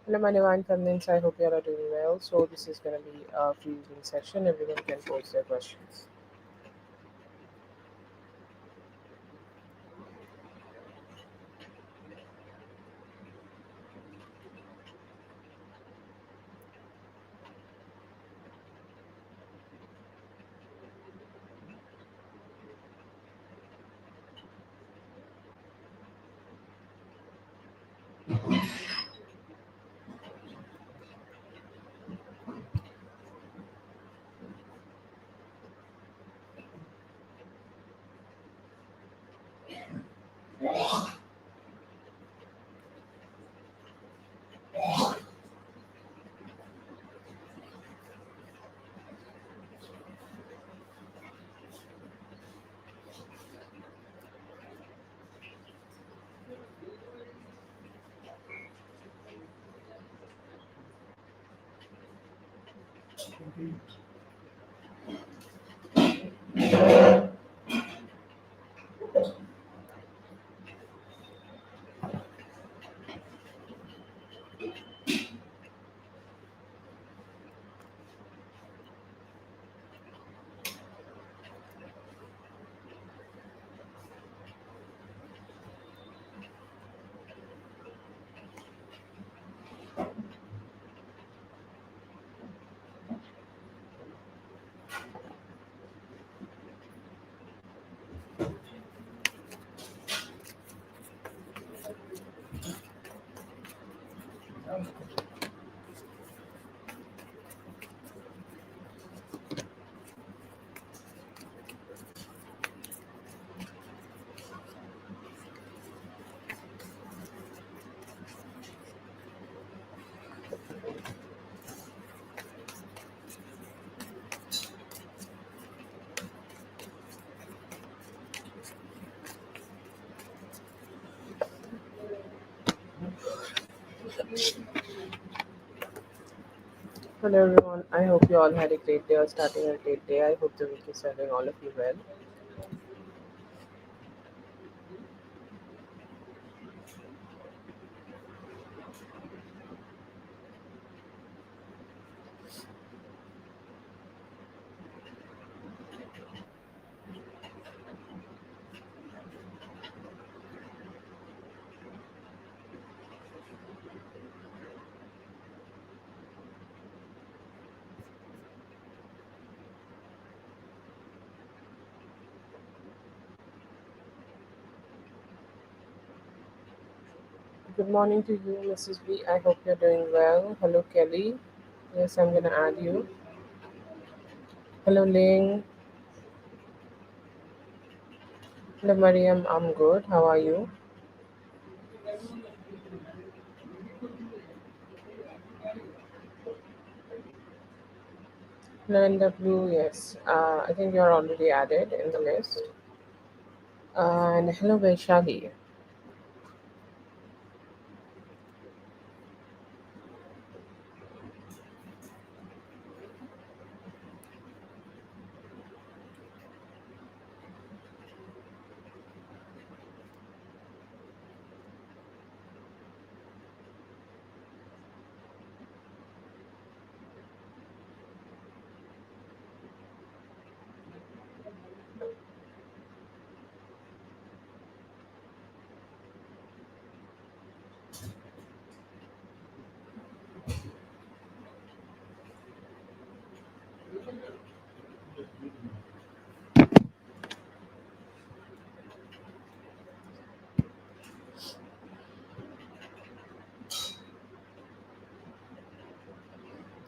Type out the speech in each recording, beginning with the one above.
Hello, my divine feminines. I hope you all are doing well. So, this is going to be a free reading session. Everyone can post their questions. Hello, everyone. I hope you all had a great day or starting a great day. I hope the week is serving all of you well. Good morning to you, Mrs. B. I hope you're doing well. Hello, Kelly. Yes, I'm going to add you. Hello, Ling. Hello, Mariam. I'm good. How are you? Hello, NW. Yes, I think you're already added in the list. And hello, Vaishali.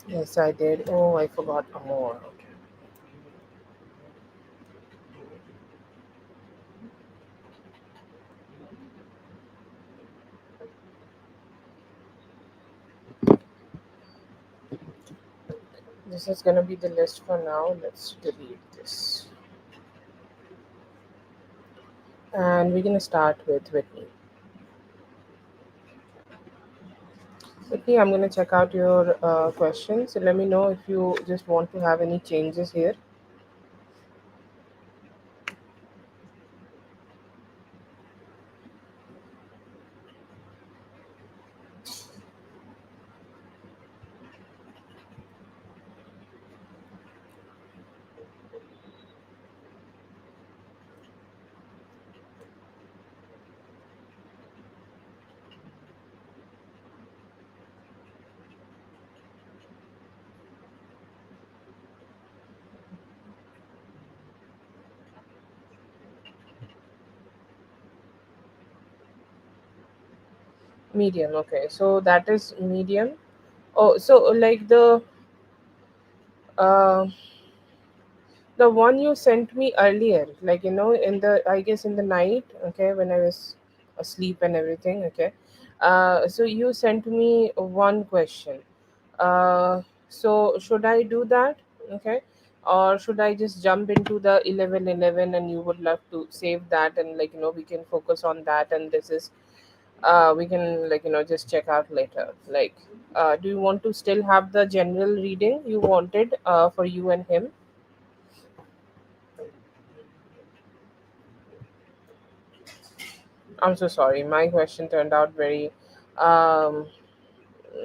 Yes, I did. Oh, I forgot Amor. Okay. This is going to be the list for now. Let's delete this. And we're going to start with Whitney. Whitney, I'm going to check out your questions. So let me know if you just want to have any changes here. Medium. Okay, so that is medium. Oh, so like uh, the one you sent me earlier, like in the, I guess, in the night, okay, when I was asleep and everything, okay. So you sent me one question. So should I do that? Okay, or should I just jump into the 1111, and you would love to save that, and we can focus on that, and this is we can just check out later. Like, do you want to still have the general reading you wanted for you and him? I'm so sorry. My question turned out um,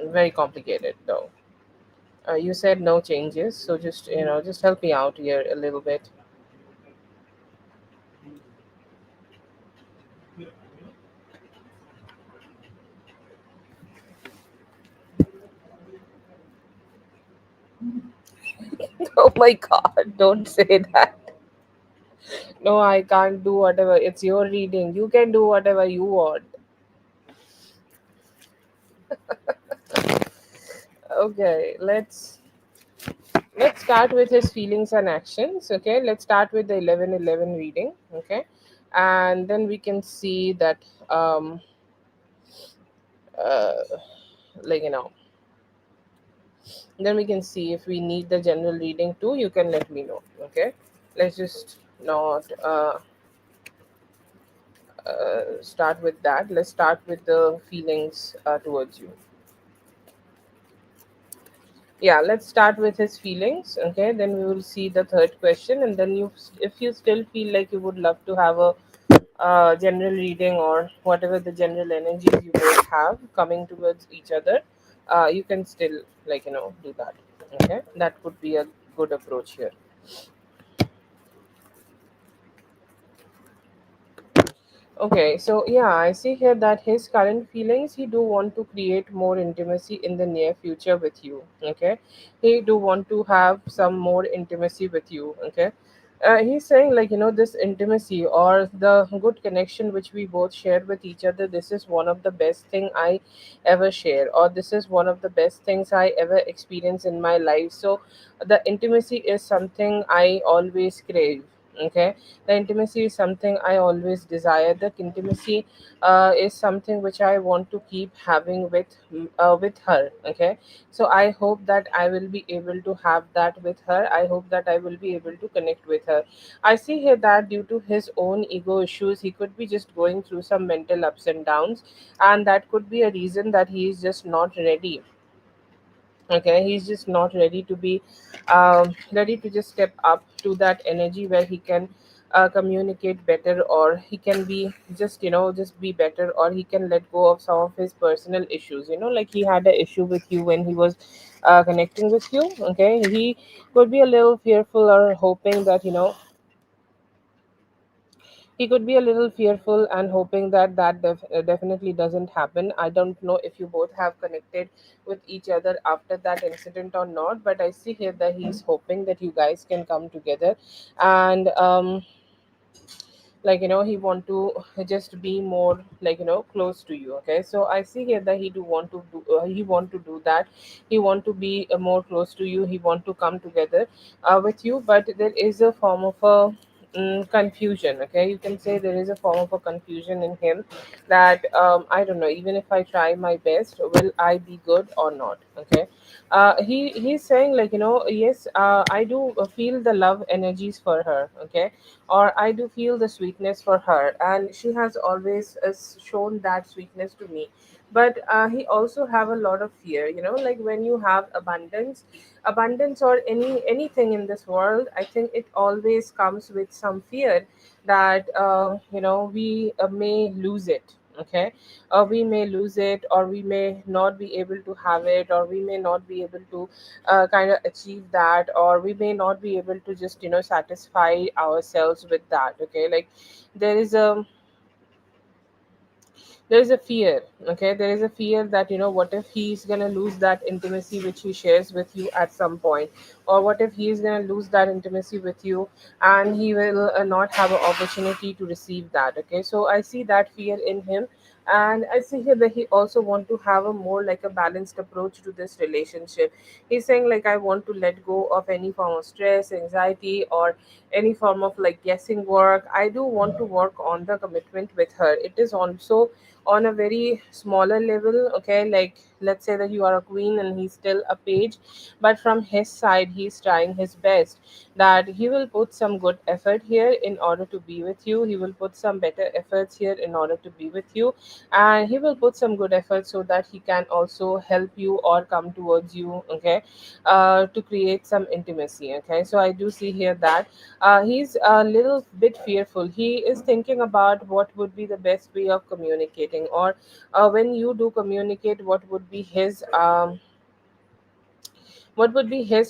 very complicated though. You said no changes, so just just help me out here a little bit. Oh my God! Don't say that. No, I can't do whatever. It's your reading. You can do whatever you want. Okay, let's start with his feelings and actions. Okay, let's start with the 1111 reading. Okay, and then we can see that uh, like then we can see if we need the general reading too. You can let me know. Okay, let's just not start with that. Let's start with the feelings towards you. Yeah, let's start with his feelings. Okay, then we will see the third question, and then if you still feel like you would love to have a general reading, or whatever the general energies you both have coming towards each other, you can still do that. Okay, that could be a good approach here. Okay, so yeah, I see here that his current feelings, he do want to create more intimacy in the near future with you. Okay, he do want to have some more intimacy with you. Okay, he's saying this intimacy or the good connection which we both share with each other. This is one of the best thing I ever share, or this is one of the best things I ever experience in my life. So the intimacy is something I always crave. Okay, the intimacy is something I always desire. The intimacy is something which I want to keep having with her. Okay, so I hope that I will be able to have that with her. I hope that I will be able to connect with her. I see here that due to his own ego issues, he could be just going through some mental ups and downs, and that could be a reason that he is just not ready. Okay, he's just not ready to be ready to just step up to that energy where he can communicate better, or he can be just be better, or he can let go of some of his personal issues, like he had an issue with you when he was connecting with you. Okay, he could be a little fearful, or hoping that he could be a little fearful and hoping that definitely doesn't happen. I don't know if you both have connected with each other after that incident or not, but I see here that he's hoping that you guys can come together, and he want to just be more close to you. Okay, so I see here that he want to do that. He want to be more close to you. He want to come together with you, but there is a form of a confusion. Okay, you can say there is a form of a confusion in him, that I don't know, even if I try my best, will I be good or not. Okay, he's saying yes, I do feel the love energies for her. Okay, or I do feel the sweetness for her, and she has always shown that sweetness to me. But he also have a lot of fear. Like when you have abundance or anything in this world, I think it always comes with some fear that we may lose it. Okay, we may lose it, or we may not be able to have it, or we may not be able to kind of achieve that, or we may not be able to just satisfy ourselves with that. Okay, like there is a there is a fear. Okay, there is a fear that what if he's gonna lose that intimacy which he shares with you at some point, or what if he's gonna lose that intimacy with you, and he will not have an opportunity to receive that. Okay, so I see that fear in him. And I see here that he also want to have a more like a balanced approach to this relationship. He's saying like, I want to let go of any form of stress, anxiety, or any form of like guessing work. I do want to work on the commitment with her. It is also on a very smaller level, okay? Like, let's say that you are a queen and he's still a page, but from his side he's trying his best, that he will put some good effort here in order to be with you. He will put some better efforts here in order to be with you, and he will put some good effort so that he can also help you or come towards you, okay? To create some intimacy, okay? So I do see here that he's a little bit fearful. He is thinking about what would be the best way of communicating, or when you do communicate, what would be his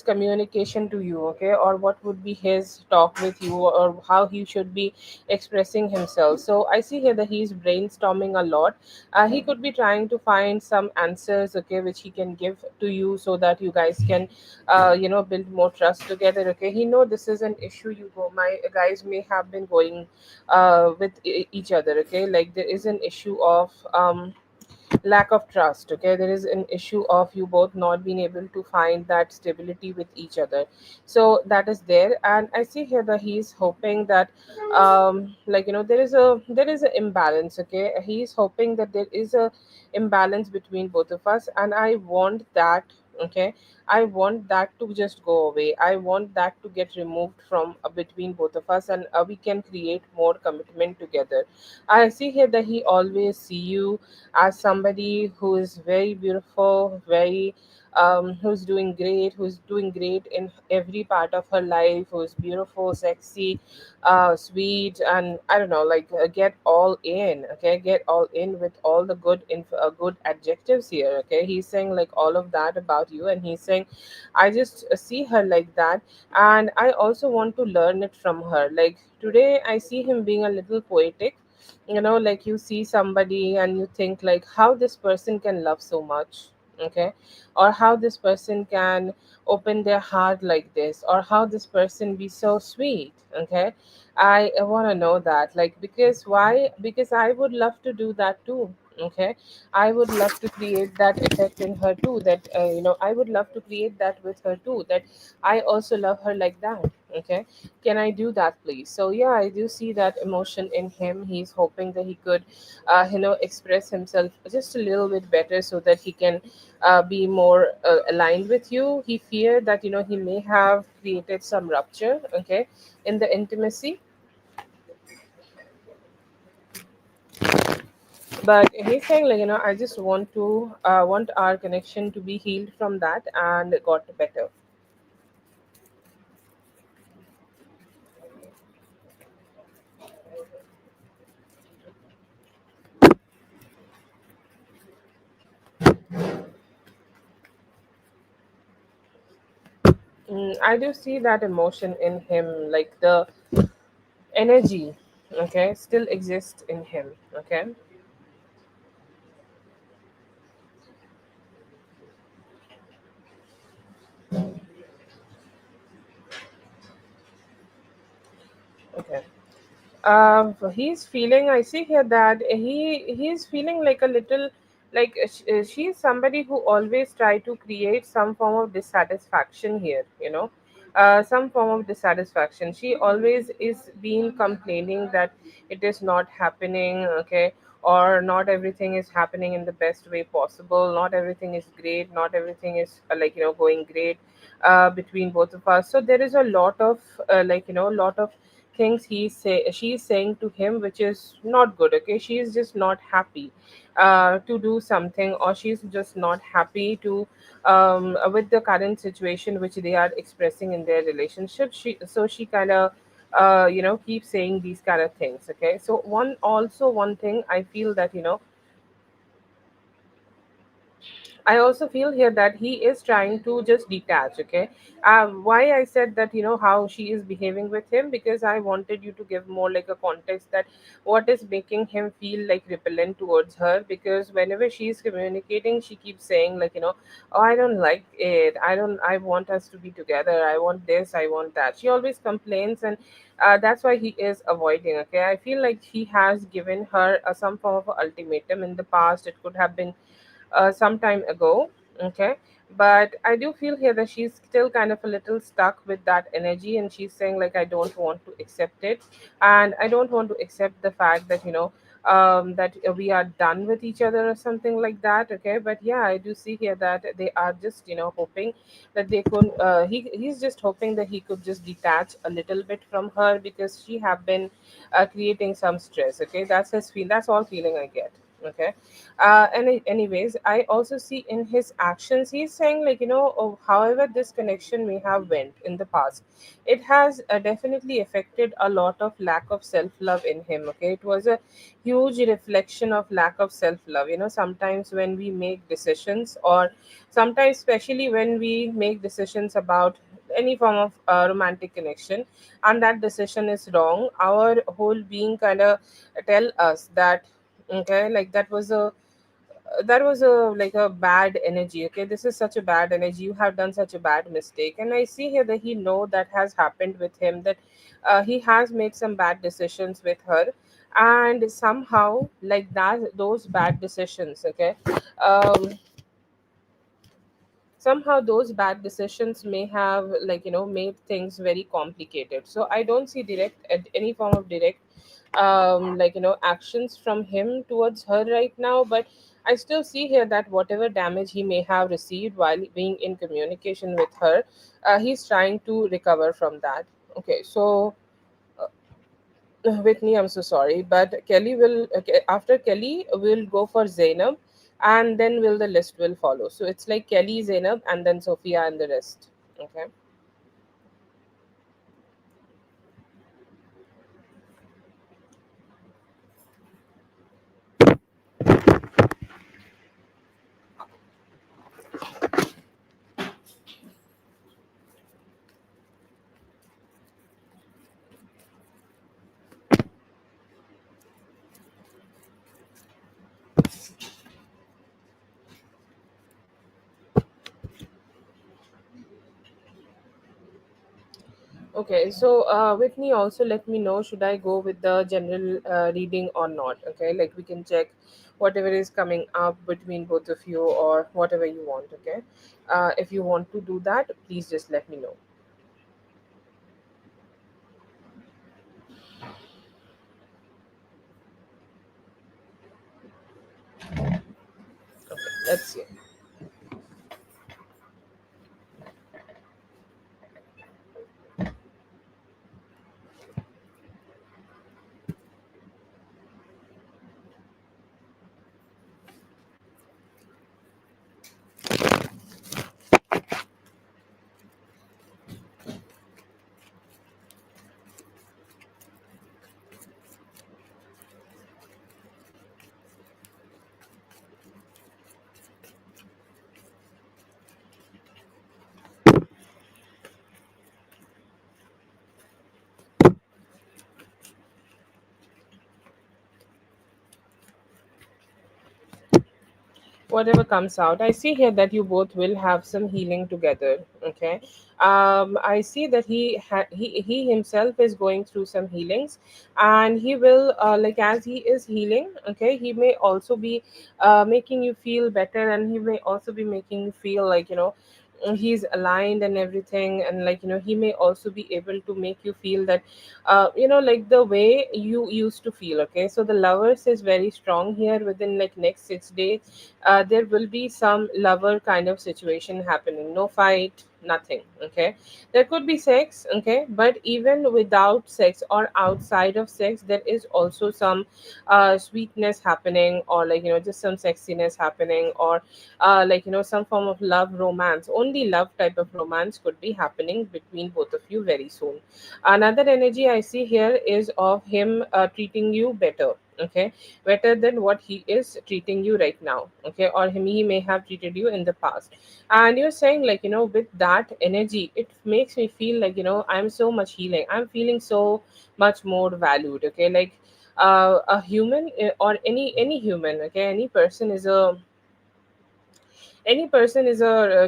communication to you, okay? Or what would be his talk with you, or how he should be expressing himself. So I see here that he's brainstorming a lot. He could be trying to find some answers, okay, which he can give to you so that you guys can build more trust together, okay? He know this is an issue you go my guys may have been going with each other, okay? Like, there is an issue of lack of trust, okay? There is an issue of you both not being able to find that stability with each other. So that is there, and I see here that he's hoping that there is a imbalance, okay? He's hoping that there is a imbalance between both of us, and I want that, okay? I want that to just go away. I want that to get removed from between both of us, and we can create more commitment together. I see here that he always see you as somebody who is very beautiful, who's doing great in every part of her life, who is beautiful, sexy, sweet, and I don't know, like, get all in, okay? Get all in with all the good adjectives here, okay? He's saying like all of that about you, and he's saying, I just see her like that, and I also want to learn it from her. Like, today I see him being a little poetic, like, you see somebody and you think like, how this person can love so much, okay? Or how this person can open their heart like this, or how this person be so sweet, okay? I want to know that, like, because why? Because I would love to do that too, okay? I would love to create that effect in her too, that I would love to create that with her too, that I also love her like that, okay? Can I do that, please? So yeah, I do see that emotion in him. He's hoping that he could express himself just a little bit better so that he can be more aligned with you. He feared that he may have created some rupture, okay, in the intimacy, but he's saying like, I just want our connection to be healed from that and got better. I do see that emotion in him, like the energy, okay, still exists in him, okay. Okay. He's feeling. I see here that he's feeling like a little, like she's somebody who always try to create some form of dissatisfaction here. Some form of dissatisfaction. She always is being complaining that it is not happening. Okay. Or not everything is happening in the best way possible. Not everything is great. Not everything is going great between both of us. So there is a lot of lot of things she's saying to him, which is not good, okay? She's just not happy to do something, or she's just not happy to with the current situation which they are expressing in their relationship. She kind of keeps saying these kind of things, okay? So one thing I feel that I also feel here that he is trying to just detach. Okay, why I said that, how she is behaving with him, because I wanted you to give more like a context that what is making him feel like repellent towards her. Because whenever she is communicating, she keeps saying like, oh, I don't like it. I want us to be together. I want this. I want that. She always complains, and that's why he is avoiding. Okay, I feel like he has given her some form of a ultimatum in the past. It could have been some time ago. Okay, but I do feel here that she's still kind of a little stuck with that energy, and she's saying like, I don't want to accept it, and I don't want to accept the fact that, that we are done with each other or something like that. Okay, but yeah, I do see here that they are just, hoping that they could he's just hoping that he could just detach a little bit from her, because she have been creating some stress. Okay, that's his feel, that's all feeling I get. Okay, anyways, I also see in his actions he's saying like, oh, however this connection may have went in the past, it has definitely affected a lot of lack of self love in him. Okay, it was a huge reflection of lack of self love. Sometimes when we make decisions, or sometimes especially when we make decisions about any form of romantic connection, and that decision is wrong, our whole being kind of tell us that, okay, like that was a like a bad energy. Okay, this is such a bad energy, you have done such a bad mistake. And I see here that he know that has happened with him, that he has made some bad decisions with her, and somehow like that, those bad decisions, okay, um somehow those bad decisions may have like, made things very complicated. So I don't see any form of direct like, actions from him towards her right now, but I still see here that whatever damage he may have received while being in communication with her, he's trying to recover from that. Okay, so Whitney, I'm so sorry, but Kelly will, okay, after Kelly will go for Zainab, and then will the list will follow. So it's like Kelly, Zainab, and then Sophia and the rest. Okay. Okay. So Whitney, also let me know, should I go with the general reading or not? Okay, like we can check whatever is coming up between both of you, or whatever you want. Okay. If you want to do that, please just let me know. Let's see. Whatever comes out, I see here that you both will have some healing together. Okay, I see that he himself is going through some healings, and he will like, as he is healing, okay, he may also be making you feel better, and he may also be making you feel like, he's aligned and everything. And like, he may also be able to make you feel that like the way you used to feel. Okay, so the lovers is very strong here. Within like next 6 days, there will be some lover kind of situation happening. No fight, nothing. Okay, there could be sex. Okay, but even without sex or outside of sex, there is also some sweetness happening, or like, just some sexiness happening, or like, some form of love romance. Only love type of romance could be happening between both of you very soon. Another energy I see here is of him treating you better. okay, better than what he is treating you right now, okay, or he may have treated you in the past. And you're saying, like, with that energy, it makes me feel like, I'm so much healing, I'm feeling so much more valued, okay, like a human, or any human, okay, any person is a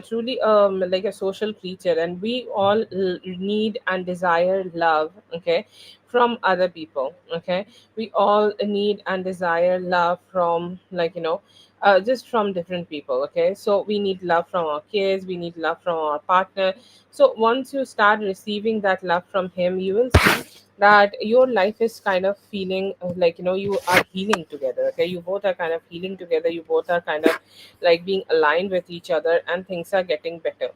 truly like a social creature, and we all need and desire love, okay, from other people, okay. We all need and desire love from, like, just from different people, okay. So we need love from our kids, we need love from our partner. So once you start receiving that love from him, you will see that your life is kind of feeling like, you are healing together, okay. You both are kind of healing together, you both are kind of like being aligned with each other, and things are getting better.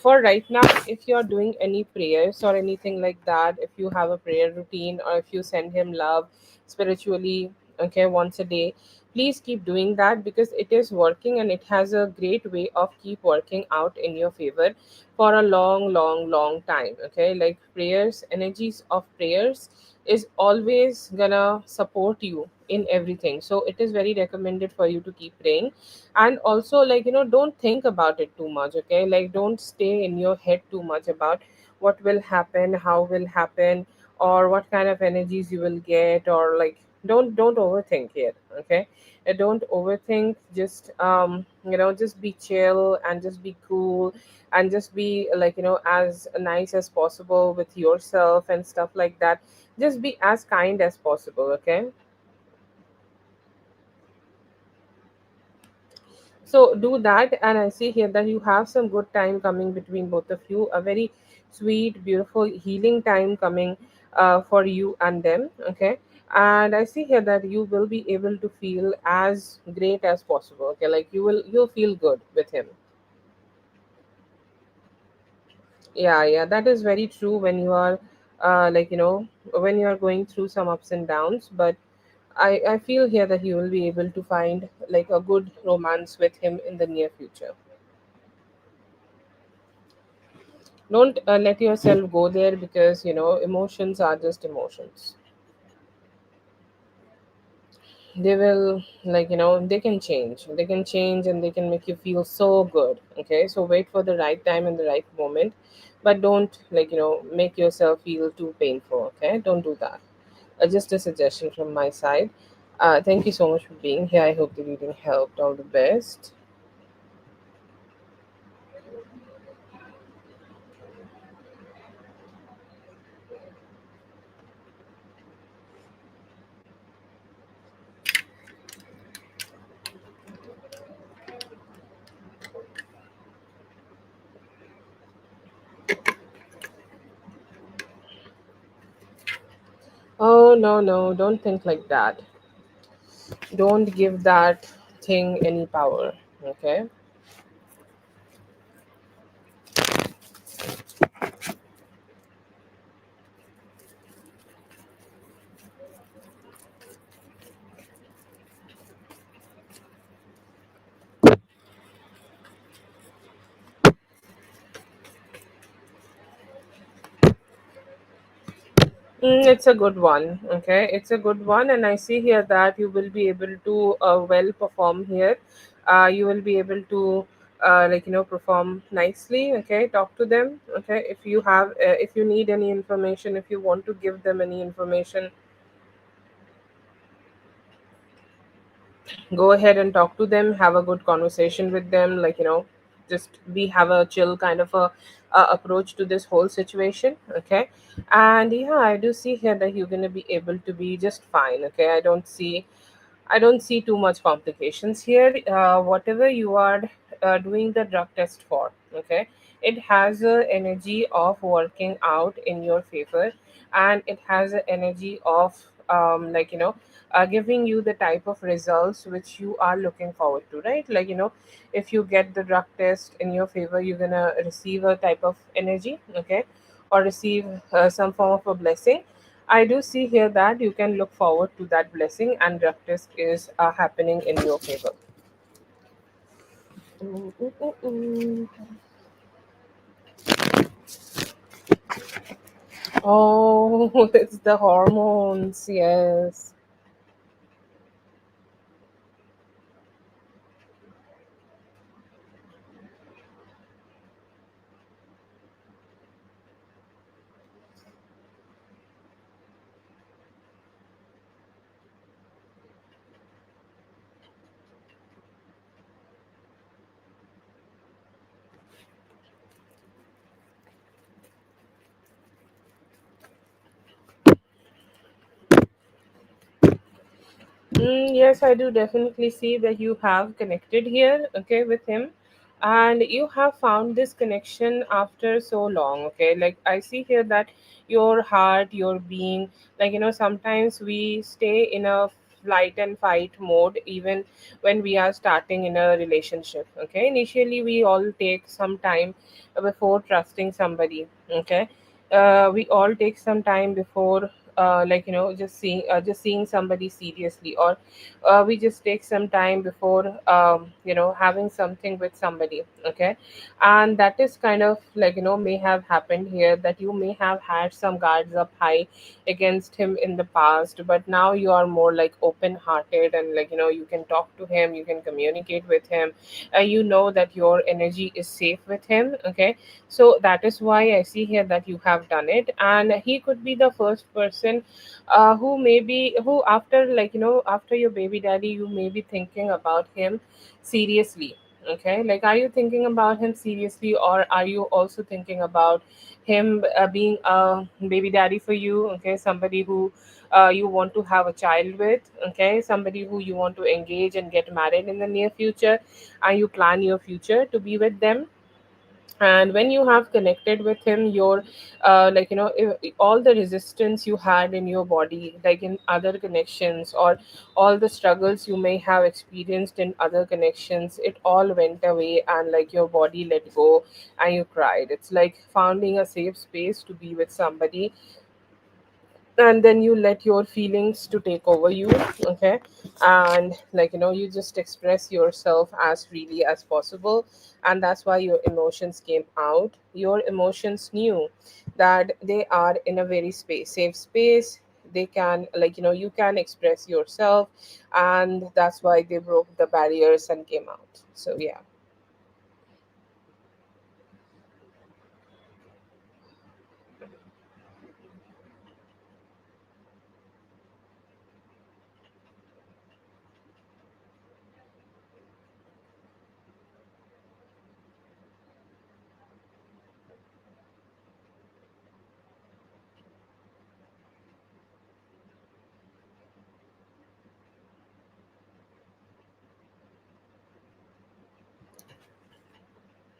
For right now, if you're doing any prayers or anything like that, if you have a prayer routine, or if you send him love spiritually, okay, once a day, please keep doing that, because it is working, and it has a great way of keep working out in your favor for a long, long, long time, okay. Like prayers, energies of prayers is always gonna support you in everything, so it is very recommended for you to keep praying. And also, like, don't think about it too much, okay. Like don't stay in your head too much about what will happen, how will happen, or what kind of energies you will get, or like, don't overthink it, okay. Don't overthink, just just be chill, and just be cool, and just be, like, as nice as possible with yourself and stuff like that. Just be as kind as possible, okay. So do that, and I see here that you have some good time coming between both of you, a very sweet, beautiful, healing time coming for you and them, okay. And I see here that you will be able to feel as great as possible, okay. Like you'll feel good with him. Yeah, yeah, that is very true when you are like, when you are going through some ups and downs. But I feel here that you will be able to find like a good romance with him in the near future. Don't let yourself go there, because emotions are just emotions. They will, like, they can change and they can make you feel so good, okay. So wait for the right time and the right moment, but don't, like, make yourself feel too painful, okay. Don't do that. Just a suggestion from my side. Thank you so much for being here. I hope the reading helped. All the best. Oh, no, no, don't think like that. Don't give that thing any power, okay. It's a good one. Okay, it's a good one, and I see here that you will be able to well perform here. You will be able to like, perform nicely. Okay, talk to them. Okay, if you need any information, if you want to give them any information, go ahead and talk to them. Have a good conversation with them. Like, just be have a chill kind of a approach to this whole situation. Okay, and yeah, I do see here that you're gonna be able to be just fine. Okay, I don't see too much complications here. Whatever you are doing the drug test for, okay, it has a energy of working out in your favor, and it has an energy of like, giving you the type of results which you are looking forward to, right? Like, if you get the drug test in your favor, you're gonna receive a type of energy, okay, or receive some form of a blessing. I do see here that you can look forward to that blessing, and drug test is happening in your favor. Mm, mm, mm, mm. Oh, it's the hormones. Yes. Yes, I do definitely see that you have connected here, okay, with him, and you have found this connection after so long, okay. Like I see here that your heart, your being, like sometimes we stay in a flight and fight mode even when we are starting in a relationship, okay. Initially, we all take some time before trusting somebody, okay. We all take some time before just seeing somebody seriously, or we just take some time before having something with somebody, okay. And that is kind of may have happened here, that you may have had some guards up high against him in the past, but now you are more like open hearted, and you can talk to him, you can communicate with him, you know that your energy is safe with him, okay. So that is why I see here that you have done it, and he could be the first person who maybe who after after your baby daddy, you may be thinking about him seriously, okay. Like, are you thinking about him seriously, or are you also thinking about him being a baby daddy for you, okay, somebody who you want to have a child with, okay, somebody who you want to engage and get married in the near future, and you plan your future to be with them. And when you have connected with him, your all the resistance you had in your body, like in other connections, or all the struggles you may have experienced in other connections, it all went away, and like your body let go, and you cried. It's like finding a safe space to be with somebody, and then you let your feelings to take over you, okay. And you just express yourself as freely as possible, and that's why your emotions came out. Your emotions knew that they are in a very safe space. They can, you can express yourself, and that's why they broke the barriers and came out. So yeah.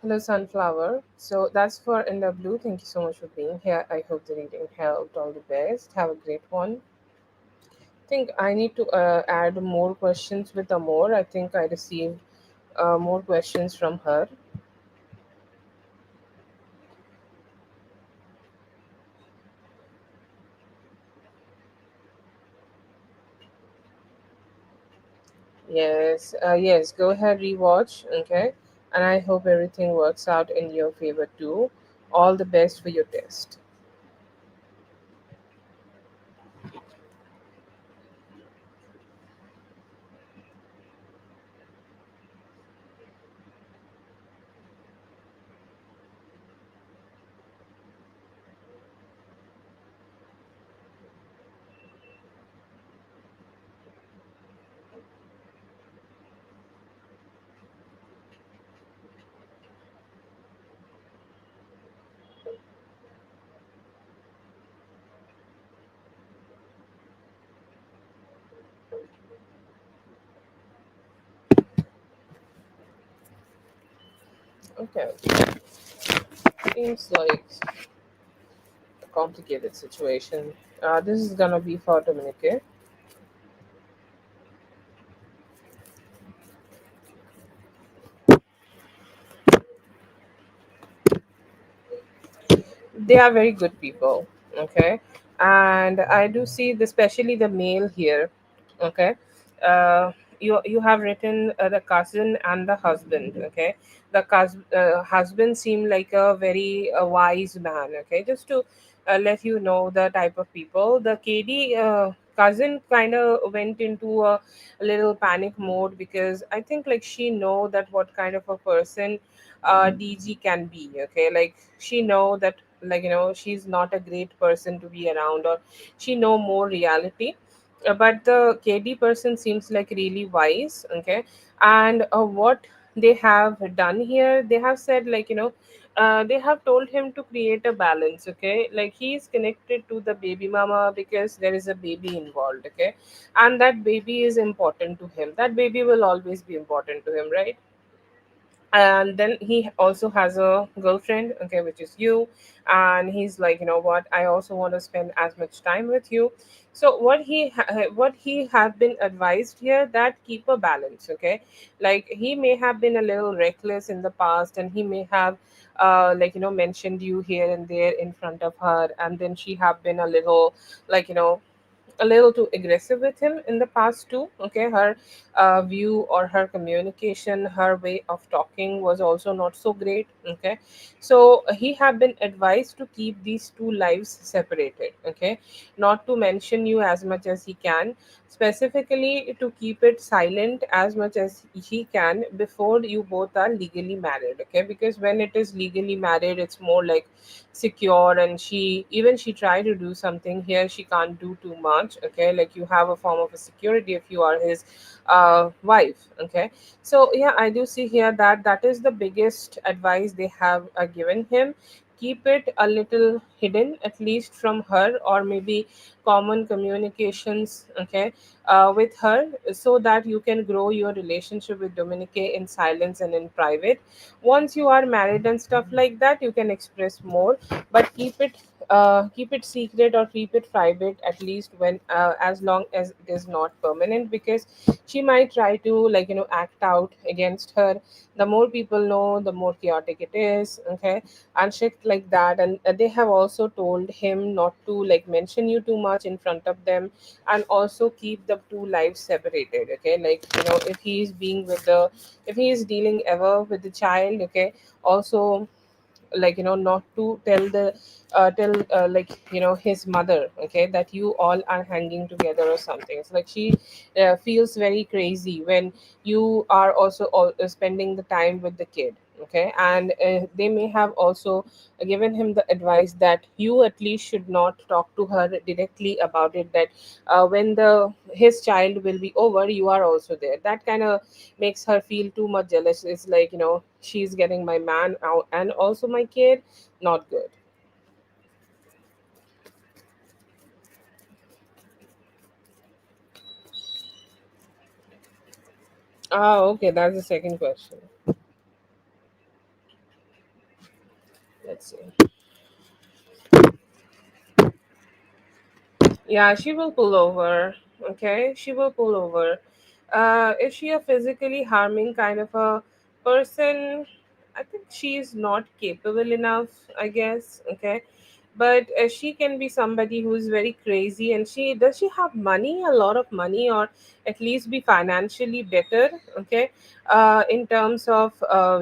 Hello, Sunflower. So that's for NW. Thank you so much for being here. I hope the reading helped. All the best. Have a great one. I think I need to add more questions with Amor. I think I received more questions from her. Yes, yes. Go ahead, rewatch. Okay, and I hope everything works out in your favor too. All the best for your test. Okay, seems like a complicated situation. This is gonna be for Dominique. They are very good people, okay. And I do see especially the male here, okay. You have written the cousin and the husband, okay. The husband seemed like a very wise man, okay. Just to let you know the type of people, the KD cousin kind of went into a little panic mode, because I think like she know that what kind of a person DG can be, okay. Like she know that she's not a great person to be around, or she know more reality. But the KD person seems like really wise, okay. And what they have done here, they have said, like, they have told him to create a balance. Okay, like he is connected to the baby mama because there is a baby involved. Okay, and that baby is important to him, that baby will always be important to him, right? And then he also has a girlfriend, okay, which is you. And he's like, you know what, I also want to spend as much time with you. So what he have been advised here, that keep a balance. Okay, like he may have been a little reckless in the past, and he may have mentioned you here and there in front of her, and then she have been a little, like, a little too aggressive with him in the past too. Okay, her view or her communication, her way of talking was also not so great. Okay, so he have been advised to keep these two lives separated. Okay, not to mention you as much as he can, specifically to keep it silent as much as he can before you both are legally married. Okay, because when it is legally married, it's more like secure, and she tried to do something here, she can't do too much. Okay, like you have a form of a security if you are his wife. Okay, so yeah, I do see here that that is the biggest advice they have given him. Keep it a little hidden, at least from her, or maybe common communications. Okay, with her, so that you can grow your relationship with Dominique in silence and in private. Once you are married and stuff like that, you can express more, but keep it secret or keep it private, at least when as long as it is not permanent, because she might try to, act out against her. The more people know, the more chaotic it is. Okay, and shit like that. And they have also told him not to, like, mention you too much in front of them, and also keep the two lives separated. Okay, like, if he is being with the, if he is dealing ever with the child. Okay, also, not to tell the his mother. Okay, that you all are hanging together or something. It's like she feels very crazy when you are also spending the time with the kid. Okay, and they may have also given him the advice that you at least should not talk to her directly about it, that when the his child will be over, you are also there. That kind of makes her feel too much jealous. It's like, she's getting my man out and also my kid. Not good. Ah, okay, that's the second question. Let's see. Yeah, she will pull over. Okay, she will pull over. Is she a physically harming kind of a person? I think she is not capable enough, I guess. Okay, but she can be somebody who is very crazy. And she have money, a lot of money, or at least be financially better. Okay, in terms of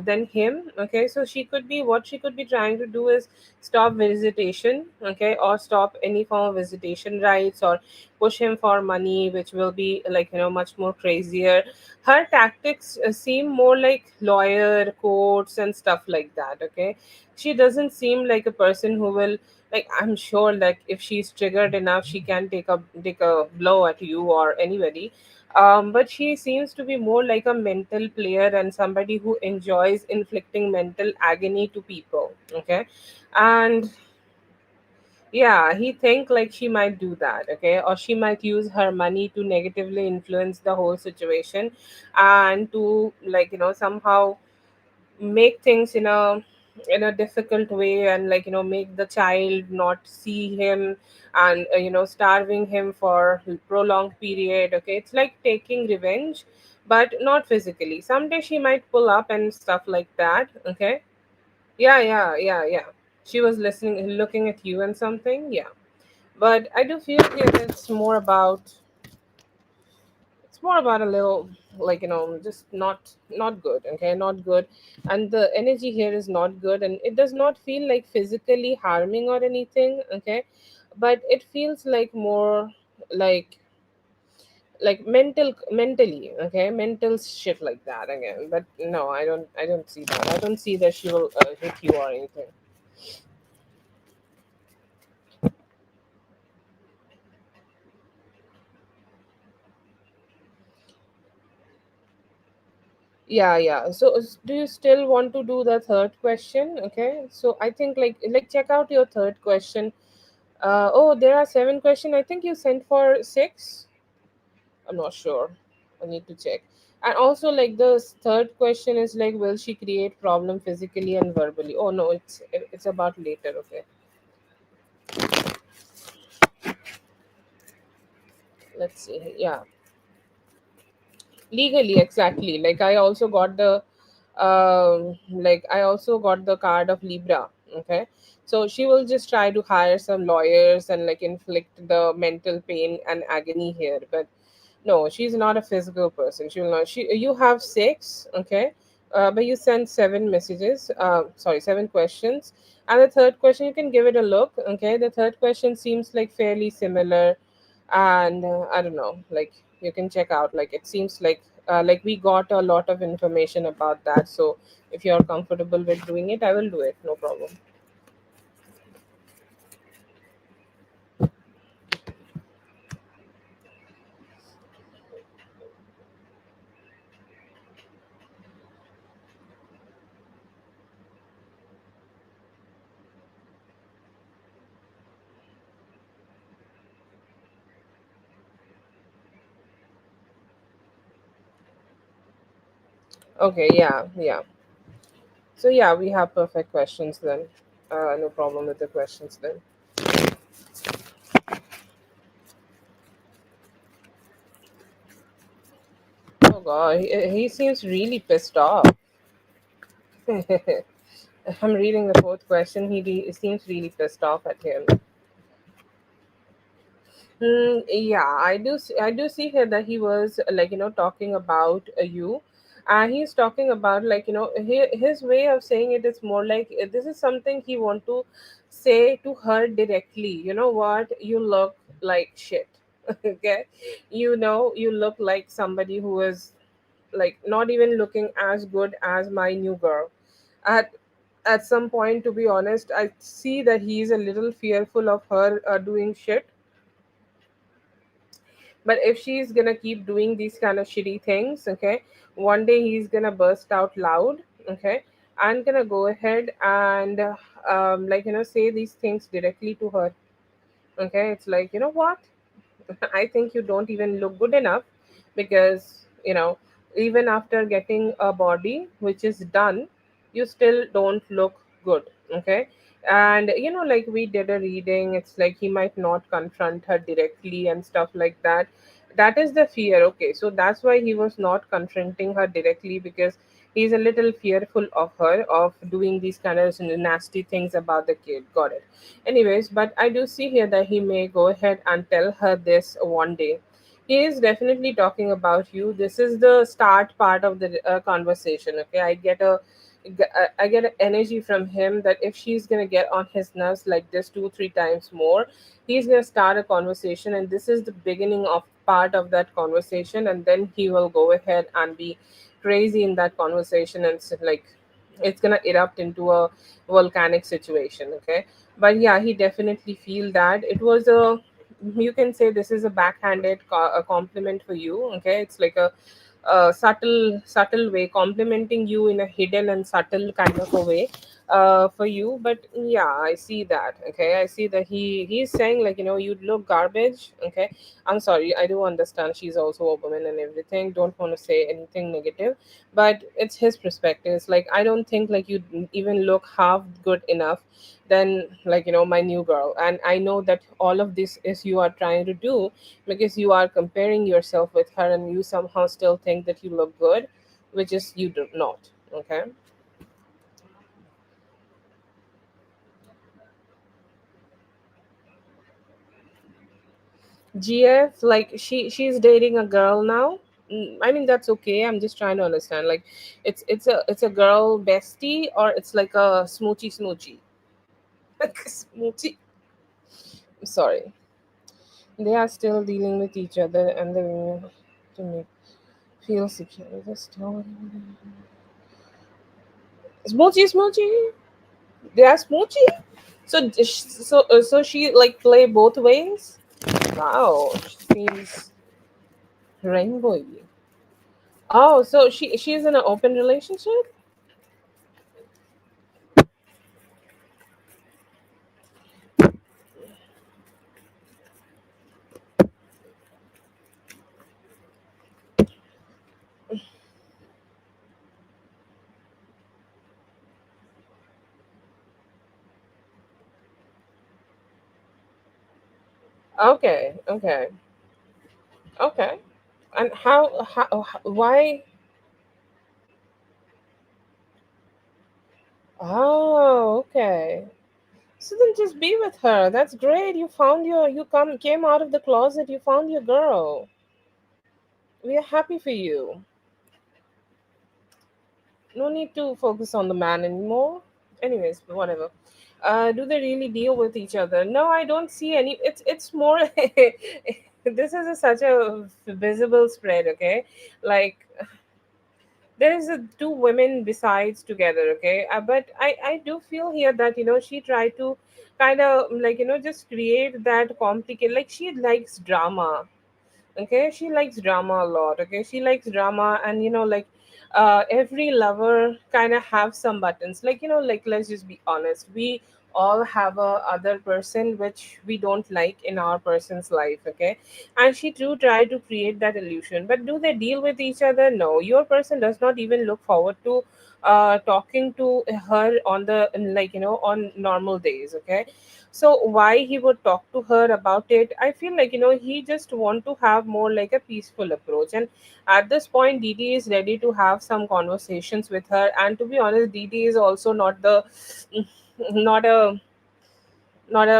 than him. Okay, so she could be, what she could be trying to do is stop visitation. Okay, or stop any form of visitation rights, or push him for money, which will be, like, much more crazier. Her tactics seem more like lawyer courts and stuff like that. Okay, she doesn't seem like a person who will, like, I'm sure, like, if she's triggered enough, she can take a blow at you or anybody. But she seems to be more like a mental player and somebody who enjoys inflicting mental agony to people. Okay, and yeah, he think like she might do that. Okay, or she might use her money to negatively influence the whole situation, and to, like, somehow make things in a difficult way, and, like, make the child not see him, and starving him for prolonged period. Okay, it's like taking revenge, but not physically. Someday she might pull up and stuff like that. Okay, yeah, yeah, yeah, yeah, she was listening, looking at you and something. Yeah, but I do feel here it's more about a little, like, just not good. Okay, not good. And the energy here is not good, and it does not feel like physically harming or anything. Okay, but it feels like more like mentally. Okay, mental shit like that again. But no, I don't see that. I don't see that she will hit you or anything. Yeah, yeah. So do you still want to do the third question? Okay, so I think like check out your third question. Oh, there are seven question. I think you sent for six. I'm not sure. I need to check. And also, like the third question is like, will she create problem physically and verbally? Oh no, it's about later. Okay, let's see. Yeah, legally, exactly. Like I also got the card of Libra. Okay, so she will just try to hire some lawyers and like inflict the mental pain and agony here, but no, she's not a physical person. She will not. You have six, okay, but you sent seven messages. Sorry, seven questions, and the third question you can give it a look. Okay, the third question seems like fairly similar, and I don't know, like you can check out. Like it seems like we got a lot of information about that. So if you're comfortable with doing it, I will do it. No problem. Okay, yeah, yeah. So yeah, we have perfect questions then. No problem with the questions then. Oh god, he seems really pissed off. I'm reading the fourth question. He seems really pissed off at him. Yeah, I do see here that he was talking about you, and he's talking about his way of saying it is more like this is something he want to say to her directly. You know what? You look like shit. Okay, you look like somebody who is like not even looking as good as my new girl. At some point, to be honest, I see that he's a little fearful of her doing shit, but if she's gonna keep doing these kind of shitty things, okay, one day he's gonna burst out loud, okay, and gonna go ahead and say these things directly to her. Okay, it's like, you know what, I think you don't even look good enough because, even after getting a body which is done, you still don't look good. Okay. And, like we did a reading, it's like he might not confront her directly and stuff like that. That is the fear. Okay. So that's why he was not confronting her directly, because he's a little fearful of her, of doing these kind of nasty things about the kid. Got it. Anyways, but I do see here that he may go ahead and tell her this one day. He is definitely talking about you. This is the start part of the conversation. Okay, I get an energy from him that if she's gonna get on his nerves like this two three times more, he's gonna start a conversation, and this is the beginning of part of that conversation, and then he will go ahead and be crazy in that conversation, and it's gonna erupt into a volcanic situation. Okay, but yeah, he definitely feel that it was a, you can say this is a backhanded a compliment for you. Okay, it's like a subtle way complimenting you in a hidden and subtle kind of a way for you. But yeah, I see that. Okay, I see that he's saying like, you look garbage. Okay, I'm sorry, I do understand she's also a woman and everything, don't want to say anything negative, but it's his perspective. It's like, I don't think like you even look half good enough than my new girl, and I know that all of this is you are trying to do because you are comparing yourself with her, and you somehow still think that you look good, which is you do not. Okay. GF, like she's dating a girl now. I mean, that's okay. I'm just trying to understand, like it's a girl bestie, or it's like a smoochy smoochy. Like smoochy. Sorry, they are still dealing with each other, and they to make feel secure. They're still smoochy smoochy. They are smoochy. So she like play both ways. Wow, she seems rainbowy. Oh, so she's in an open relationship? Okay, okay, okay. And why? Oh, okay. So then just be with her. That's great. You came out of the closet. You found your girl. We are happy for you. No need to focus on the man anymore. Anyways, whatever. Do they really deal with each other? No, I don't see any. It's more. This is such a visible spread. Okay, like there is two women besides together. Okay, but I do feel here that she tried to kind of like just create that complicated. Like she likes drama. Okay, she likes drama a lot. Okay, she likes drama, and like every lover kind of have some buttons, like like let's just be honest, we all have a other person which we don't like in our person's life. Okay, and she too try to create that illusion, but do they deal with each other? No, your person does not even look forward to talking to her on the like on normal days. Okay, so why he would talk to her about it? I feel like he just want to have more like a peaceful approach, and at this point Didi is ready to have some conversations with her. And to be honest, Didi is also not the not a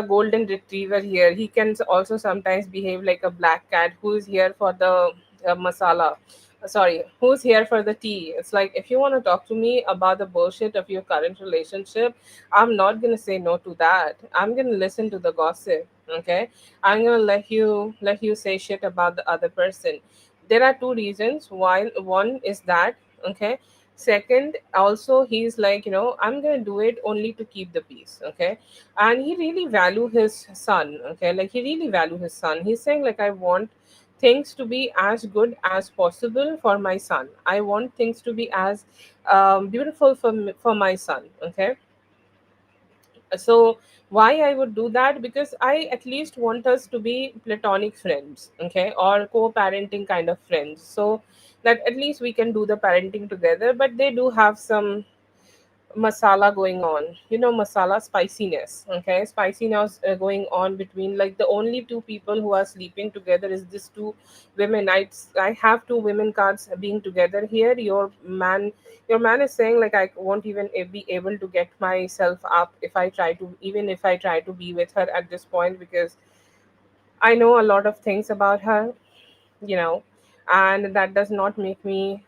golden retriever here. He can also sometimes behave like a black cat who is here for the masala. Sorry, who's here for the tea? It's like if you want to talk to me about the bullshit of your current relationship, I'm not gonna say no to that. I'm gonna listen to the gossip. Okay, I'm gonna let you say shit about the other person. There are two reasons why. One is that, okay. Second, also he's like, I'm gonna do it only to keep the peace. Okay, and he really value his son. Okay, like he really value his son. He's saying like, I want things to be as good as possible for my son. I want things to be as beautiful for my son. Okay, so why I would do that? Because I at least want us to be platonic friends. Okay, or co-parenting kind of friends, so that at least we can do the parenting together. But they do have some masala going on, masala spiciness. Okay, spiciness going on between, like, the only two people who are sleeping together is these two women. I have two women cards being together here. Your man is saying like, I won't even be able to get myself up if I try to, even if I try to be with her at this point, because I know a lot of things about her, you know and that does not make me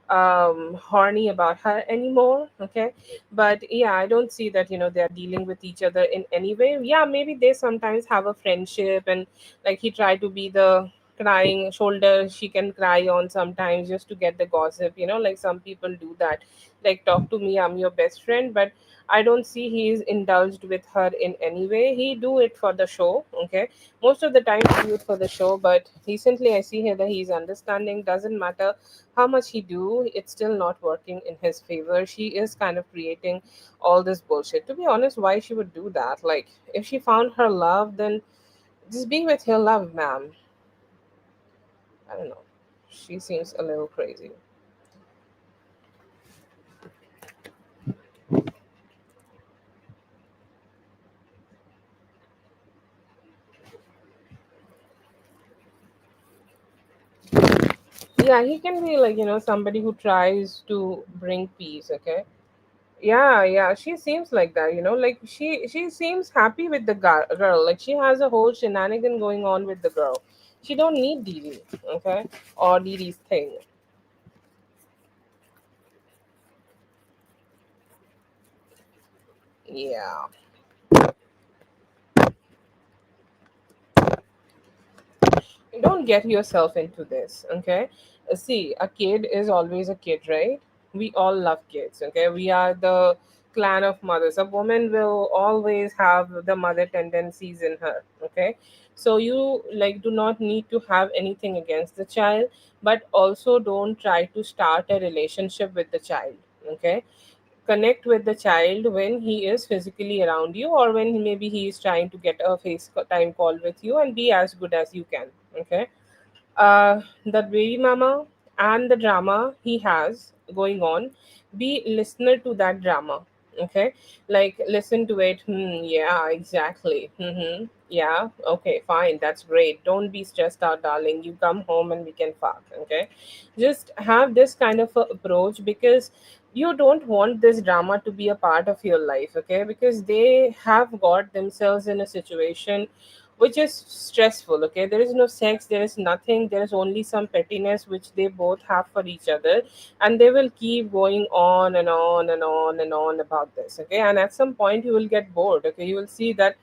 horny about her anymore. Okay, but yeah, I don't see that they're dealing with each other in any way. Yeah, maybe they sometimes have a friendship, and like he tried to be the crying shoulder she can cry on sometimes, just to get the gossip. Like some people do that, like, talk to me, I'm your best friend. But I don't see he's indulged with her in any way. He do it for the show. Okay, most of the time he do it for the show, but recently I see here that he's understanding. Doesn't matter how much he do, it's still not working in his favor. She is kind of creating all this bullshit. To be honest, why she would do that? Like, if she found her love, then just be with her love, ma'am. I don't know, she seems a little crazy. Yeah, he can be like somebody who tries to bring peace. Okay, yeah, yeah, she seems like that. Like she seems happy with the girl. Like she has a whole shenanigan going on with the girl. She don't need Didi. Okay, or Didi's thing. Yeah, don't get yourself into this. Okay, see, a kid is always a kid, right? We all love kids. Okay, we are the clan of mothers. A woman will always have the mother tendencies in her. Okay, so you like do not need to have anything against the child, but also don't try to start a relationship with the child. Okay, connect with the child when he is physically around you, or when maybe he is trying to get a time call with you, and be as good as you can. Okay, that baby mama and the drama he has going on, be listener to that drama. Okay, like listen to it. Yeah, exactly. Yeah, okay, fine, that's great. Don't be stressed out, darling. You come home and we can fuck. Okay, just have this kind of a approach, because you don't want this drama to be a part of your life. Okay, because they have got themselves in a situation which is stressful. Okay, there is no sex, there is nothing, there is only some pettiness which they both have for each other, and they will keep going on and on and on and on about this. Okay, and at some point you will get bored. Okay, you will see that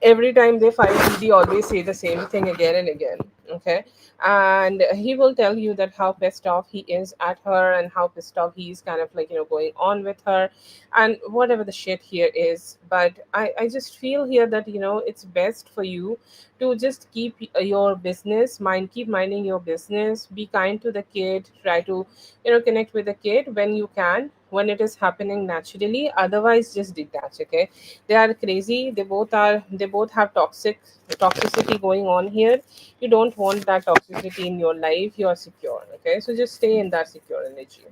every time they fight, he always say the same thing again and again. Okay, and he will tell you that how pissed off he is at her, and how pissed off he is kind of like going on with her, and whatever the shit here is. But I just feel here that it's best for you to just keep your business mind, keep minding your business, be kind to the kid, try to connect with the kid when you can, when it is happening naturally. Otherwise, just detach. Okay, they are crazy, they both have toxicity going on here. You don't want that toxicity in your life. You are secure. Okay, so just stay in that secure energy.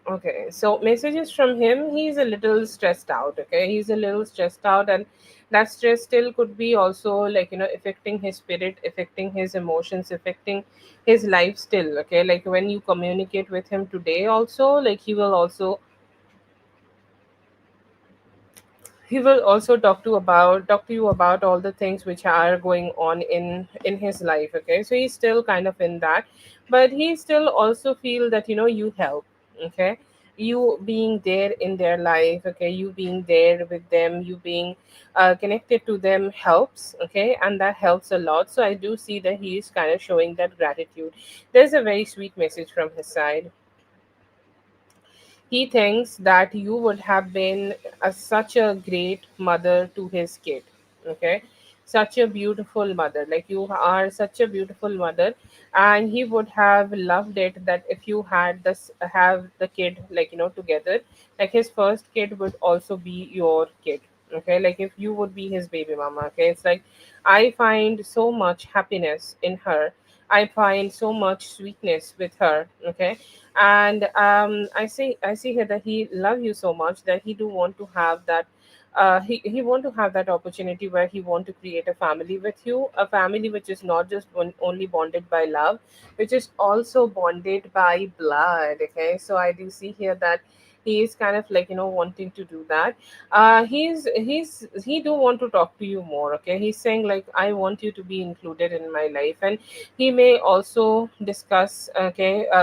Okay, so messages from him, he's a little stressed out. Okay, he's a little stressed out, and that stress still could be also like affecting his spirit, affecting his emotions, affecting his life still. Okay, like when you communicate with him today also, like he will also talk to you about all the things which are going on in his life. Okay, so he's still kind of in that, but he still also feel that you help. Okay, you being there in their life. Okay, you being there with them, you being connected to them helps. Okay, and that helps a lot. So I do see that he is kind of showing that gratitude. There's a very sweet message from his side. He thinks that you would have been such a great mother to his kid. Okay, such a beautiful mother. Like you are such a beautiful mother, and he would have loved it that if you had this have the kid like together. Like his first kid would also be your kid. Okay, like if you would be his baby mama. Okay, it's like I find so much happiness in her. I find so much sweetness with her. Okay, and I see here that he love you so much that he do want to have that he want to have that opportunity where he want to create a family with you, a family which is not just only bonded by love, which is also bonded by blood. Okay, so I do see here that he is kind of like wanting to do that. He do want to talk to you more. Okay, he's saying like I want you to be included in my life, and he may also discuss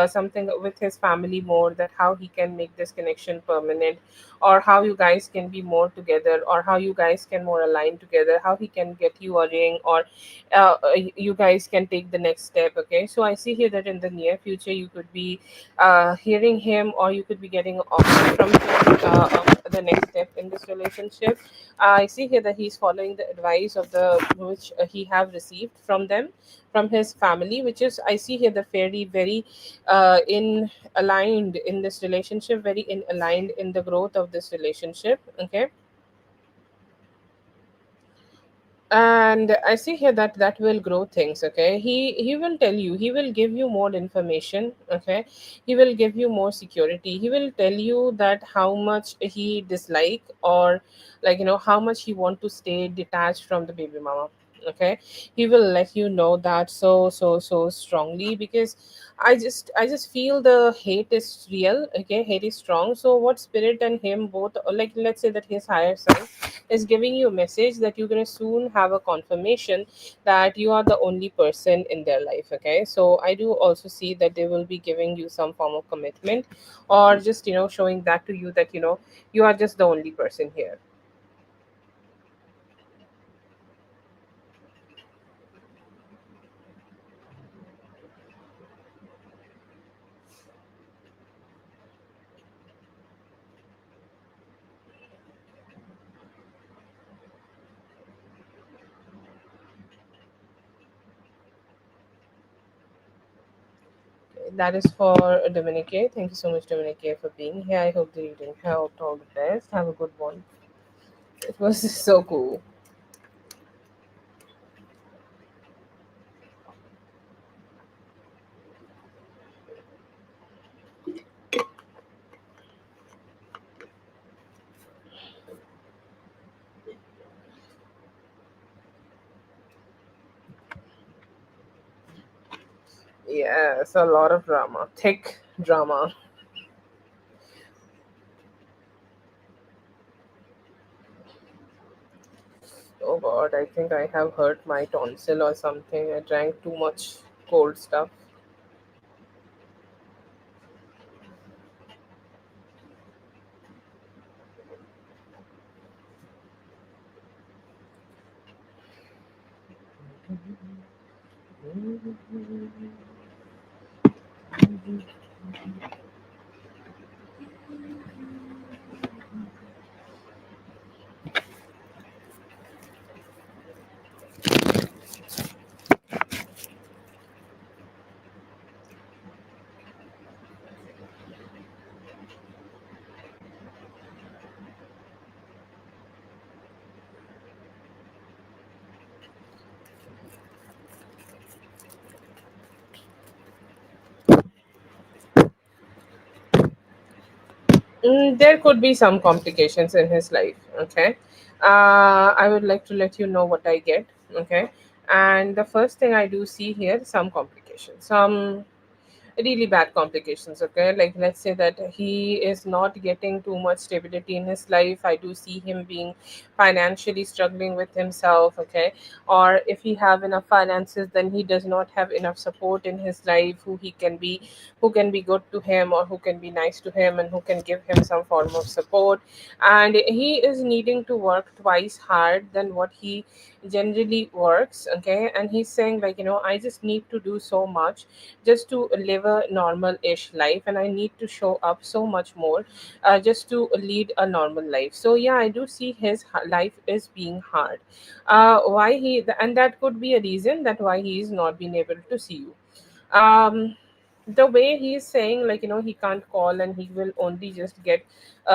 something with his family more, that how he can make this connection permanent, or how you guys can be more together, or how you guys can more align together, how he can get you a ring, or you guys can take the next step. Okay, so I see here that in the near future you could be hearing him, or you could be getting an offer from him of the next step in this relationship. I see here that he's following the advice of the which he have received from them, from his family, which is I see here the very very in aligned in this relationship, very in aligned in the growth of this relationship. Okay, and I see here that that will grow things. Okay, he will tell you, he will give you more information. Okay, he will give you more security. He will tell you that how much he dislike, or like how much he want to stay detached from the baby mama. Okay, he will let you know that so strongly, because I just feel the hate is real. Okay, hate is strong. So what Spirit and him both, like, let's say that his higher self is giving you a message that you're going to soon have a confirmation that you are the only person in their life. Okay, so I do also see that they will be giving you some form of commitment, or just showing that to you, that you are just the only person here. That is for Dominique. Thank you so much, Dominique, for being here. I hope the reading helped. All the best. Have a good one. It was so cool. Yes, a lot of drama. Thick drama. Oh god, I think I have hurt my tonsil or something. I drank too much cold stuff. There could be some complications in his life. Okay, I would like to let you know what I get. Okay, and the first thing I do see here, some complications, some really bad complications. Okay, like, let's say that he is not getting too much stability in his life. I do see him being financially struggling with himself. Okay, or if he have enough finances, then he does not have enough support in his life, who can be good to him, or who can be nice to him, and who can give him some form of support. And he is needing to work twice hard than what he generally works. Okay, and he's saying, like, I just need to do so much just to live a normal-ish life, and I need to show up so much more, just to lead a normal life. So yeah, I do see his life is being hard. Why he and that could be a reason that why he is not being able to see you. The way he's saying, like, he can't call, and he will only just get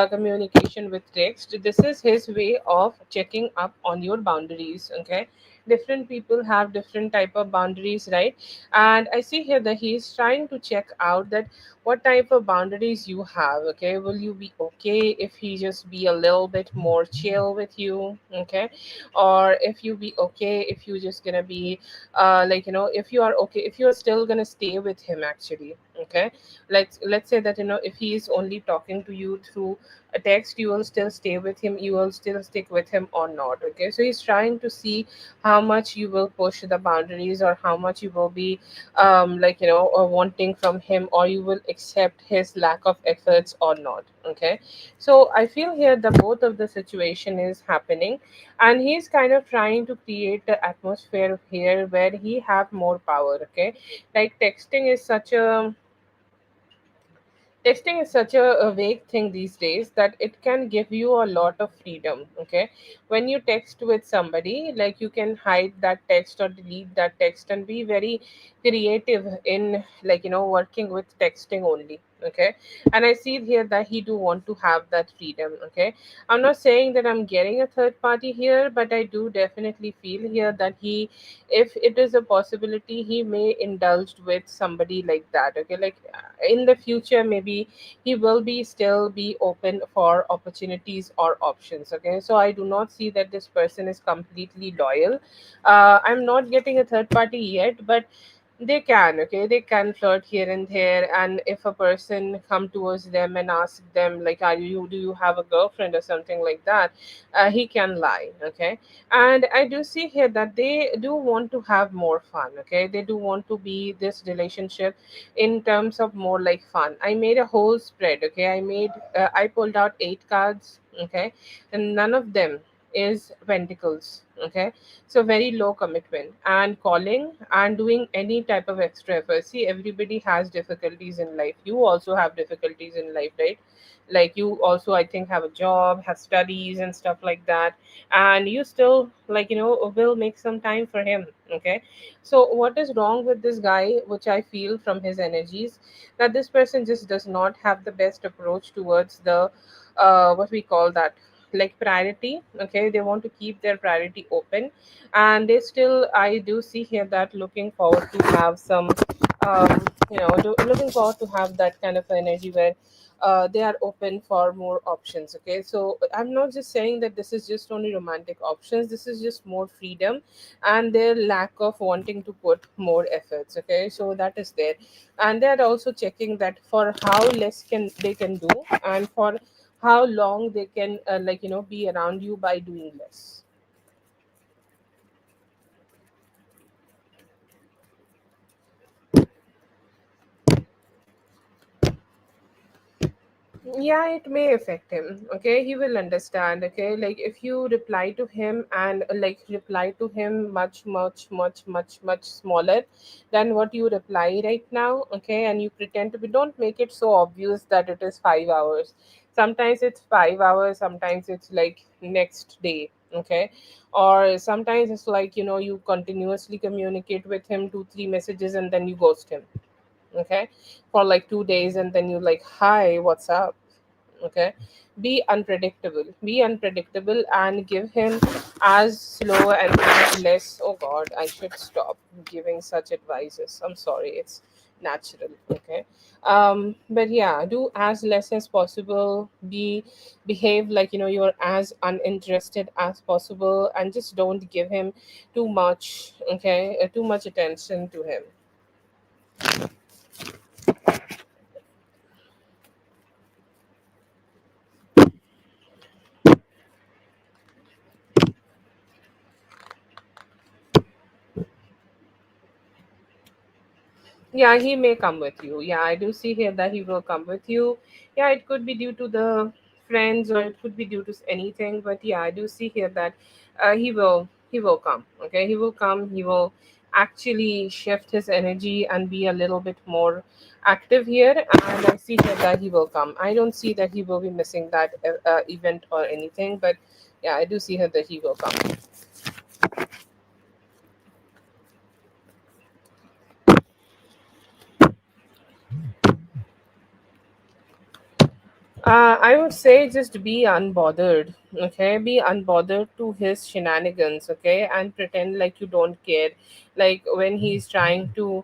communication with text. This is his way of checking up on your boundaries. Okay, different people have different type of boundaries, right? And I see here that he's trying to check out that what type of boundaries you have. Okay, will you be okay if he just be a little bit more chill with you? Okay, or if you be okay if you just gonna be like, if you are okay, if you are still gonna stay with him, actually. Okay, let's say that, if he is only talking to you through a text, you will still stay with him, you will still stick with him or not. Okay, so he's trying to see how much you will push the boundaries, or how much you will be like, wanting from him, or you will accept his lack of efforts or not. Okay, so I feel here the both of the situation is happening, and he's kind of trying to create the atmosphere here where he have more power. Okay, like, texting is such a vague thing these days, that it can give you a lot of freedom. Okay, when you text with somebody, like, you can hide that text or delete that text and be very creative in, like, working with texting only. Okay, and I see here that he do want to have that freedom. Okay, I'm not saying that I'm getting a third party here, but I do definitely feel here that he, if it is a possibility, he may indulge with somebody like that. Okay, like in the future maybe he will be still be open for opportunities or options. Okay, so I do not see that this person is completely loyal. I'm not getting a third party yet, but they can. Okay, they can flirt here and there, and if a person come towards them and ask them like, are you, do you have a girlfriend or something like that, he can lie. Okay, and I do see here that they do want to have more fun. Okay, they do want to be this relationship in terms of more like fun. I made a whole spread. Okay, I pulled out 8 cards. Okay, and none of them is pentacles. Okay, so very low commitment and calling and doing any type of extra effort. See, everybody has difficulties in life. You also have difficulties in life, right? Like you also, I think, have a job, have studies and stuff like that, and you still, like, will make some time for him. Okay, so what is wrong with this guy, which I feel from his energies, that this person just does not have the best approach towards the what we call that, like priority. Okay, they want to keep their priority open, and they still, I do see here that looking forward to have some looking forward to have that kind of energy where they are open for more options. Okay, so I'm not just saying that this is just only romantic options, this is just more freedom and their lack of wanting to put more efforts. Okay, so that is there, and they're also checking that for how less can they can do, and for how long they can be around you by doing less. Yeah, it may affect him. Okay, he will understand. Okay, like if you reply to him and reply to him much much smaller than what you reply right now. Okay, and you pretend to be, don't make it so obvious that it is 5 hours. Sometimes it's 5 hours, sometimes it's like next day. Okay, or sometimes it's like, you continuously communicate with him 2 3 messages and then you ghost him. Okay, for like 2 days, and then you like, hi, what's up? Okay, be unpredictable and give him as slow and as less. Oh god, I should stop giving such advices, I'm sorry, it's natural. Okay, but yeah, do as less as possible, behave like, you're as uninterested as possible, and just don't give him too much. Okay, too much attention to him. Yeah, he may come with you. Yeah, I do see here that he will come with you. Yeah, it could be due to the friends or it could be due to anything. But yeah, I do see here that he will come. Okay, he will come. He will actually shift his energy and be a little bit more active here. And I see here that he will come. I don't see that he will be missing that event or anything. But yeah, I do see here that he will come. I would say just be unbothered, okay? Be unbothered to his shenanigans, okay? And pretend like you don't care. Like when he's trying to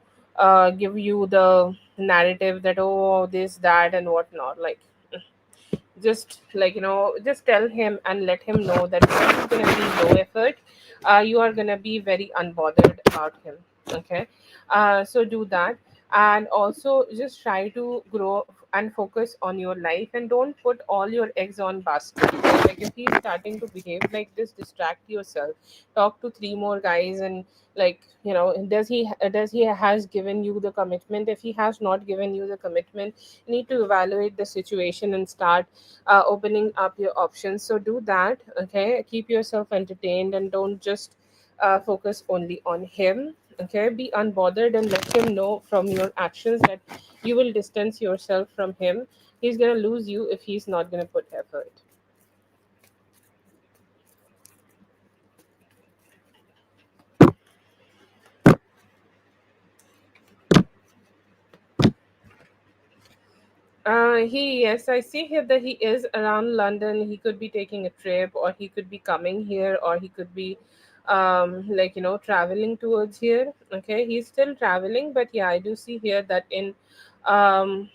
give you the narrative that, oh, this, that, and whatnot. Like, just just tell him and let him know that this is going to be low effort. You are going to be very unbothered about him. Okay, so do that, and also just try to grow and focus on your life, and don't put all your eggs on basket. Like if he's starting to behave like this, distract yourself, talk to 3 more guys, and like, does he has given you the commitment? If he has not given you the commitment, you need to evaluate the situation and start opening up your options. So do that. Okay, keep yourself entertained and don't just focus only on him. Okay, be unbothered and let him know from your actions that you will distance yourself from him. He's gonna lose you if he's not gonna put effort. He yes, I see here that he is around London. He could be taking a trip, or he could be coming here, or he could be, like traveling towards here. Okay, he's still traveling, but yeah, I do see here that um,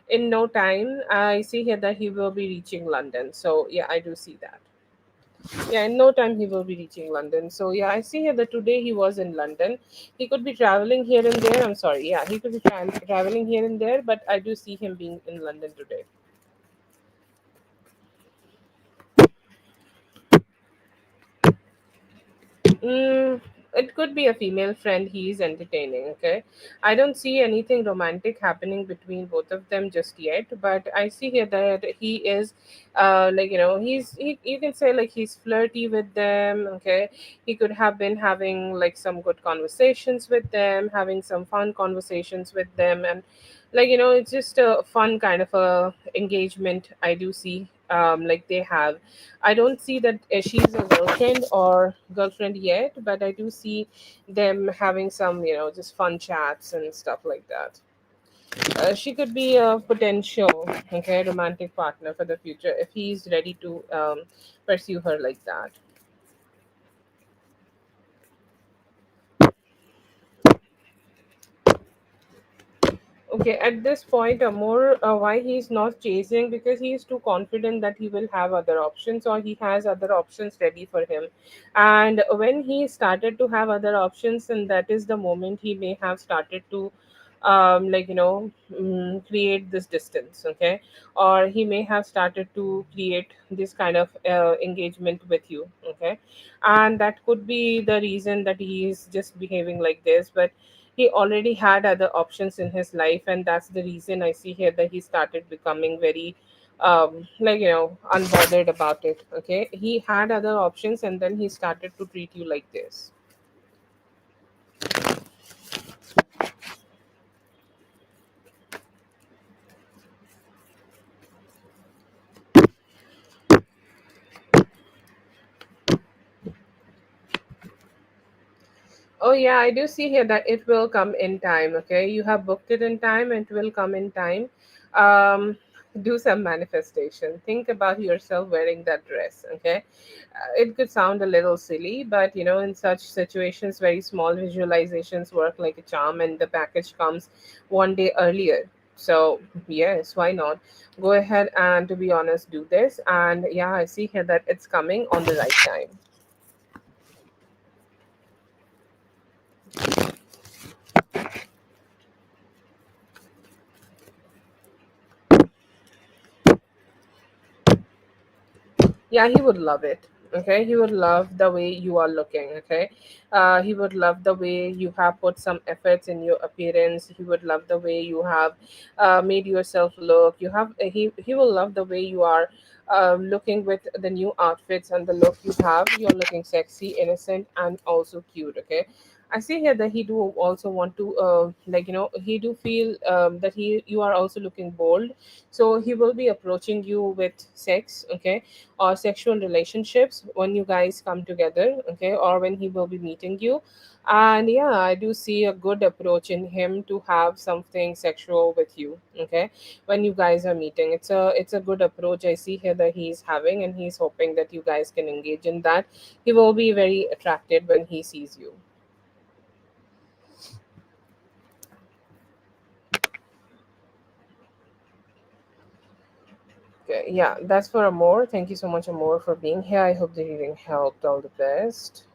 in no time, I see here that he will be reaching London. So yeah, I do see that. Yeah, in no time he will be reaching London. So yeah, I see here that today he was in London. He could be traveling here and there. I'm sorry. Yeah, he could be traveling here and there, but I do see him being in London today. Mm, it could be a female friend he is entertaining. Okay, I don't see anything romantic happening between both of them just yet. But I see here that he is, you can say like he's flirty with them. Okay, he could have been having like some good conversations with them, having some fun conversations with them, and it's just a fun kind of a engagement. I do see like they have. I don't see that she's a girlfriend yet, but I do see them having some, just fun chats and stuff like that. She could be a potential, okay, romantic partner for the future if he's ready to pursue her like that. Okay, at this point, more why he's not chasing, because he's too confident that he will have other options, or he has other options ready for him. And when he started to have other options, and that is the moment he may have started to create this distance. Okay, or he may have started to create this kind of engagement with you. Okay, and that could be the reason that he is just behaving like this. But he already had other options in his life, and that's the reason I see here that he started becoming very unbothered about it. Okay, he had other options, and then he started to treat you like this. Oh yeah, I do see here that it will come in time. Okay, you have booked it in time, and it will come in time. Um, do some manifestation. Think about yourself wearing that dress. Okay, it could sound a little silly, but in such situations, very small visualizations work like a charm, and the package comes one day earlier. So yes, why not? Go ahead and, to be honest, do this. And yeah, I see here that it's coming on the right time. Yeah, he would love it. Okay, he would love the way you are looking. Okay, he would love the way you have put some efforts in your appearance. He would love the way you have made yourself look. He will love the way you are looking with the new outfits and the look you have. You're looking sexy, innocent, and also cute. Okay, I see here that he do also want to he do feel that he you are also looking bold. So he will be approaching you with sex. Okay, or sexual relationships when you guys come together. Okay, or when he will be meeting you. And yeah, I do see a good approach in him to have something sexual with you. Okay, when you guys are meeting, it's a good approach I see here that he's having, and he's hoping that you guys can engage in that. He will be very attracted when he sees you. Okay, yeah, that's for Amor. Thank you so much, Amor, for being here. I hope the reading helped. All the best.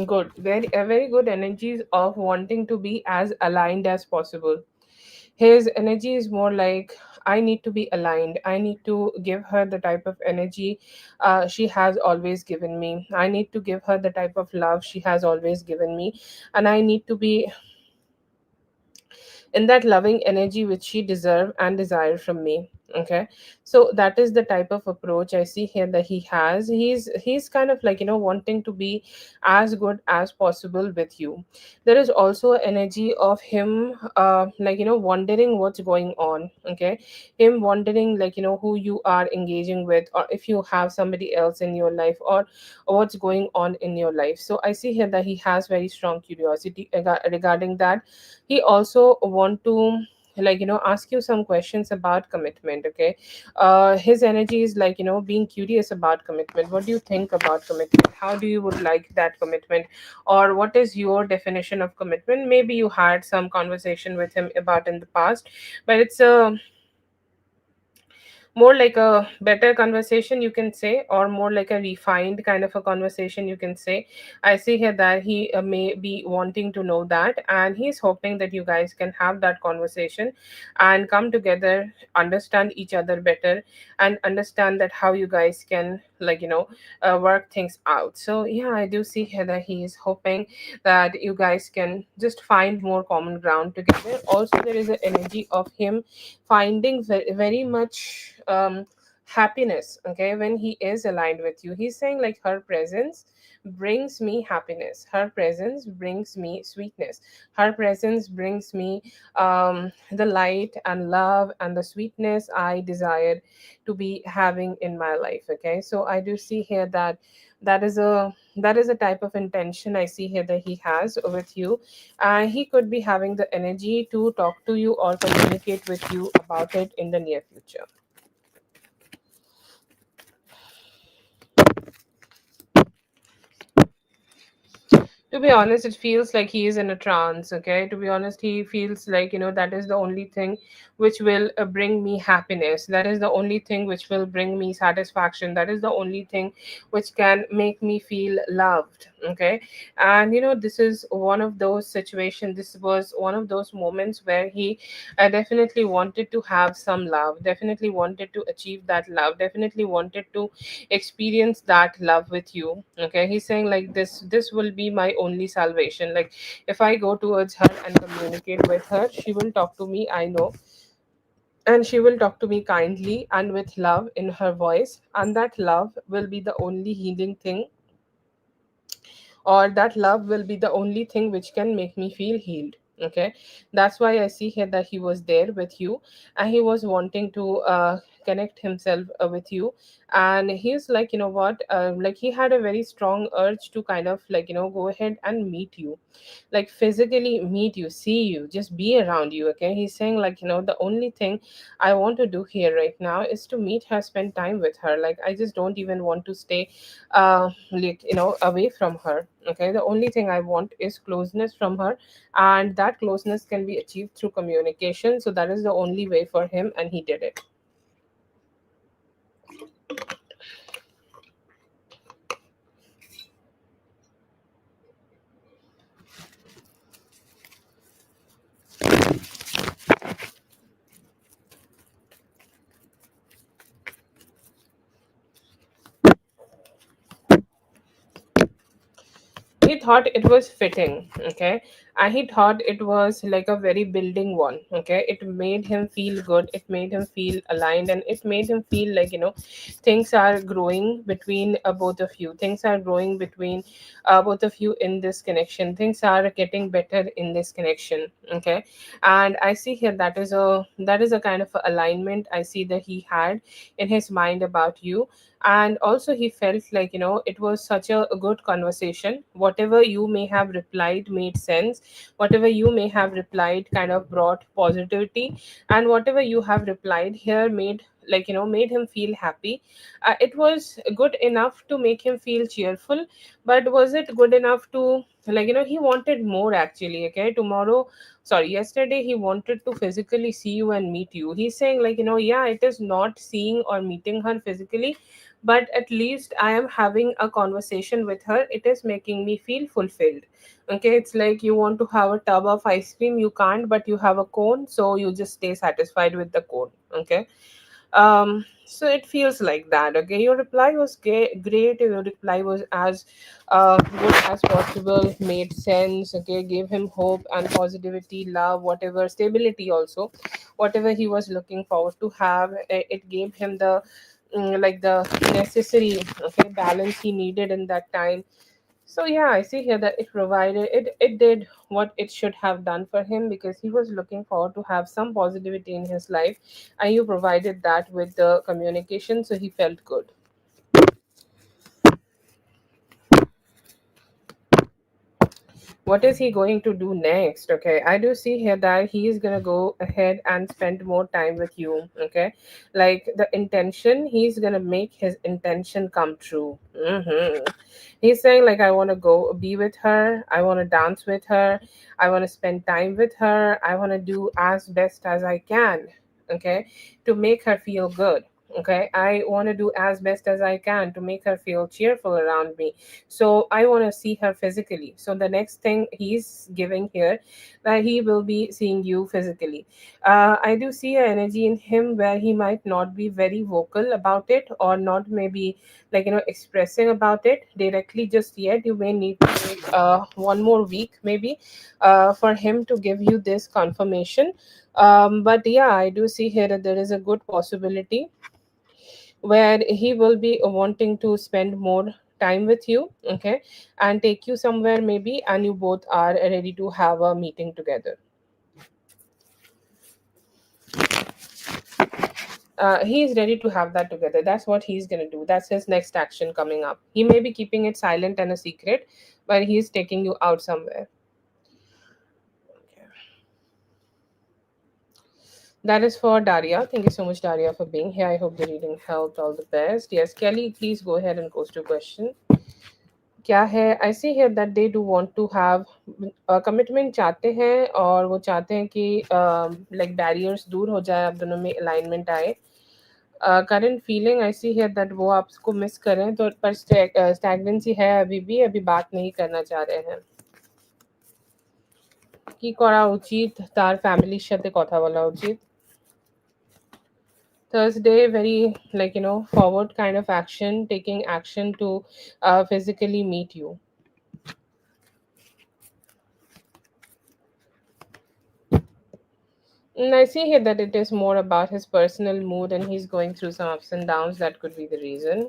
Good. Very good energies of wanting to be as aligned as possible. His energy is more like, I need to be aligned. I need to give her the type of energy she has always given me. I need to give her the type of love she has always given me. And I need to be in that loving energy which she deserve and desire from me. Okay, so that is the type of approach I see here that he has. He's kind of like, wanting to be as good as possible with you. There is also energy of him like, wondering what's going on. Okay, him wondering, like, who you are engaging with, or if you have somebody else in your life, or what's going on in your life. So I see here that he has very strong curiosity regarding that. He also want to, like, ask you some questions about commitment. Okay, his energy is like, being curious about commitment. What do you think about commitment? How do you would like that commitment, or what is your definition of commitment? Maybe you had some conversation with him about in the past, but it's a more like a better conversation, you can say, or more like a refined kind of a conversation, you can say. I see here that he may be wanting to know that, and he's hoping that you guys can have that conversation and come together, understand each other better, and understand that how you guys can, like, work things out. So yeah, I do see here that he is hoping that you guys can just find more common ground together. Also, there is an energy of him finding very much happiness. Okay, when he is aligned with you, he's saying like, her presence brings me happiness, her presence brings me sweetness, her presence brings me the light and love and the sweetness I desired to be having in my life. Okay, so I do see here that that is a type of intention I see here that he has with you. He could be having the energy to talk to you or communicate with you about it in the near future. To be honest, it feels like he is in a trance. Okay, to be honest, he feels like, that is the only thing which will bring me happiness, that is the only thing which will bring me satisfaction, that is the only thing which can make me feel loved. Okay, and this is one of those situations, this was one of those moments where he definitely wanted to have some love, definitely wanted to achieve that love, definitely wanted to experience that love with you. Okay, he's saying like, this will be my only salvation. Like, if I go towards her and communicate with her, she will talk to me, I know, and she will talk to me kindly and with love in her voice, and that love will be the only healing thing, or that love will be the only thing which can make me feel healed. Okay, that's why I see here that he was there with you, and he was wanting to connect himself with you. And he's like, what, like, he had a very strong urge to kind of like, go ahead and meet you, like physically meet you, see you, just be around you. Okay, he's saying like, the only thing I want to do here right now is to meet her, spend time with her. Like, I just don't even want to stay like, away from her. Okay, the only thing I want is closeness from her, and that closeness can be achieved through communication. So that is the only way for him, and he did it. He thought it was fitting. Okay, and he thought it was like a very building one. Okay, it made him feel good, it made him feel aligned, and it made him feel like, things are growing between both of you, things are growing between both of you in this connection, things are getting better in this connection. Okay, and I see here that is a kind of a alignment I see that he had in his mind about you. And also he felt like, it was such a good conversation. Whatever you may have replied made sense, whatever you may have replied kind of brought positivity, and whatever you have replied here made, like, made him feel happy. It was good enough to make him feel cheerful, but was it good enough to, like, he wanted more actually. Okay, tomorrow, sorry, yesterday he wanted to physically see you and meet you. He's saying like, yeah, it is not seeing or meeting her physically, but at least I am having a conversation with her. It is making me feel fulfilled. Okay, it's like you want to have a tub of ice cream, you can't, but you have a cone, so you just stay satisfied with the cone. Okay. So it feels like that. Okay, your reply was great. Your reply was as good as possible, made sense. Okay, gave him hope and positivity, love, whatever, stability also, whatever he was looking forward to have. It gave him the like the necessary, okay, balance he needed in that time. So yeah, I see here that it did what it should have done for him, because he was looking forward to have some positivity in his life, and you provided that with the communication, so he felt good. What is he going to do next? Okay, I do see here that he is going to go ahead and spend more time with you. Okay, like the intention, he's going to make his intention come true. He's saying like, I want to go be with her, I want to dance with her, I want to spend time with her, I want to do as best as I can. Okay, to make her feel good. Okay, I want to do as best as I can to make her feel cheerful around me. So I want to see her physically. So the next thing he's giving here, that he will be seeing you physically. I do see an energy in him where he might not be very vocal about it, or not maybe like expressing about it directly just yet. You may need to wait one more week maybe for him to give you this confirmation. But yeah, I do see here that there is a good possibility where he will be wanting to spend more time with you. Okay, and take you somewhere maybe, and you both are ready to have a meeting together. He's ready to have that together. That's what he's going to do. That's his next action coming up. He may be keeping it silent and a secret, but he's taking you out somewhere. That is for Daria. Thank you so much, Daria, for being here. I hope the reading helped. All the best. Yes, Kelly, please go ahead and post your question. क्या है, I see here that they do want to have commitment चाहते हैं, और वो चाहते हैं कि like barriers दूर हो जाए, आप दोनों में अलाइनमेंट आए. Current feeling I see here that वो आपको मिस करें, तो पर स्टैगनेंसी है, अभी भी अभी बात नहीं करना चाह रहे हैं. কি করা উচিত, তার ফ্যামিলির সাথে কথা বলা উচিত. Thursday, very like forward kind of action, taking action to physically meet you. I see here that it is more about his personal mood, and he's going through some ups and downs. That could be the reason.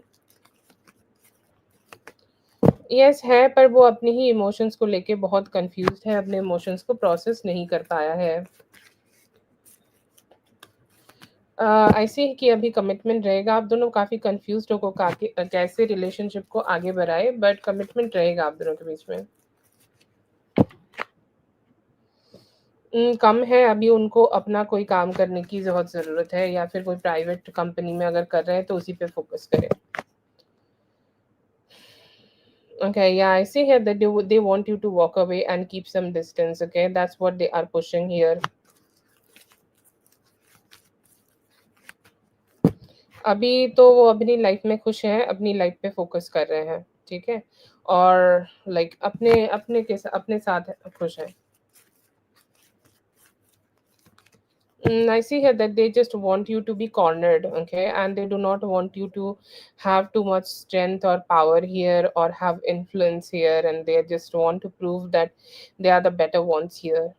Yes है, पर वो अपने ही emotions को लेके बहुत confused है, अपने emotions को प्रोसेस नहीं कर पाया है. ऐसे ही कि अभी कमिटमेंट रहेगा, आप दोनों काफ़ी कंफ्यूज्ड हो को कैसे रिलेशनशिप को आगे बढ़ाए, बट कमिटमेंट रहेगा आप दोनों के बीच में. कम है, अभी उनको अपना कोई काम करने की बहुत ज़रूरत है, या फिर कोई प्राइवेट कंपनी में अगर कर रहे हैं तो उसी पे फोकस करें. Okay, yeah, I see here that they want you to walk away and keep some distance. Okay, that's what they are pushing here. अभी तो वो अपनी लाइफ में खुश हैं, अपनी लाइफ पे फोकस कर रहे हैं, ठीक है, और लाइक अपने अपने के अपने साथ खुश हैं. I see here that they just want you to be cornered, okay, and they do not want you to have too much strength or power here, or have influence here, and they just want to prove that they are the better ones here.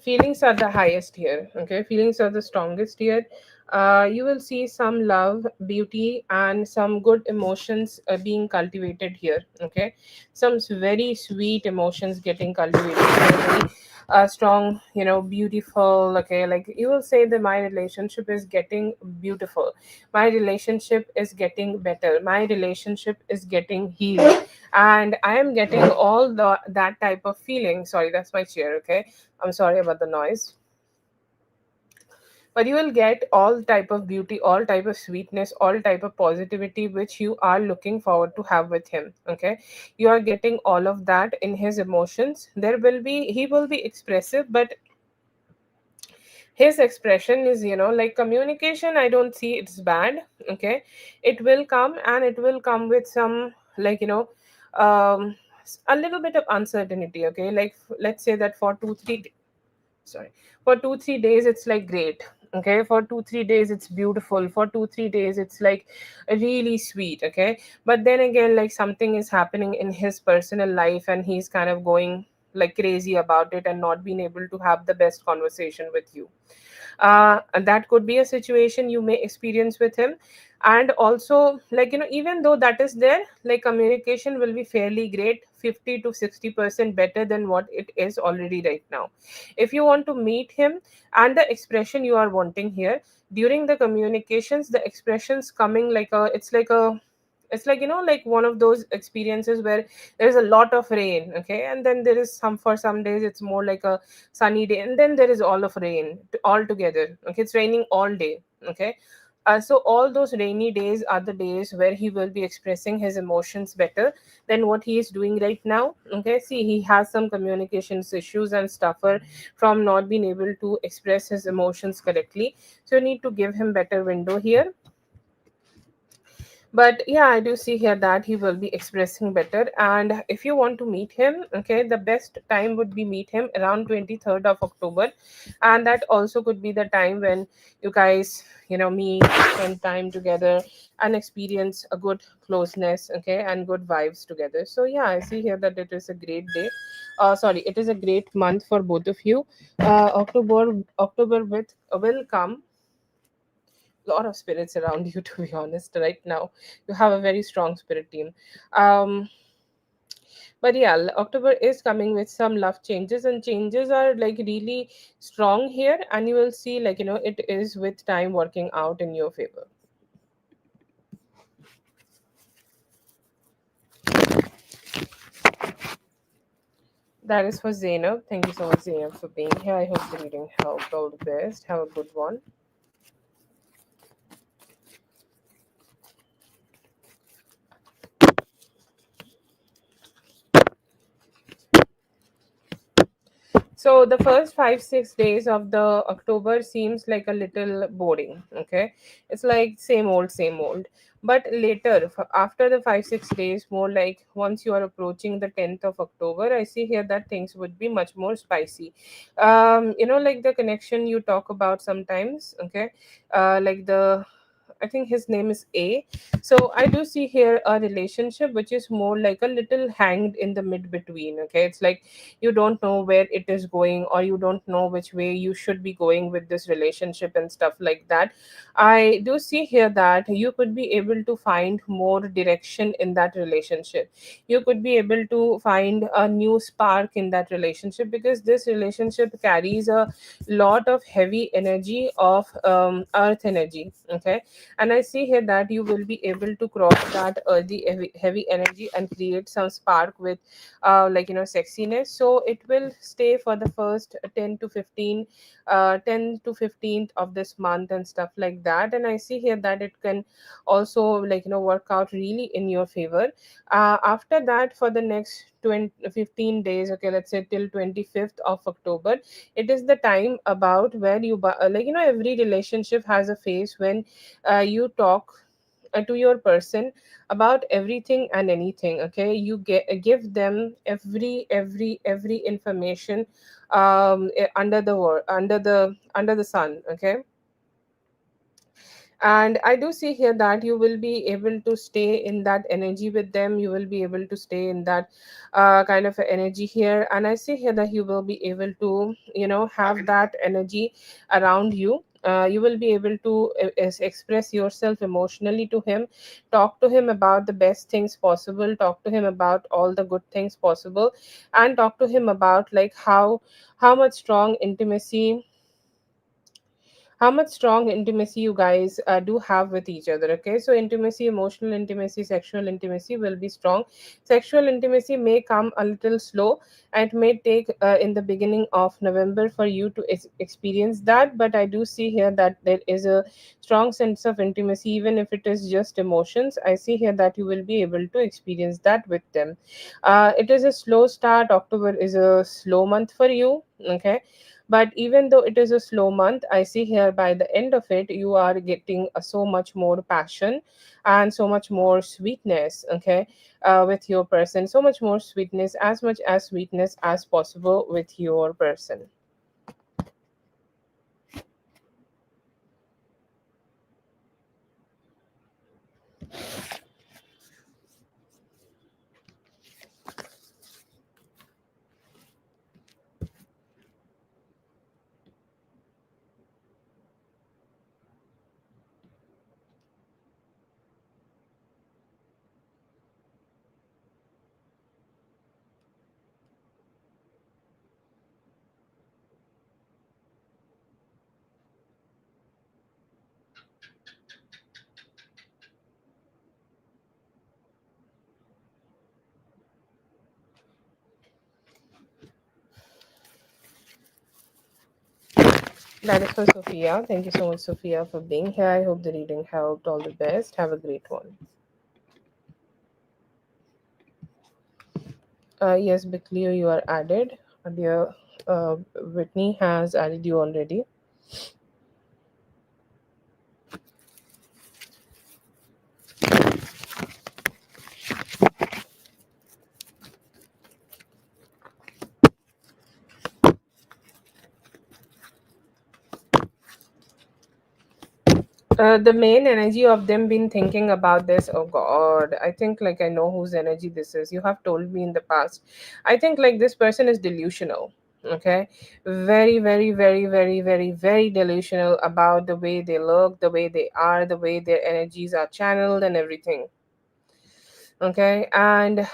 Feelings are the highest here. Okay, feelings are the strongest here. You will see some love, beauty, and some good emotions being cultivated here. Okay, some very sweet emotions getting cultivated here, very strong, beautiful. Okay, like you will say that my relationship is getting beautiful, my relationship is getting better, my relationship is getting healed, and I am getting all the that type of feeling. Sorry, that's my chair. Okay, I'm sorry about the noise. But you will get all type of beauty, all type of sweetness, all type of positivity which you are looking forward to have with him. Okay, you are getting all of that in his emotions. There will be, he will be expressive, but his expression is, like communication, I don't see it's bad. Okay, it will come, and it will come with some, like, a little bit of uncertainty. Okay, like let's say that for 2 3 sorry, for 2 3 days it's like great. Okay, for 2 3 days it's beautiful, for 2 3 days it's like really sweet. Okay, but then again, like something is happening in his personal life, and he's kind of going like crazy about it and not being able to have the best conversation with you. And that could be a situation you may experience with him. And also, like, even though that is there, like communication will be fairly great, 50 to 60% better than what it is already right now. If you want to meet him, and the expression you are wanting here during the communications, the expressions coming like a, it's like, like one of those experiences where there's a lot of rain. Okay, and then there is some, for some days it's more like a sunny day, and then there is all of rain all together. Okay, it's raining all day. Okay, so all those rainy days are the days where he will be expressing his emotions better than what he is doing right now. Okay, see, he has some communications issues and suffer from not being able to express his emotions correctly. So you need to give him better window here. But yeah, I do see here that he will be expressing better. And if you want to meet him, okay, the best time would be meet him around 23rd of October. And that also could be the time when you guys, meet, spend time together, and experience a good closeness. Okay, and good vibes together. So yeah, I see here that it is a great day. Sorry, it is a great month for both of you. October with will come lot of spirits around you, to be honest. Right now you have a very strong spirit team. um but yeah, October is coming with some love changes, and changes are like really strong here, and you will see, like, it is with time working out in your favor. That is for Zainab. Thank you so much, Zainab, for being here. I hope the reading helped. All the best. Have a good one. So the first 5 6 days of the October seems like a little boring. Okay, it's like same old. But later, after the 5 6 days, more like once you are approaching the 10th of October, I see here that things would be much more spicy. Like the connection you talk about sometimes. Okay, like the, I think his name is A. So I do see here a relationship which is more like a little hanged in the mid between. Okay, it's like you don't know where it is going, or you don't know which way you should be going with this relationship and stuff like that. I do see here that you could be able to find more direction in that relationship. You could be able to find a new spark in that relationship, because this relationship carries a lot of heavy energy of earth energy. Okay, and I see here that you will be able to cross that earthy heavy energy and create some spark with sexiness. So it will stay for the first 10 to 15, 10 to 15th of this month and stuff like that. And I see here that it can also, work out really in your favor. After that, for the next 20 15 days, okay, let's say till 25th of October, it is the time about where every relationship has a phase when you talk to your person about everything and anything. Okay, you give them every information under the sun. Okay, And I do see here that you will be able to stay in that energy with them. You will be able to stay in that kind of energy here. And I see here that you will be able to, have that energy around you. You will be able to express yourself emotionally to him, talk to him about the best things possible, talk to him about all the good things possible, and talk to him about like how much strong intimacy you guys do have with each other. Okay, so intimacy, emotional intimacy, sexual intimacy will be strong. Sexual intimacy may come a little slow, and it may take in the beginning of November for you to experience that, but I do see here that there is a strong sense of intimacy, even if it is just emotions. I see here that you will be able to experience that with them. It is a slow start. October is a slow month for you. Okay, but even though it is a slow month, I see here by the end of it you are getting so much more passion and so much more sweetness. Okay, with your person, so much more sweetness, as much as sweetness as possible with your person. That is for Sophia. Thank you so much, Sophia, for being here. I hope the reading helped. All the best. Have a great one. Yes, Bickley, you are added. Dear Whitney has added you already. The main energy of them been thinking about this. Oh God, I think like I know whose energy this is. You have told me in the past. I think like this person is delusional. Okay, very, very, very, very, very, very delusional about the way they look, the way they are, the way their energies are channeled, and everything. Okay, and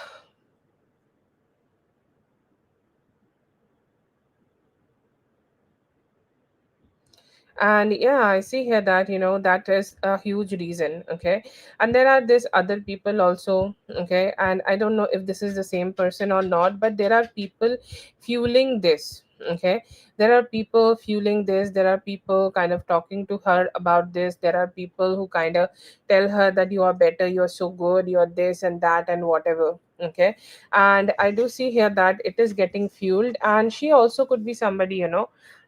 yeah, I see here that that is a huge reason. Okay, and there are these other people also. Okay, and I don't know if this is the same person or not, but there are people fueling this. Okay, there are people fueling this. There are people kind of talking to her about this. There are people who kind of tell her that you are better, you're so good, you're this and that and whatever. Okay, and I do see here that it is getting fueled, and she also could be somebody,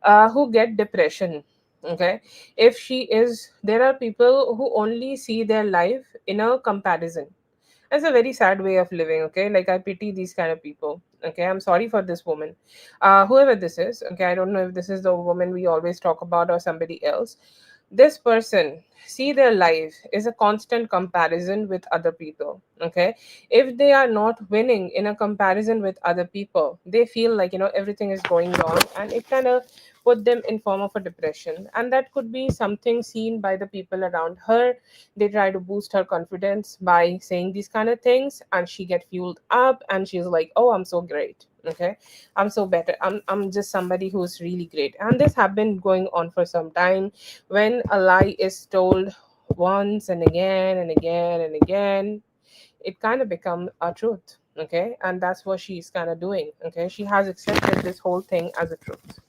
who get depression. Okay, if she is, there are people who only see their life in a comparison. That's a very sad way of living. Okay, like I pity these kind of people. Okay, I'm sorry for this woman, whoever this is. Okay, I don't know if this is the woman we always talk about or somebody else. This person see their life is a constant comparison with other people. Okay, if they are not winning in a comparison with other people, they feel like everything is going wrong, and it kind of put them in form of a depression. And that could be something seen by the people around her. They try to boost her confidence by saying these kind of things, and she get fueled up, and she's like, oh, I'm so great. Okay, I'm so better. I'm just somebody who's really great. And this have been going on for some time. When a lie is told once and again and again and again, it kind of become a truth. Okay, and that's what she's kind of doing. Okay, she has accepted this whole thing as a truth.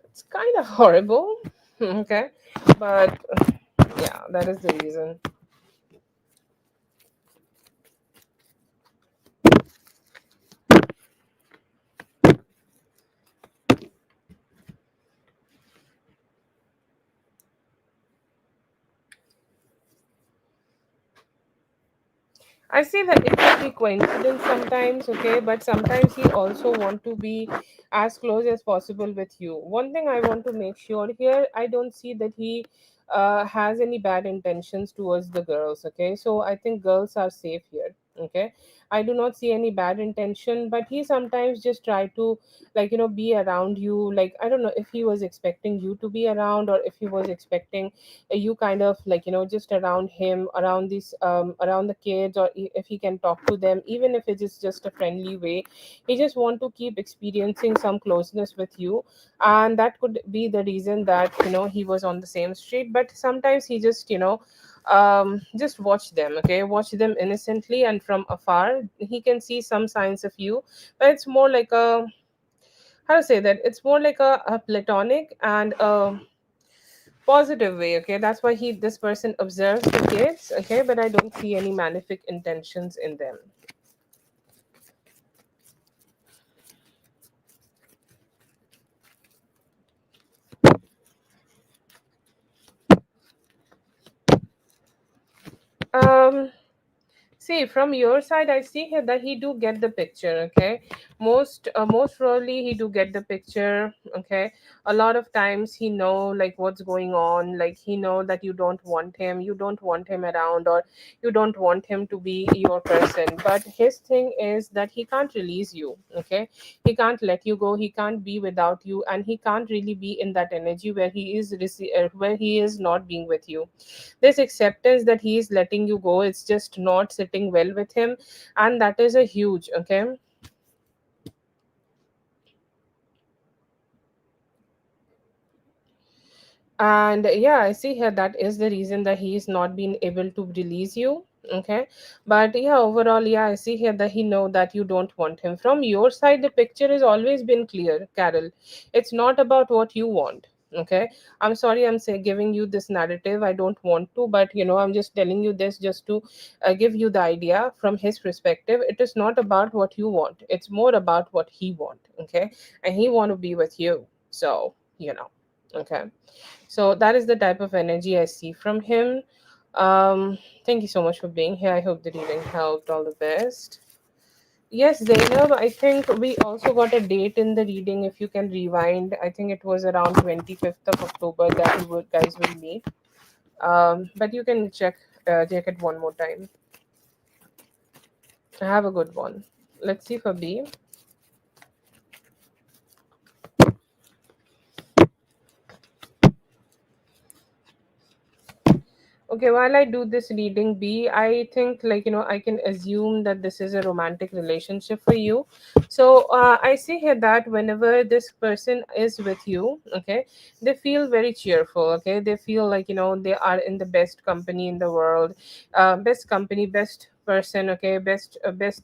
It's kind of horrible. Okay, but yeah, that is the reason. I see that it could be coincidence sometimes, okay, but sometimes he also want to be as close as possible with you. One thing I want to make sure here, I don't see that he has any bad intentions towards the girls, okay. So I think girls are safe here, okay. I do not see any bad intention, but he sometimes just try to, like, be around you. Like, I don't know if he was expecting you to be around, or if he was expecting you kind of, like, just around him, around these around the kids, or if he can talk to them, even if it is just a friendly way. He just want to keep experiencing some closeness with you, and that could be the reason that he was on the same street. But sometimes he just just watch them, okay, watch them innocently and from afar. He can see some signs of you, but it's more like a, how to say that, it's more like a platonic and positive way, okay. That's why this person observes the kids, okay, but I don't see any malefic intentions in them. um See, from your side, I see here that he do get the picture. Okay, most probably he do get the picture. Okay, a lot of times he know like what's going on. Like he know that you don't want him around, or you don't want him to be your person. But his thing is that he can't release you. Okay, he can't let you go. He can't be without you, and he can't really be in that energy where where he is not being with you. This acceptance that he is letting you go, it's just not sitting well with him, and that is a huge, okay. And yeah, I see here that is the reason that he is not being able to release you, okay. But yeah, overall, yeah, I see here that he know that you don't want him. From your side, the picture has always been clear, Carol. It's not about what you want, okay. I'm sorry, giving you this narrative. I don't want to, but I'm just telling you this just to give you the idea from his perspective. It is not about what you want, it's more about what he want, okay. And he want to be with you, so okay. So that is the type of energy I see from him. Thank you so much for being here. I hope the reading helped. All the best. Yes, Zainab, I think we also got a date in the reading. If you can rewind, I think it was around 25th of October that guys will meet. But you can check it one more time. Have a good one. Let's see for B. Okay, while I do this reading B, I think, like, I can assume that this is a romantic relationship for you. So I see here that whenever this person is with you, okay, they feel very cheerful, okay, they feel like, they are in the best company in the world, best company, best person, okay, best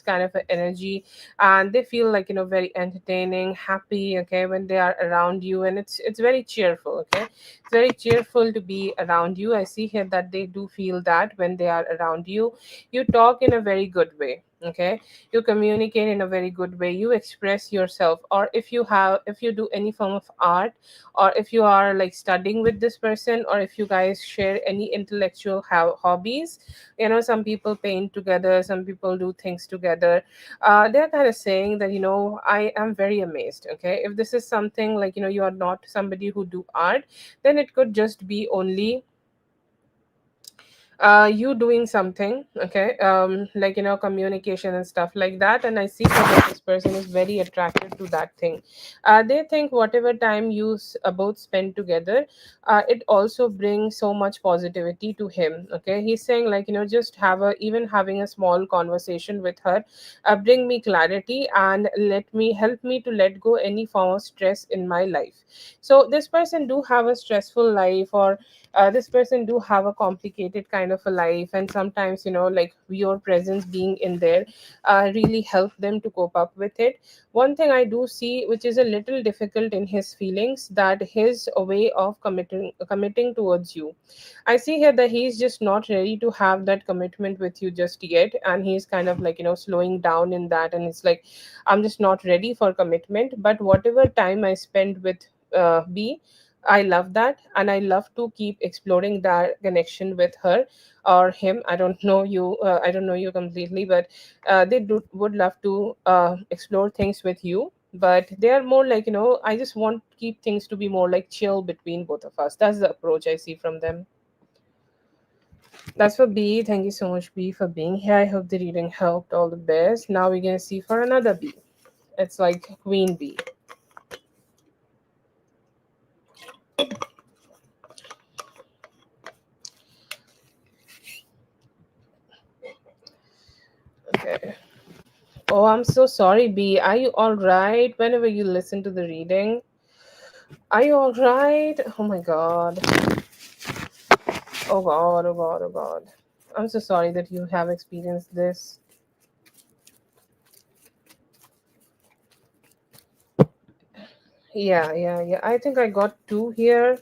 kind of a energy, and they feel like, very entertaining, happy, okay, when they are around you, and it's very cheerful, okay. It's very cheerful to be around you. I see here that they do feel that when they are around you. You talk in a very good way, okay. You communicate in a very good way. You express yourself, or if you do any form of art, or if you are like studying with this person, or if you guys share any intellectual hobbies. Some people paint together, some people do things together. They're kind of saying that, I am very amazed, okay. If this is something like, you are not somebody who do art, then it could just be only you doing something, okay, like, communication and stuff like that. And I see that this person is very attracted to that thing. They think whatever time you both spend together, it also brings so much positivity to him, okay. He's saying, like, just even having a small conversation with her bring me clarity and let me help me to let go any form of stress in my life. So this person do have a stressful life, or this person do have a complicated kind of a life, and sometimes, like, your presence being in there really help them to cope up with it. One thing I do see, which is a little difficult in his feelings, that his way of committing towards you. I see here that he's just not ready to have that commitment with you just yet, and he's kind of like, slowing down in that, and it's like, I'm just not ready for commitment. But whatever time I spend with B, I love that, and I love to keep exploring that connection with her or him. I don't know you. I don't know you completely, but would love to explore things with you. But they are more like, I just want to keep things to be more like chill between both of us. That's the approach I see from them. That's for B. Thank you so much, B, for being here. I hope the reading helped. All the best. Now we're gonna see for another B. It's like Queen B. Okay. Oh, I'm so sorry, B. Are you all right? Whenever you listen to the reading, are you all right? Oh my God. Oh God. Oh God. Oh God. I'm so sorry that you have experienced this. Yeah, yeah, yeah. I think I got two here.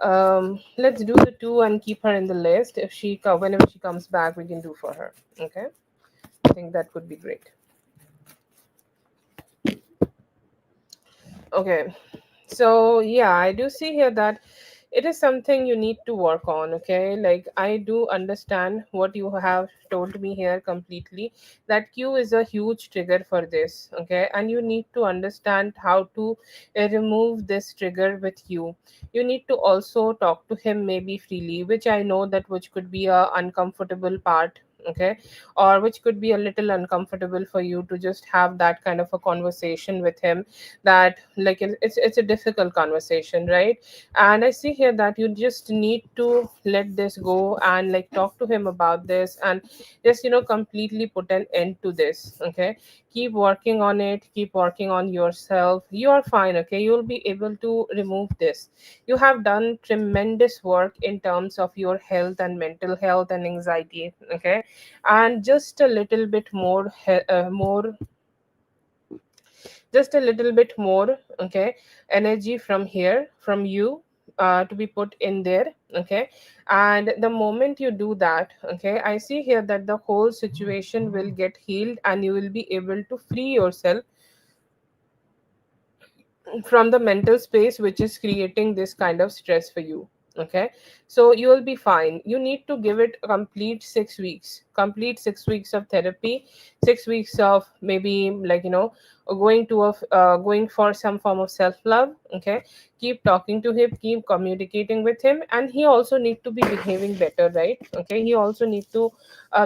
Let's do the two and keep her in the list. If whenever she comes back, we can do for her. Okay. I think that could be great. Okay. So yeah, I do see here that it is something you need to work on. Okay, like I do understand what you have told me here completely, that Q is a huge trigger for this. Okay, and you need to understand how to remove this trigger with you. You need to also talk to him maybe freely, which I know that which could be a uncomfortable part. Okay, or which could be a little uncomfortable for you to just have that kind of a conversation with him, that like it's a difficult conversation, right? And I see here that you just need to let this go and like talk to him about this, and just completely put an end to this. Okay, keep working on it, keep working on yourself. You are fine. Okay, you'll be able to remove this. You have done tremendous work in terms of your health and mental health and anxiety. Okay, and just a little bit more more, just a little bit more. Okay, energy from here from you, to be put in there. Okay, and the moment you do that, okay, I see here that the whole situation will get healed and you will be able to free yourself from the mental space which is creating this kind of stress for you. Okay, so you will be fine. You need to give it a complete 6 weeks, complete 6 weeks of therapy, 6 weeks of maybe like going for some form of self love. Okay, keep talking to him, keep communicating with him, and he also need to be behaving better, right? Okay, he also need to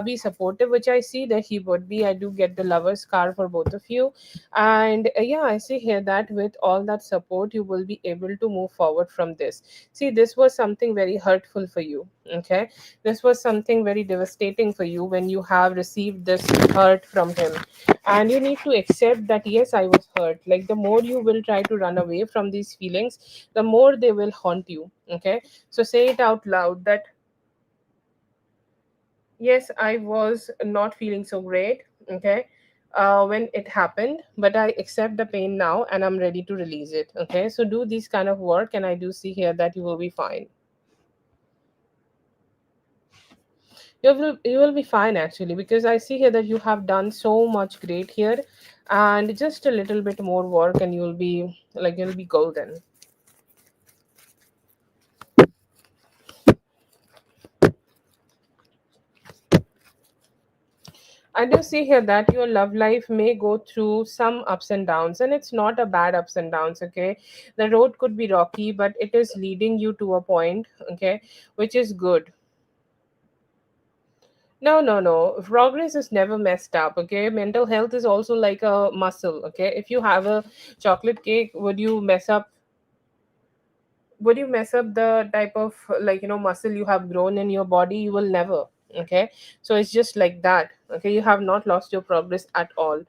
be supportive, which I see that he would be. I do get the lover's card for both of you. And yeah, I see here that with all that support you will be able to move forward from this. See, this was something very hurtful for you. Okay, this was something very devastating for you when you have received this hurt from him, and you need to accept that yes, I was hurt. Like the more you will try to run away from these feelings, the more they will haunt you. Okay, so say it out loud that yes, I was not feeling so great. Okay, when it happened, but I accept the pain now and I'm ready to release it. Okay, so do this kind of work, and I do see here that you will be fine. You will be fine actually, because I see here that you have done so much great here, and just a little bit more work and you'll be golden. I do see here that your love life may go through some ups and downs, and it's not a bad ups and downs. Okay, the road could be rocky, but it is leading you to a point. Okay, which is good. No, no, no. Progress is never messed up. Okay, mental health is also like a muscle. Okay, if you have a chocolate cake, would you mess up the type of muscle you have grown in your body? You will never. Okay, so it's just like that. Okay, you have not lost your progress at all.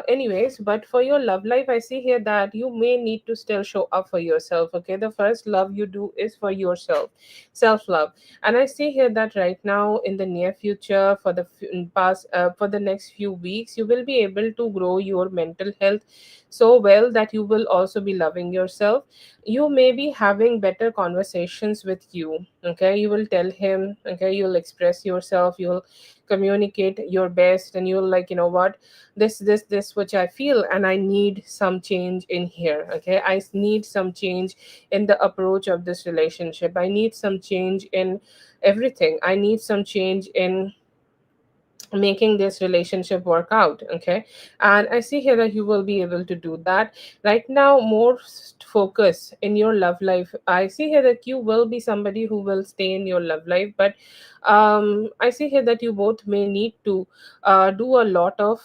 Anyways, but for your love life, I see here that you may need to still show up for yourself. Okay, the first love you do is for yourself, self love. And I see here that right now in the near future, for the next few weeks, you will be able to grow your mental health so well that you will also be loving yourself. You may be having better conversations with you. Okay, you will tell him, okay, you'll express yourself, you'll communicate your best, and you'll like, you know what, this which I feel, and I need some change in here. Okay, I need some change in the approach of this relationship. I need some change in everything. I need some change in making this relationship work out. Okay, and I see here that you will be able to do that. Right now, more focus in your love life. I see here that you will be somebody who will stay in your love life, but I see here that you both may need to do a lot of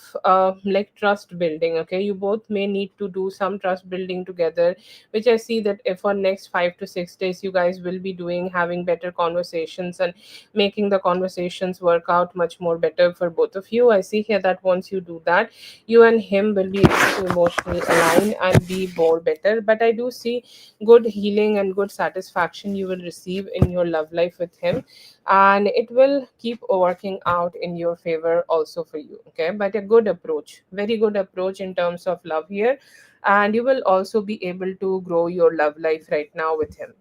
like trust building. Okay, you both may need to do some trust building together, which I see that if for next 5 to 6 days you guys will be doing, having better conversations and making the conversations work out much more better for both of you. I see here that once you do that, you and him will be able to emotionally align and be more better. But I do see good healing and good satisfaction you will receive in your love life with him, and it will keep working out in your favor also for you. Okay, but a good approach, very good approach in terms of love here, and you will also be able to grow your love life right now with him.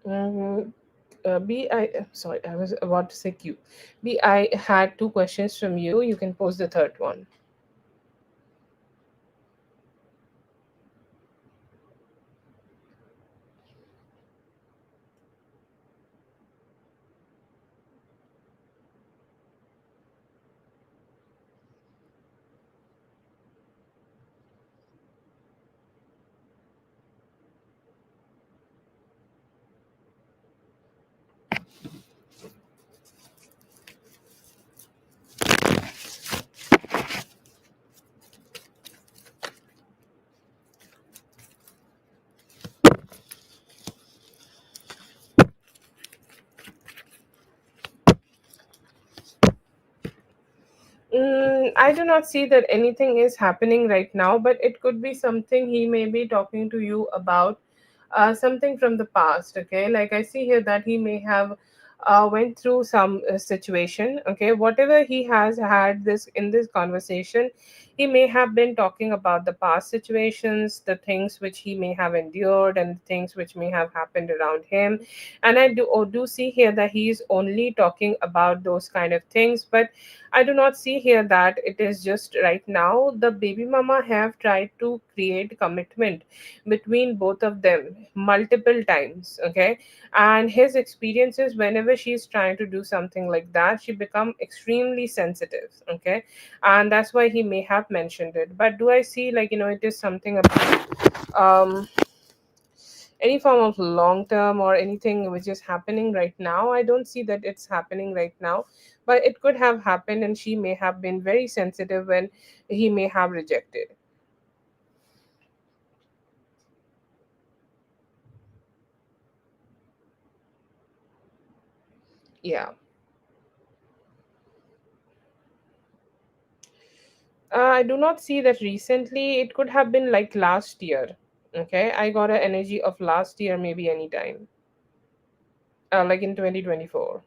Mhm. B, sorry, I was about to say Q. B, I had two questions from you. You can pose the third one. I do not see that anything is happening right now, but it could be something he may be talking to you about, something from the past. Okay, like I see here that he may have went through some situation. Okay, whatever he has had this in this conversation, he may have been talking about the past situations, the things which he may have endured, and things which may have happened around him. And I do see here that he is only talking about those kind of things, but I do not see here that it is just right now. The baby mama have tried to create commitment between both of them multiple times. Okay, and his experiences, whenever she's trying to do something like that, she become extremely sensitive. Okay, and that's why he may have mentioned it. But do I see, like, you know, it is something about any form of long term or anything which is happening right now? I don't see that it's happening right now, but it could have happened, and she may have been very sensitive when he may have rejected. Yeah. I do not see that recently. It could have been like last year. Okay, I got an energy of last year, maybe anytime, like in 2024.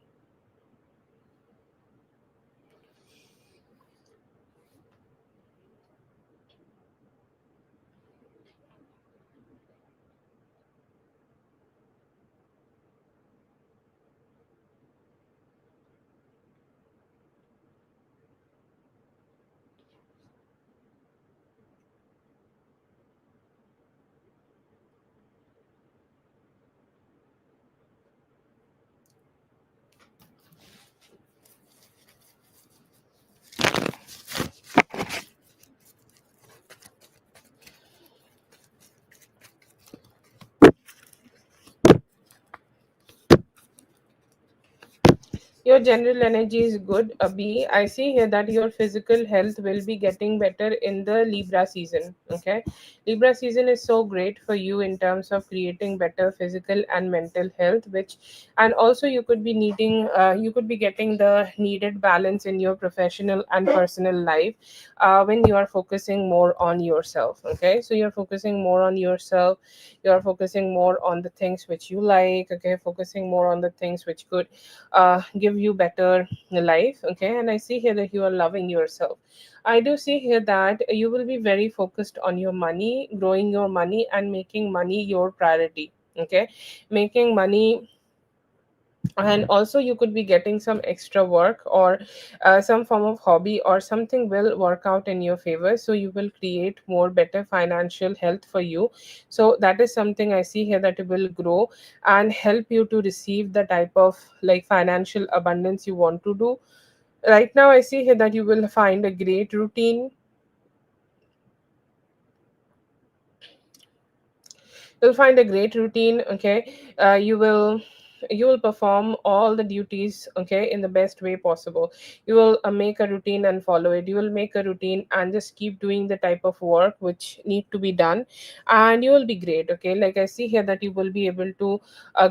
your general energy is good, B. I see here that your physical health will be getting better in the Libra season. Okay, Libra season is so great for you in terms of creating better physical and mental health, which, and also you could be needing, you could be getting the needed balance in your professional and personal life when you are focusing more on yourself. Okay, so you're focusing more on yourself, you're focusing more on the things which you like. Okay, focusing more on the things which could give you better life. Okay, and I see here that you are loving yourself. I do see here that you will be very focused on your money, growing your money, and making money your priority. Okay, making money, and also you could be getting some extra work, or some form of hobby or something will work out in your favor, so you will create more better financial health for you. So that is something I see here, that it will grow and help you to receive the type of like financial abundance you want to do. Right now I see here that you will find a great routine, you'll find a great routine. Okay, you will perform all the duties, okay, in the best way possible. You will make a routine and follow it. You will make a routine and just keep doing the type of work which need to be done, and you will be great. Okay, like I see here that you will be able to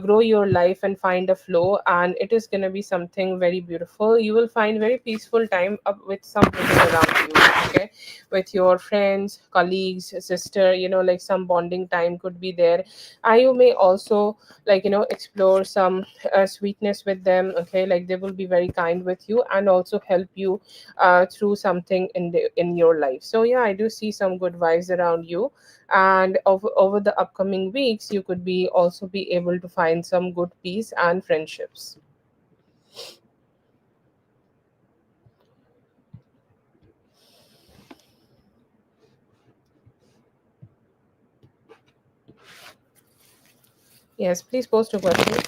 grow your life and find a flow, and it is going to be something very beautiful. You will find very peaceful time up with some people around you. Okay, with your friends, colleagues, sister, like some bonding time could be there. And you may also, like, explore some sweetness with them. Okay, like they will be very kind with you and also help you through something in your life. So yeah, I do see some good vibes around you, and over the upcoming weeks you could be also be able to find some good peace and friendships. Yes, please post a question.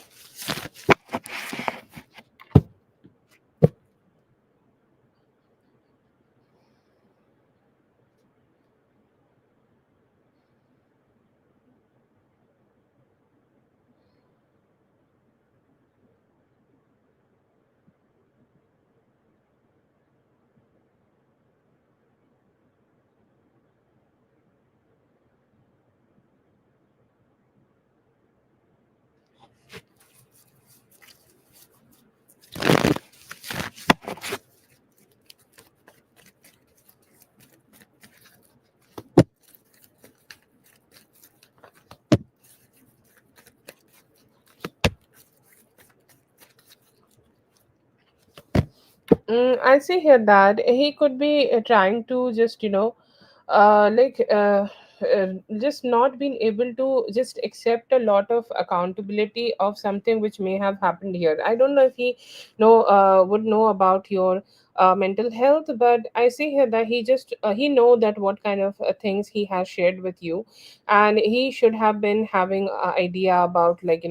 I see here that he could be trying to just, like just not being able to just accept a lot of accountability of something which may have happened here. I don't know if he would know about your mental health, but I see here that he know that what kind of things he has shared with you, and he should have been having an idea about, like,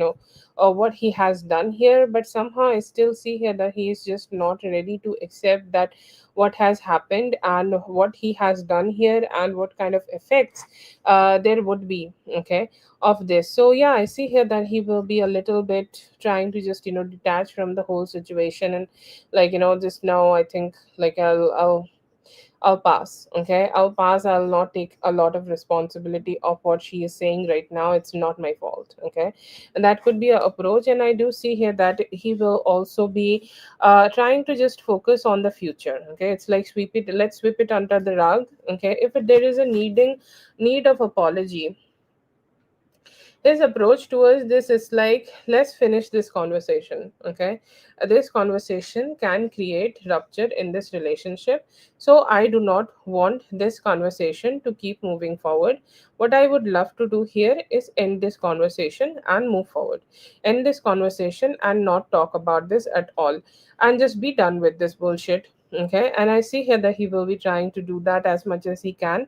what he has done here. But somehow I still see here that he is just not ready to accept that what has happened and what he has done here and what kind of effects there would be, okay, of this. So yeah, I see here that he will be a little bit trying to just, detach from the whole situation, and, like, just now I think, like, I'll pass. Okay, I'll pass. I'll not take a lot of responsibility of what she is saying right now. It's not my fault. Okay, and that could be an approach. And I do see here that he will also be trying to just focus on the future. Okay, it's like sweep it. Let's sweep it under the rug. Okay, if there is a need of apology, his approach towards this is like, let's finish this conversation. Okay, this conversation can create rupture in this relationship, so I do not want this conversation to keep moving forward. What I would love to do here is end this conversation and move forward, end this conversation and not talk about this at all, and just be done with this bullshit. Okay, and I see here that he will be trying to do that as much as he can.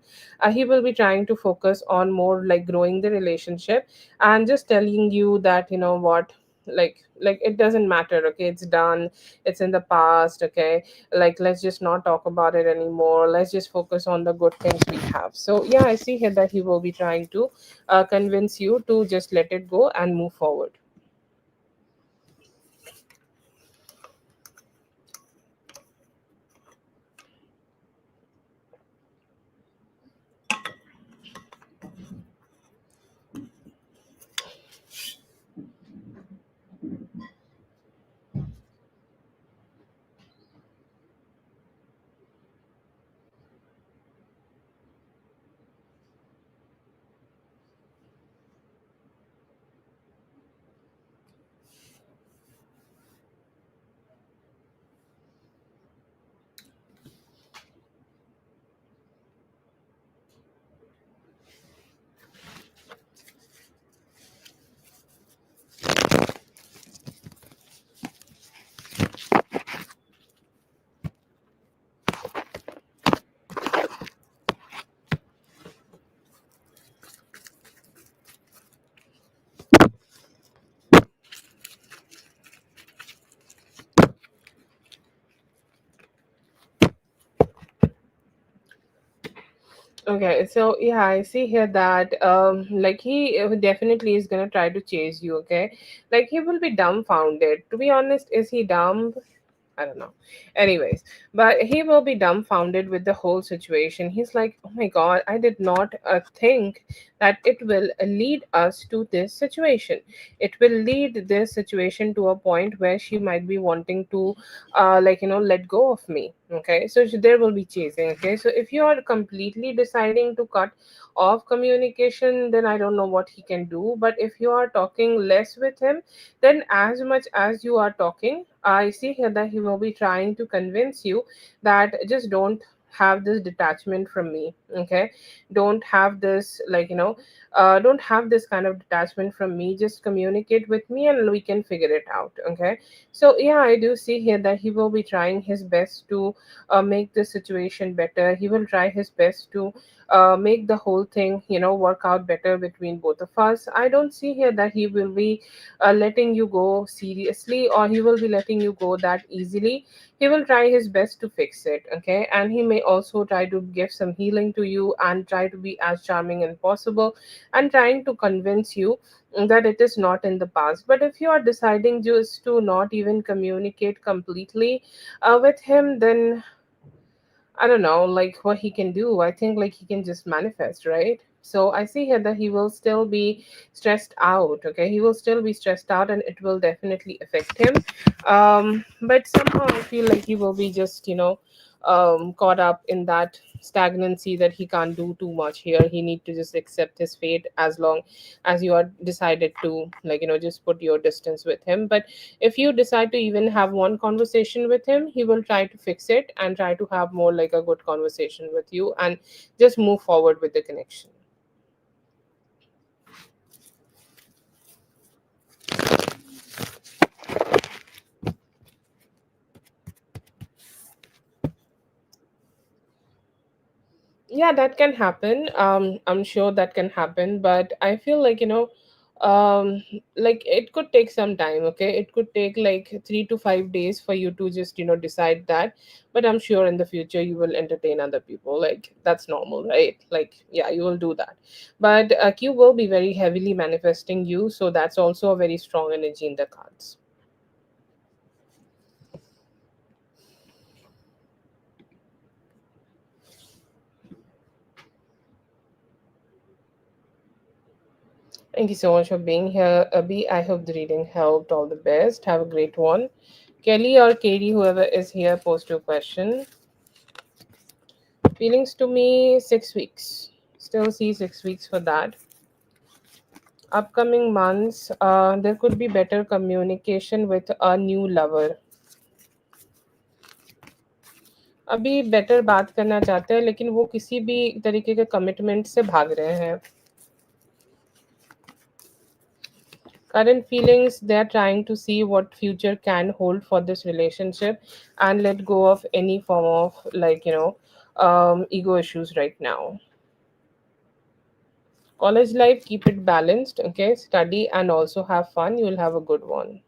He will be trying to focus on more like growing the relationship and just telling you that, what, like it doesn't matter. Okay, it's done, it's in the past. Okay, like let's just not talk about it anymore, let's just focus on the good things we have. So yeah, I see here that he will be trying to convince you to just let it go and move forward. Okay, so yeah, I see here that like he definitely is gonna try to chase you. Okay, like he will be dumbfounded. To be honest, is he dumb? I don't know. Anyways, but he will be dumbfounded with the whole situation. He's like, oh my god, I did not think that it will lead us to this situation. It will lead this situation to a point where she might be wanting to, let go of me. Okay, so there will be chasing. Okay, so if you are completely deciding to cut off communication, then I don't know what he can do. But if you are talking less with him, then as much as you are talking, I see here that he will be trying to convince you that just don't have this detachment from me. Okay, don't have this, don't have this kind of detachment from me. Just communicate with me and we can figure it out. Okay, so yeah, I do see here that he will be trying his best to make the situation better. He will try his best to make the whole thing, work out better between both of us. I don't see here that he will be letting you go seriously, or he will be letting you go that easily. He will try his best to fix it. Okay, and he may also try to give some healing to you and try to be as charming as possible and trying to convince you that it is not in the past. But if you are deciding just to not even communicate completely with him, then I don't know, like what he can do. I think like he can just manifest, right? So I see here that he will still be stressed out. Okay, he will still be stressed out, and it will definitely affect him. But somehow I feel like he will be just, caught up in that stagnancy that he can't do too much here. He need to just accept his fate as long as you are decided to, just put your distance with him. But if you decide to even have one conversation with him, he will try to fix it and try to have more like a good conversation with you and just move forward with the connection. Yeah, that can happen. I'm sure that can happen, but I feel like, like it could take some time. Okay, it could take like 3 to 5 days for you to just, decide that. But I'm sure in the future you will entertain other people. Like that's normal, right? Like yeah, you will do that. But Q will be very heavily manifesting you, so that's also a very strong energy in the cards. Thank you so much for being here, Abhi. I hope the reading helped. All the best. Have a great one. Kelly or Katie, whoever is here, post your question. Feelings to me, 6 weeks. Still see 6 weeks for that. Upcoming months, there could be better communication with a new lover. अभी better बात करना चाहते हैं लेकिन वो किसी भी तरीके के कमिटमेंट से भाग रहे हैं. Current feelings, they're trying to see what future can hold for this relationship and let go of any form of ego issues right now. College life, keep it balanced. Okay, study and also have fun, you'll have a good one.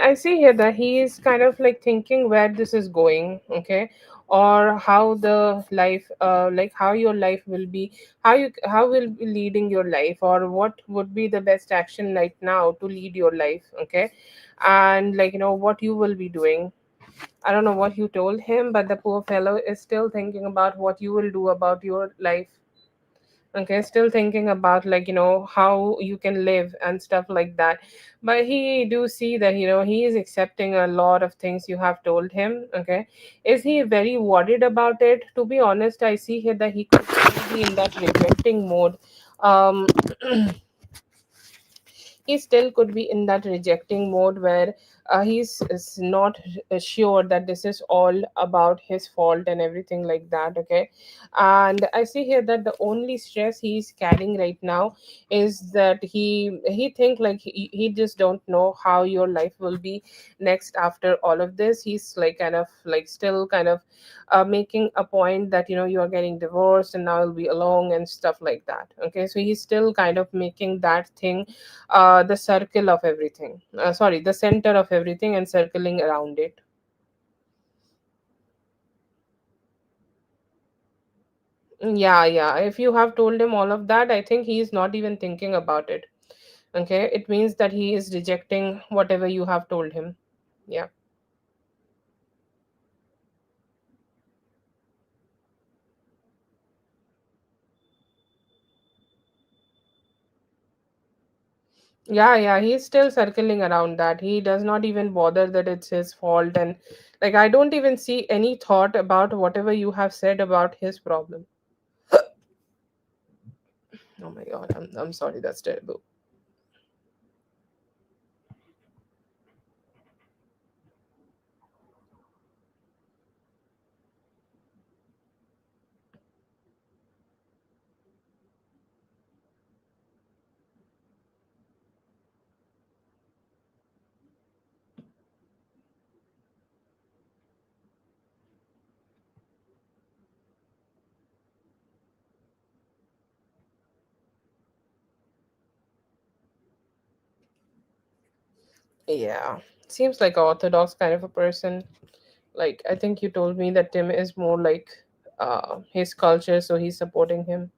I see here that he is kind of like thinking where this is going, okay, or how the life, like how your life will be, how will be leading your life, or what would be the best action right now to lead your life, okay, and what you will be doing. I don't know what you told him, but the poor fellow is still thinking about what you will do about your life. Okay, still thinking about how you can live and stuff like that. But he do see that he is accepting a lot of things you have told him. Okay, is he very worried about it? To be honest, I see here that he could still be in that rejecting mode. Um he still could be in that rejecting mode where He's is not sure that this is all about his fault and everything like that. Okay, and I see here that the only stress he's carrying right now is that he think like he just don't know how your life will be next after all of this. He's like kind of like still kind of making a point that you are getting divorced and now you'll be alone and stuff like that. Okay, so he's still kind of making that thing the circle of everything, sorry, the center of everything and circling around it. Yeah, yeah, if you have told him all of that, I think he is not even thinking about it. Okay, it means that he is rejecting whatever you have told him. Yeah. Yeah, yeah, he's still circling around that. He does not even bother that it's his fault. And like, I don't even see any thought about whatever you have said about his problem. Oh my God, I'm sorry, that's terrible. Yeah, seems like a orthodox kind of a person. Like, I think you told me that Tim is more like his culture, so he's supporting him.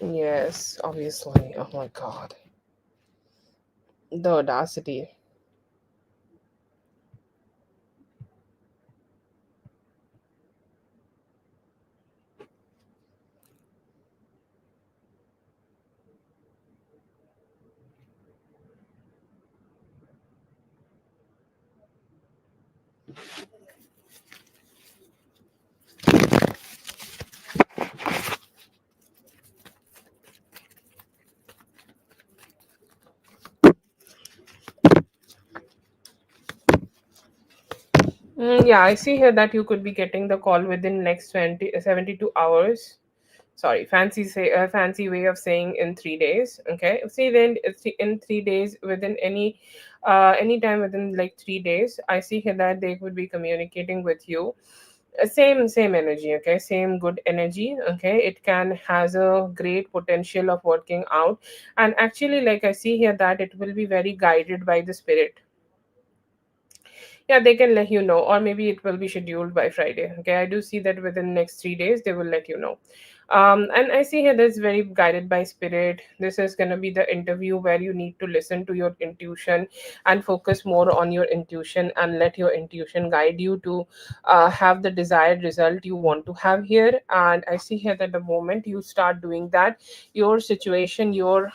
Yes, obviously. Oh my God, the audacity. Yeah, I see here that you could be getting the call within next 72 hours. Sorry, fancy way of saying in 3 days. Okay, see then it's in 3 days, within any time within like 3 days. I see here that they would be communicating with you. Same energy. Okay, same good energy. Okay, it can has a great potential of working out, and actually, like I see here that it will be very guided by the spirit. Yeah, they can let you know, or maybe it will be scheduled by Friday. Okay, I do see that within next 3 days they will let you know. And I see here that's very guided by spirit. This is going to be the interview where you need to listen to your intuition and focus more on your intuition and let your intuition guide you to have the desired result you want to have here. And I see here that the moment you start doing that, your situation, your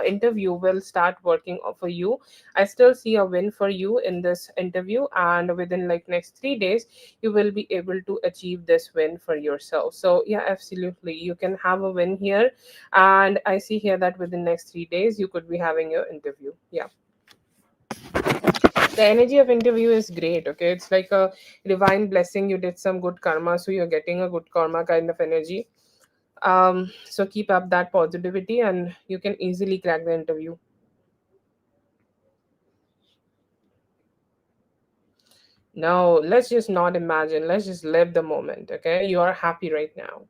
interview will start working for you. I still see a win for you in this interview, and within like next 3 days, you will be able to achieve this win for yourself. So yeah, absolutely, you can have a win here, and I see here that within next 3 days, you could be having your interview. Yeah, the energy of interview is great. Okay, it's like a divine blessing. You did some good karma, so you're getting a good karma kind of energy. So keep up that positivity, and you can easily crack the interview. No, let's just not imagine. Let's just live the moment, okay? You are happy right now.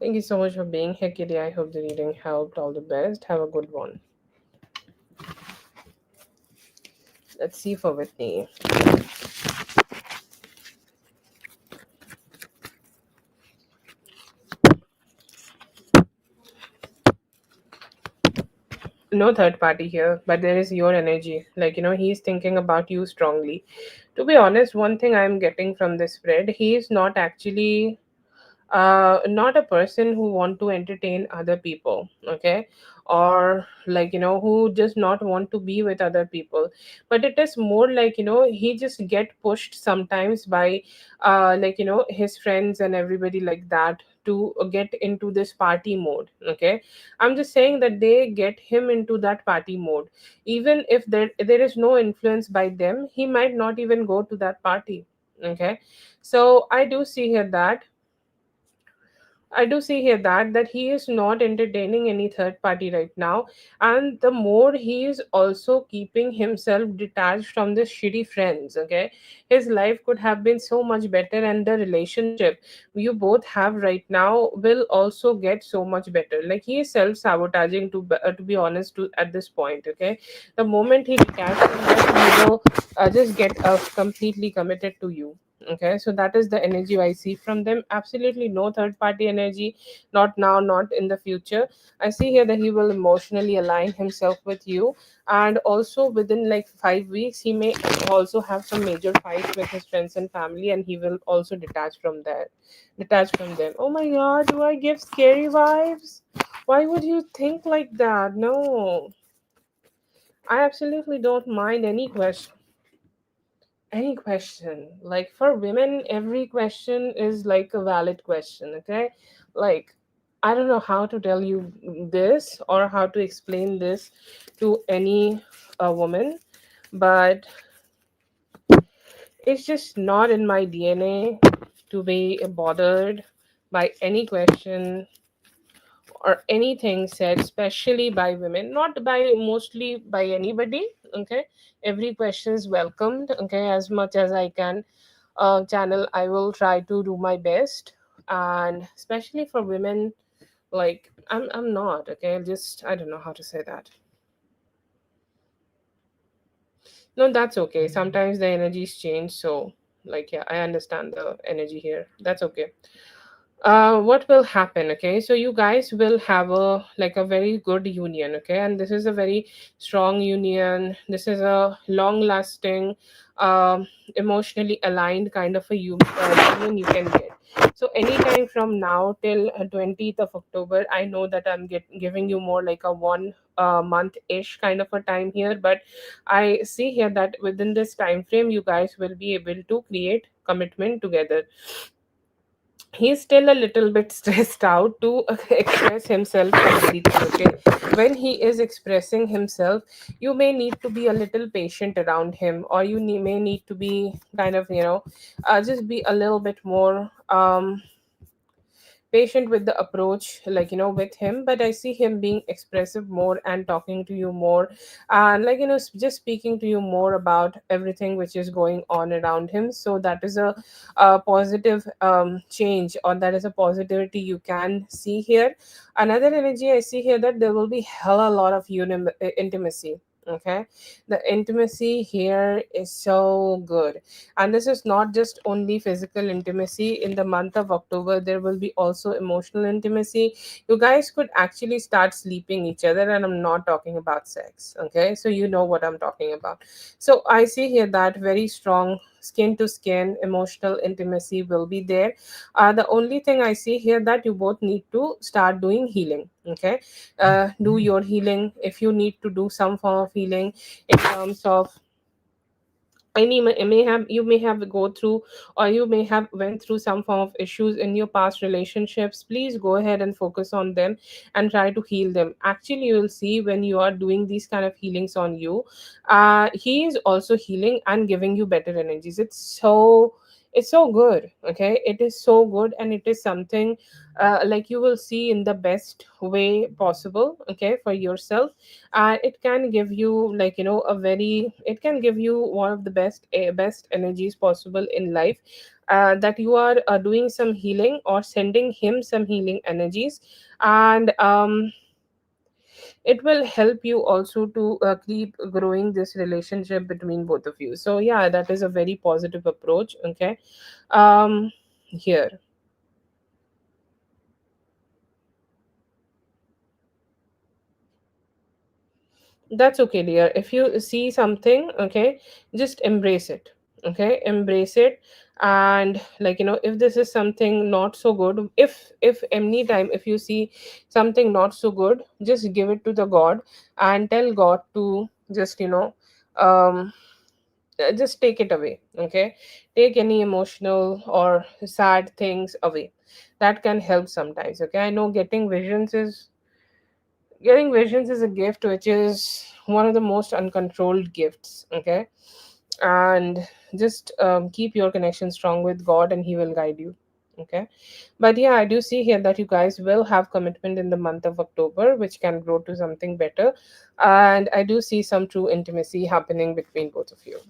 Thank you so much for being here, Kitty. I hope the reading helped. All the best. Have a good one. Let's see for Whitney. No third party here, but there is your energy. Like, he's thinking about you strongly. To be honest, one thing I'm getting from this spread, he is not actually not a person who want to entertain other people, okay, or like who just not want to be with other people, but it is more like he just get pushed sometimes by like his friends and everybody like that to get into this party mode, okay. I'm just saying that they get him into that party mode. Even if there is no influence by them, he might not even go to that party, okay. So I do see here that he is not entertaining any third party right now, and the more he is also keeping himself detached from the shitty friends. Okay, his life could have been so much better, and the relationship you both have right now will also get so much better. Like he is self sabotaging to be honest at this point. Okay, the moment he detaches from that, he will just get completely committed to you. Okay, so that is the energy I see from them. Absolutely no third party energy, not now, not in the future. I see here that he will emotionally align himself with you, and also within like 5 weeks he may also have some major fights with his friends and family, and he will also detach from them. Oh my god, do I give scary vibes? Why would you think like that? No, I absolutely don't mind any question. Like for women, every question is like a valid question, okay. Like I don't know how to tell you this or how to explain this to any woman, but it's just not in my DNA to be bothered by any question or anything said, especially by women, not by mostly by anybody. Okay, every question is welcomed. Okay, as much as I can channel, I will try to do my best, and especially for women, like I'm not okay. Just I don't know how to say that. No, that's okay. Sometimes the energies change, so like yeah, I understand the energy here. That's okay. What will happen, okay, so you guys will have a very good union, okay, and this is a very strong union. This is a long lasting, emotionally aligned kind of a union you can get. So anytime from now till 20th of October, I know that giving you more like a one month ish kind of a time here, but I see here that within this time frame you guys will be able to create commitment together. He's still a little bit stressed out to express himself completely, okay. When he is expressing himself, you may need to be a little patient around him, or may need to be kind of just be a little bit more patient with the approach, like with him. But I see him being expressive more and talking to you more, and like just speaking to you more about everything which is going on around him. So that is a positive change, or that is a positivity you can see here. Another energy I see here, that there will be hella lot of intimacy, okay. The intimacy here is so good, and this is not just only physical intimacy. In the month of October, there will be also emotional intimacy. You guys could actually start sleeping each other, and I'm not talking about sex, okay, so you know what I'm talking about. So I see here that very strong skin to skin emotional intimacy will be there. The only thing I see here, that you both need to start doing healing, okay. Do your healing. If you need to do some form of healing in terms of may have, you may have go through, or you may have went through some form of issues in your past relationships, please go ahead and focus on them and try to heal them. Actually, you will see when you are doing these kind of healings on you, he is also healing and giving you better energies. It's so good, okay. It is so good, and it is something like you will see in the best way possible, okay, for yourself. It can give you like it can give you one of the best energies possible in life. that you are doing some healing or sending him some healing energies, and it will help you also to keep growing this relationship between both of you. So yeah, that is a very positive approach. Okay. Here, that's okay, dear. If you see something, okay, just embrace it. Okay, embrace it. And like, if this is something not so good, if any time if you see something not so good, just give it to the God and tell God to just, um just take it away. Okay, take any emotional or sad things away. That can help sometimes. Okay, I know getting visions is a gift which is one of the most uncontrolled gifts. Okay, and just keep your connection strong with God and he will guide you. Okay, but yeah, I do see here that you guys will have commitment in the month of October, which can grow to something better, and I do see some true intimacy happening between both of you.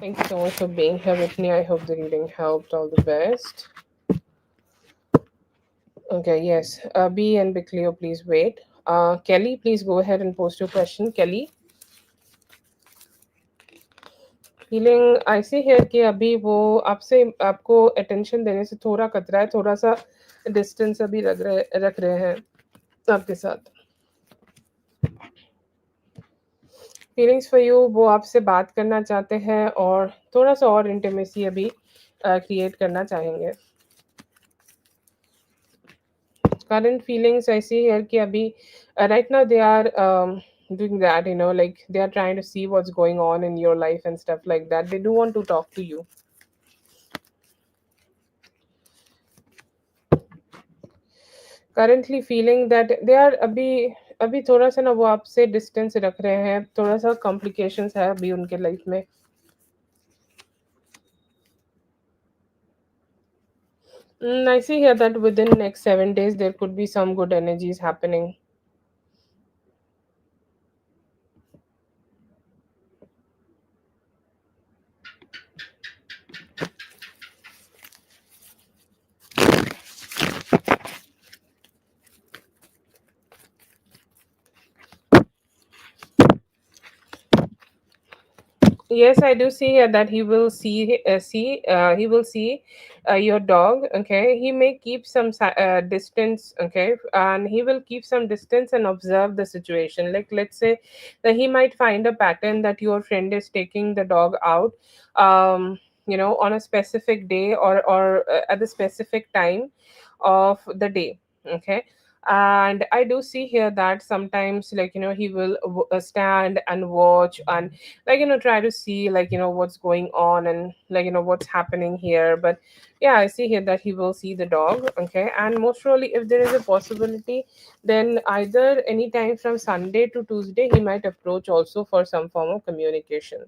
Thank you so much for being here with me. I hope the reading helped. All the best. Okay, yes. B and Bicleo, please wait. Kelly, please go ahead and post your question. Kelly, feeling ऐसी है कि अभी वो आपसे आपको attention देने से थोड़ा कतरा है, थोड़ा सा डिस्टेंस अभी रख रहे हैं आपके साथ. फीलिंग्स फॉर यू, वो आपसे बात करना चाहते हैं और थोड़ा सा और इंटीमेसी अभी क्रिएट करना चाहेंगे. Current feelings I see here कि अभी right now they are doing that, like they are trying to see what's going on in your life and stuff like that. They do want to talk to you. Currently feeling that they are अभी अभी थोड़ा सा ना वो आपसे distance रख रहे हैं, थोड़ा सा कॉम्प्लिकेशंस है अभी उनके लाइफ में. I see here that within next 7 days there could be some good energies happening. Yes, I do see here that he will see your dog. Okay, he may keep some distance. Okay, and he will keep some distance and observe the situation. Like, let's say that he might find a pattern that your friend is taking the dog out, on a specific day or at the specific time of the day. Okay, and I do see here that sometimes, like, he will stand and watch and, like, try to see, like, what's going on and, like, what's happening here. But yeah, I see here that he will see the dog. Okay, and most probably if there is a possibility, then either anytime from Sunday to Tuesday he might approach also for some form of communication.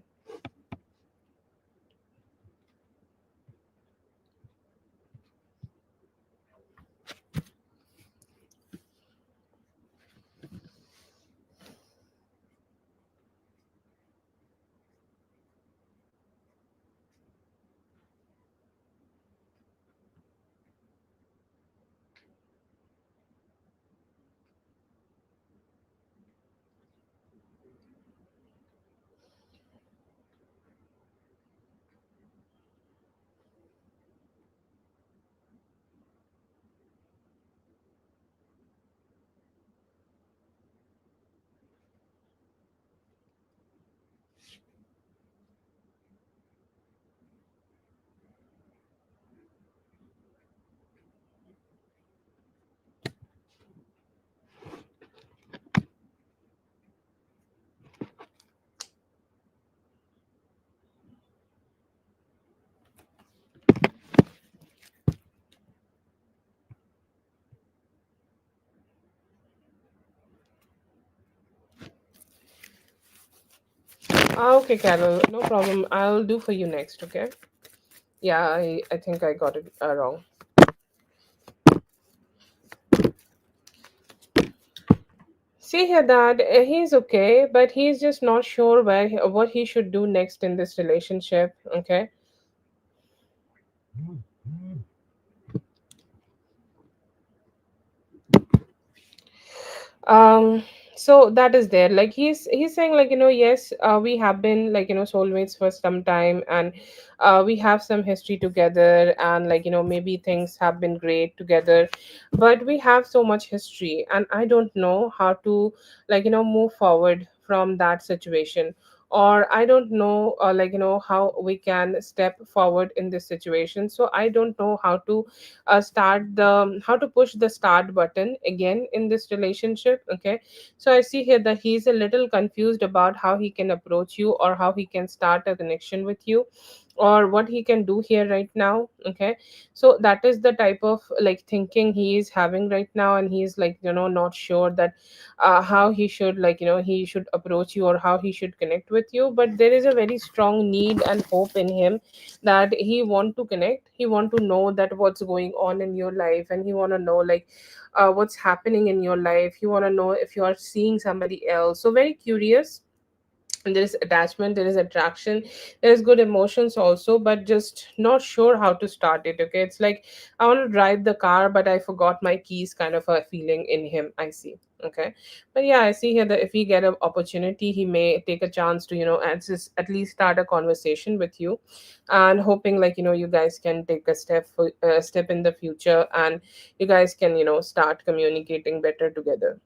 Okay, Carol, no problem, I'll do for you next. Okay, yeah, I think I got it wrong. see here that he's okay, but he's just not sure what he should do next in this relationship. Okay. um so that is there, like he's saying, like, yes, we have been, like, soulmates for some time, and we have some history together, and, like, maybe things have been great together, but we have so much history, and I don't know how to, like, move forward from that situation, or I don't know, like, how we can step forward in this situation. So I don't know how to push the start button again in this relationship. Okay. So I see here that he's a little confused about how he can approach you, or how he can start a connection with you, or what he can do here right now. Okay. So that is the type of, like, thinking he is having right now, and he's, like, not sure that how he should, like, he should approach you, or how he should connect with you. But there is a very strong need and hope in him, that he want to connect, he want to know that what's going on in your life, and he want to know, like, what's happening in your life. He want to know if you are seeing somebody else. So very curious, and there is attachment, there is attraction, there is good emotions also, but just not sure how to start it. Okay. It's like, I want to drive the car, but I forgot my keys, kind of a feeling in him, I see. Okay. But yeah, I see here that if he get an opportunity, he may take a chance to, at least start a conversation with you, and hoping, like, you guys can take a step in the future, and you guys can, start communicating better together.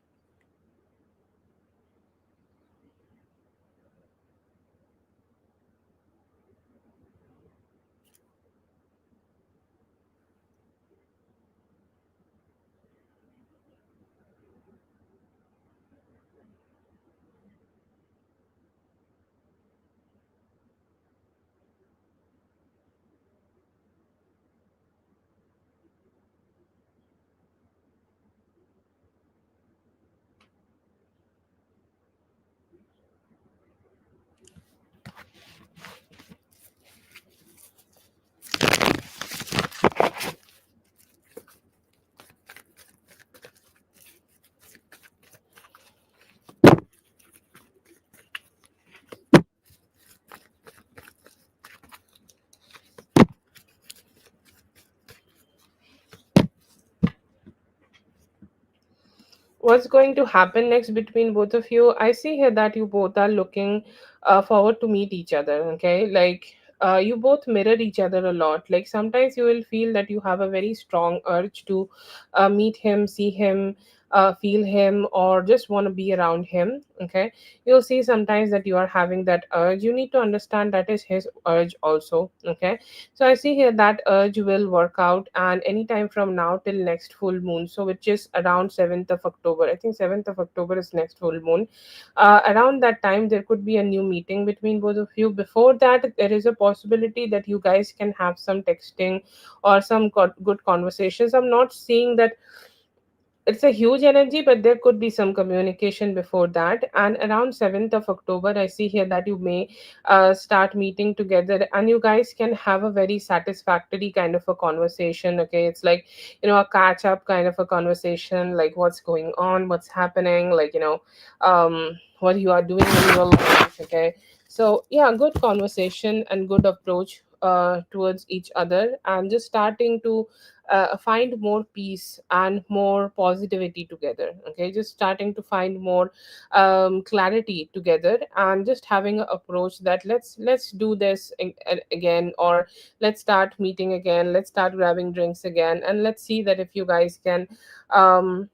What's going to happen next between both of you? I see here that you both are looking forward to meet each other. Okay. Like, you both mirror each other a lot. Like, sometimes you will feel that you have a very strong urge to meet him, see him, feel him, or just want to be around him. Okay. You'll see sometimes that you are having that urge. You need to understand that is his urge also. Okay. So I see here that urge will work out, and anytime from now till next full moon, so which is around 7th of October. I think 7th of October is next full moon. Around that time, there could be a new meeting between both of you. Before that, there is a possibility that you guys can have some texting, or some good conversations. I'm not seeing that it's a huge energy, but there could be some communication before that. And around 7th of October, I see here that you may start meeting together, and you guys can have a very satisfactory kind of a conversation. Okay. It's like, a catch up kind of a conversation, like what's going on, what's happening, like, what you are doing in your life. Okay. So yeah, good conversation and good approach towards each other, and just starting to find more peace and more positivity together. Okay. Just starting to find more clarity together, and just having an approach that let's do this again, or let's start meeting again, let's start grabbing drinks again, and let's see that um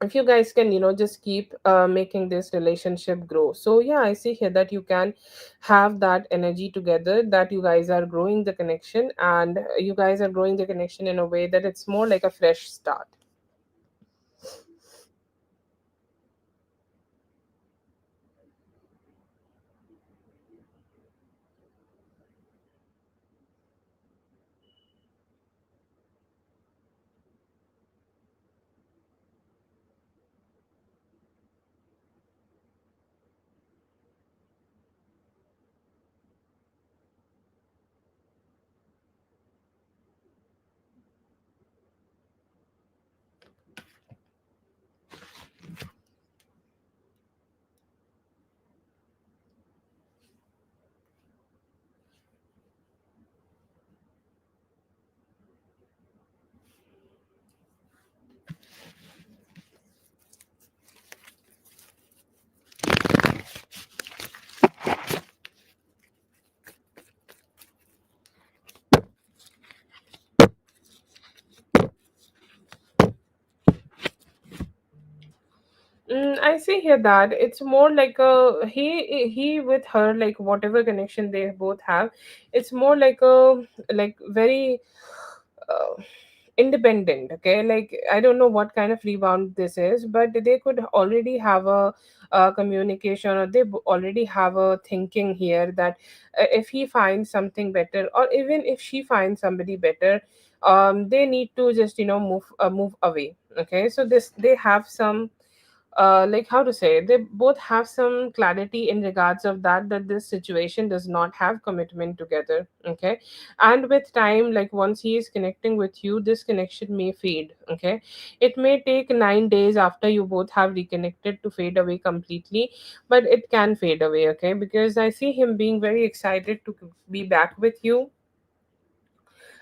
if you guys can, just keep making this relationship grow. So yeah, I see here that you can have that energy together, that you guys are growing the connection, and you guys are growing the connection in a way that it's more like a fresh start. I see here that it's more like a he with her, like whatever connection they both have, it's more like a, like very uh, independent. Okay, like I don't know what kind of rebound this is, but they could already have a communication, or they already have a thinking here that if he finds something better, or even if she finds somebody better, they need to just move away. Okay, so this they have some like how to say, they both have some clarity in regards of that this situation does not have commitment together. Okay, and with time, like once he is connecting with you, this connection may fade. Okay, it may take 9 days after you both have reconnected to fade away completely, but it can fade away. Okay, because I see him being very excited to be back with you.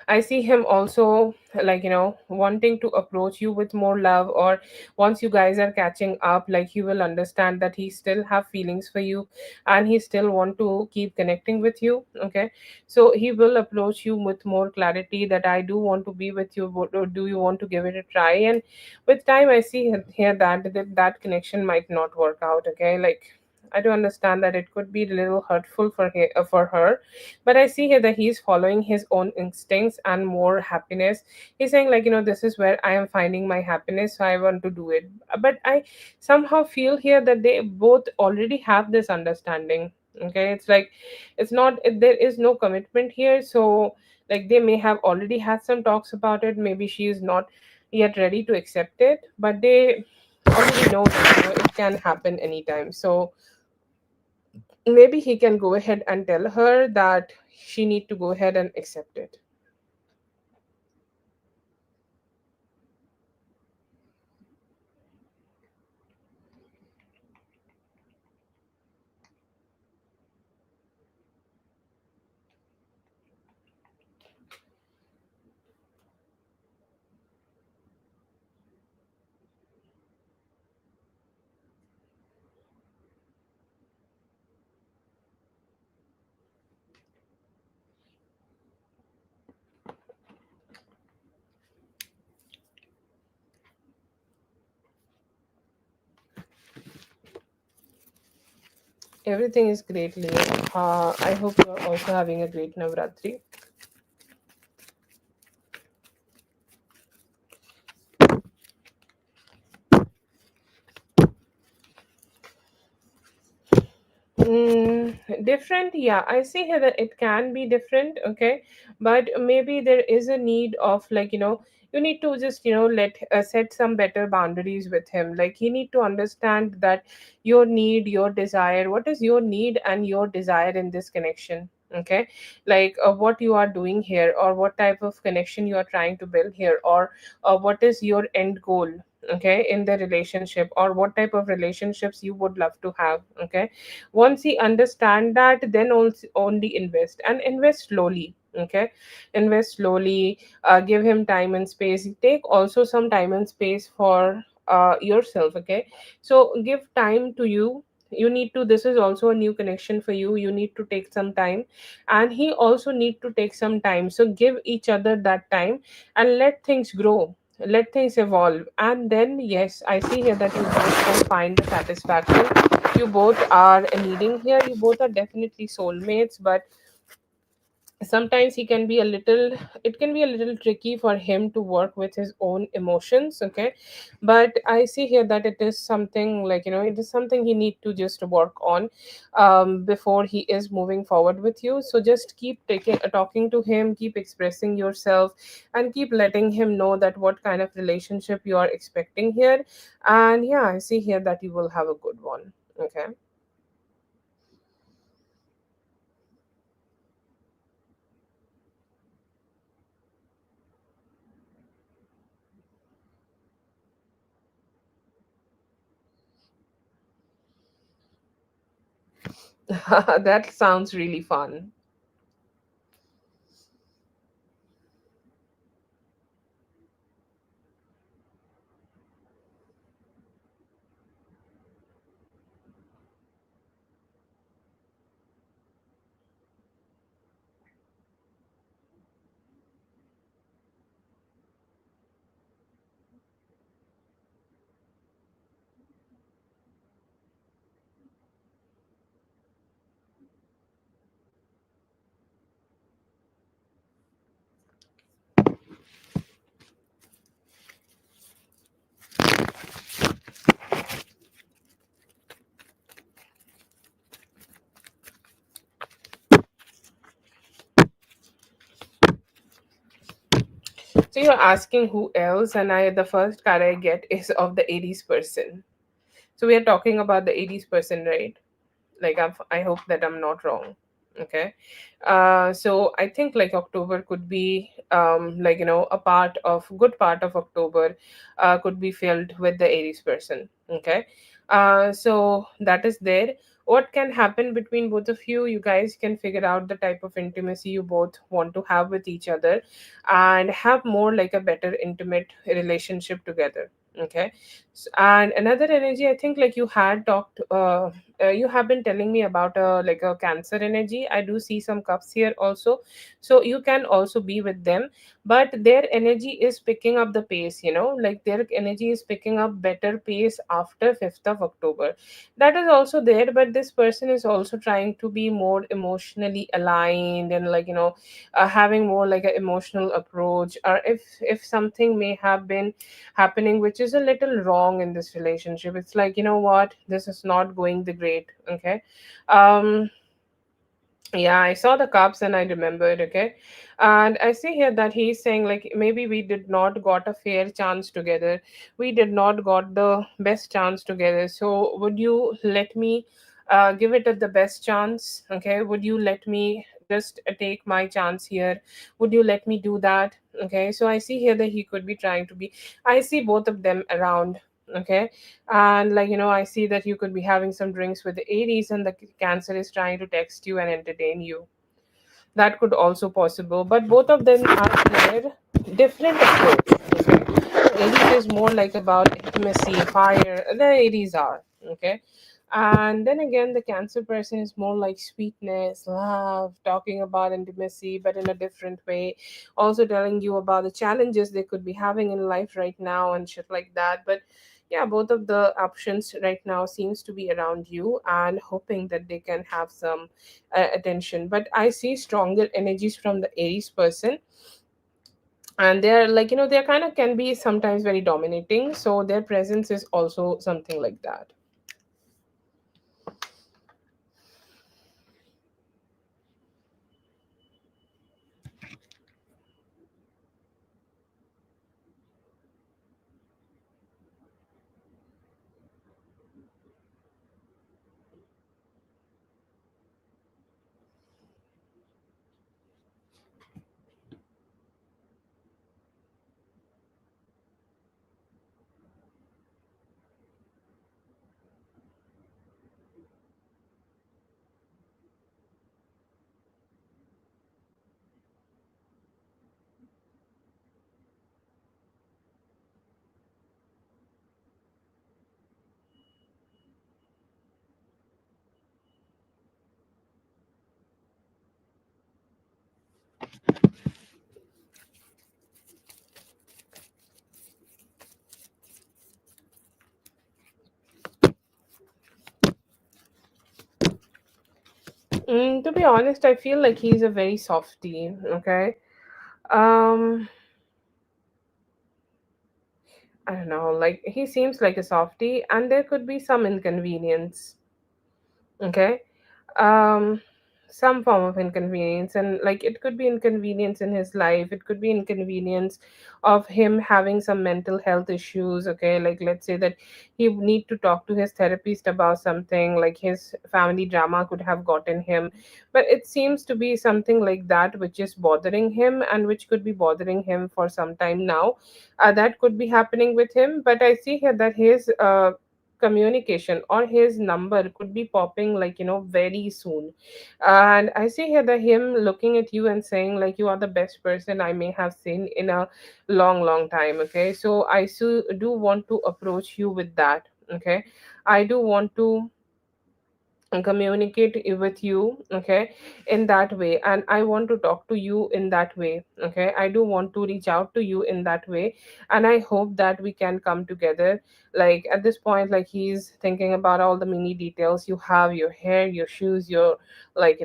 I see him also, like, wanting to approach you with more love, or once you guys are catching up, like he will understand that he still have feelings for you, and he still want to keep connecting with you. Okay. So he will approach you with more clarity that I do want to be with you, or do you want to give it a try? And with time, I see here that connection might not work out. Okay. Like, I do understand that it could be a little hurtful for her, but I see here that he's following his own instincts and more happiness. He's saying, like, this is where I am finding my happiness, so I want to do it. But I somehow feel here that they both already have this understanding. Okay, it's like, it's not, there is no commitment here. So like they may have already had some talks about it. Maybe she is not yet ready to accept it, but they already know that it can happen anytime. So maybe he can go ahead and tell her that she need to go ahead and accept it. Everything is great, Leo. I hope you are also having a great Navratri. Different, yeah. I see here that it can be different, okay, but maybe there is a need of, like, you need to just let set some better boundaries with him. Like, he need to understand that your need, your desire, what is your need and your desire in this connection. Okay, like what you are doing here, or what type of connection you are trying to build here, or what is your end goal, okay, in the relationship, or what type of relationships you would love to have. Okay, once he understand that, then also only invest, and invest slowly. Okay, invest slowly. Give him time and space. Take also some time and space for yourself. Okay, so give time to you. You need to, this is also a new connection for you. You need to take some time, and he also need to take some time. So give each other that time, and let things grow, let things evolve, and then yes, I see here that you both can find the satisfaction you both are needing here. You both are definitely soulmates, but sometimes he can be a little, it can be a little tricky for him to work with his own emotions. Okay, but I see here that it is something, like, it is something he need to just work on before he is moving forward with you. So just keep taking talking to him, keep expressing yourself, and keep letting him know that what kind of relationship you are expecting here. And yeah, I see here that you will have a good one. Okay. That sounds really fun. So you're asking who else, and I the first card I get is of the Aries person. So we are talking about the Aries person, right? Like I hope that I'm not wrong. Okay. So I think like October could be like a part of good part of October could be filled with the Aries person. Okay. So that is there. What can happen between both of you? You guys can figure out the type of intimacy you both want to have with each other and have more like a better intimate relationship together. Okay. And another energy, I think like you had talked you have been telling me about like a Cancer energy. I do see some cups here also, so you can also be with them, but their energy is picking up the pace, like their energy is picking up better pace after 5th of October. That is also there, but this person is also trying to be more emotionally aligned and like having more like an emotional approach, or if something may have been happening which is a little wrong in this relationship, it's like, you know what, this is not going the great. Okay. um yeah, I saw the cups and I remembered. Okay. And I see here that he's saying like maybe we did not got a fair chance together, we did not got the best chance together, so would you let me give it the best chance? Okay, would you let me just take my chance here? Would you let me do that? Okay, so I see here that he could be trying to be, I see both of them around. Okay. And like I see that you could be having some drinks with the Aries and the Cancer is trying to text you and entertain you. That could also possible, but both of them have their different approach. Okay. Aries is more like about intimacy, fire. The Aries are. Okay. And then again, the Cancer person is more like sweetness, love, talking about intimacy, but in a different way. Also telling you about the challenges they could be having in life right now and shit like that. But yeah, both of the options right now seems to be around you and hoping that they can have some attention. But I see stronger energies from the Aries person, and they're like they're kind of can be sometimes very dominating, so their presence is also something like that. To be honest, I feel like he's a very softie. Okay. um I don't know, like he seems like a softie and there could be some inconvenience. Okay. um some form of inconvenience, and like it could be inconvenience in his life, it could be inconvenience of him having some mental health issues. Okay, like let's say that he need to talk to his therapist about something, like his family drama could have gotten him, but it seems to be something like that which is bothering him and which could be bothering him for some time now. That could be happening with him, but I see here that his communication or his number could be popping like very soon. And I see here that him looking at you and saying like you are the best person I may have seen in a long time. Okay, so do want to approach you with that. Okay, I do want to communicate with you. Okay, in that way, and I want to talk to you in that way. Okay, I do want to reach out to you in that way, and I hope that we can come together. Like at this point, like he's thinking about all the mini details. You have your hair, your shoes, your like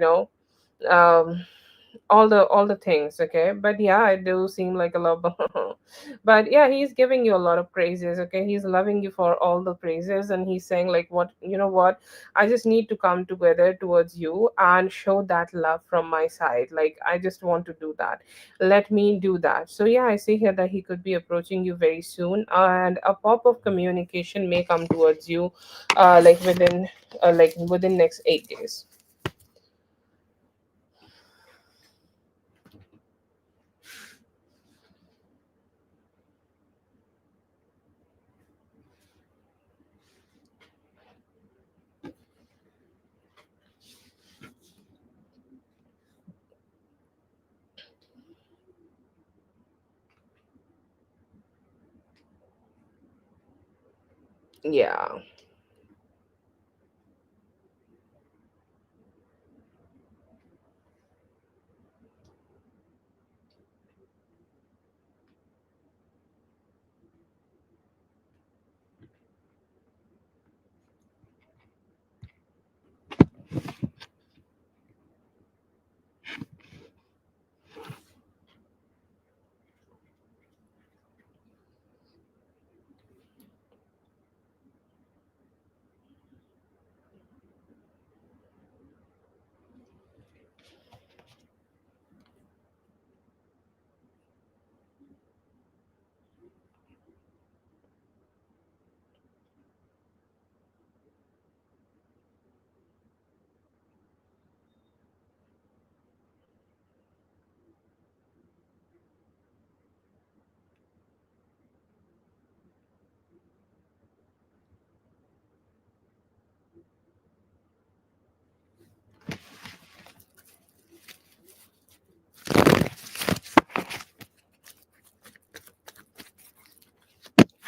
um all the things. Okay, but yeah, it do seem like a lot. But yeah, he's giving you a lot of praises. Okay, he's loving you for all the praises, and he's saying like, what, you know what, I just need to come together towards you and show that love from my side. Like, I just want to do that, let me do that. So yeah, I see here that he could be approaching you very soon, and a pop of communication may come towards you like within next 8 days. Yeah.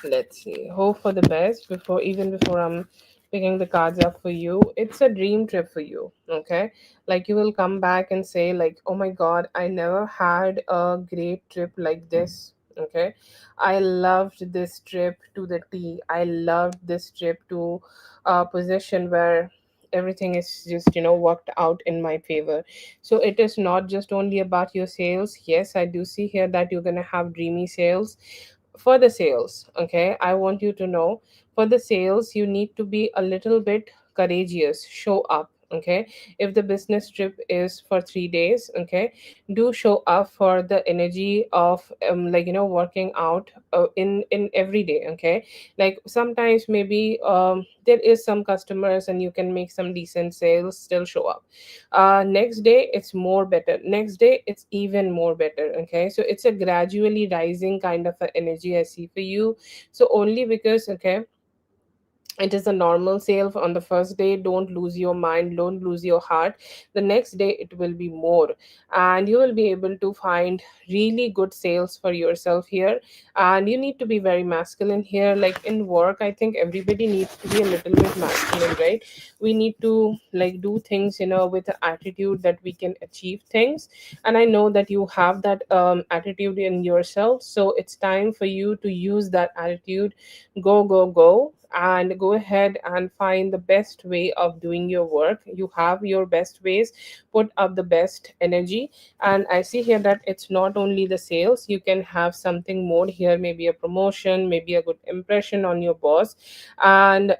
Let's see. Hope for the best before, even before I'm picking the cards up for you. It's a dream trip for you. Okay. Like, you will come back and say, like, oh my god, I never had a great trip like this. Okay. I loved this trip to the T. I loved this trip to a position where everything is just, worked out in my favor. So it is not just only about your sales. Yes, I do see here that you're gonna have dreamy sales. For the sales, okay, I want you to know, for the sales you need to be a little bit courageous, show up. Okay, if the business trip is for 3 days, okay, do show up for the energy of working out in every day. Okay, like sometimes maybe there is some customers and you can make some decent sales, still show up. Next day it's more better, next day it's even more better. Okay, so it's a gradually rising kind of a energy I see for you. So only because, okay, it is a normal sale on the first day, don't lose your mind, don't lose your heart. The next day it will be more, and you will be able to find really good sales for yourself here. And you need to be very masculine here. Like in work, I think everybody needs to be a little bit masculine, right? We need to like do things, with the attitude that we can achieve things. And I know that you have that attitude in yourself, so it's time for you to use that attitude. Go, go, go, and go ahead and find the best way of doing your work. You have your best ways, put up the best energy. And I see here that it's not only the sales, you can have something more here, maybe a promotion, maybe a good impression on your boss. And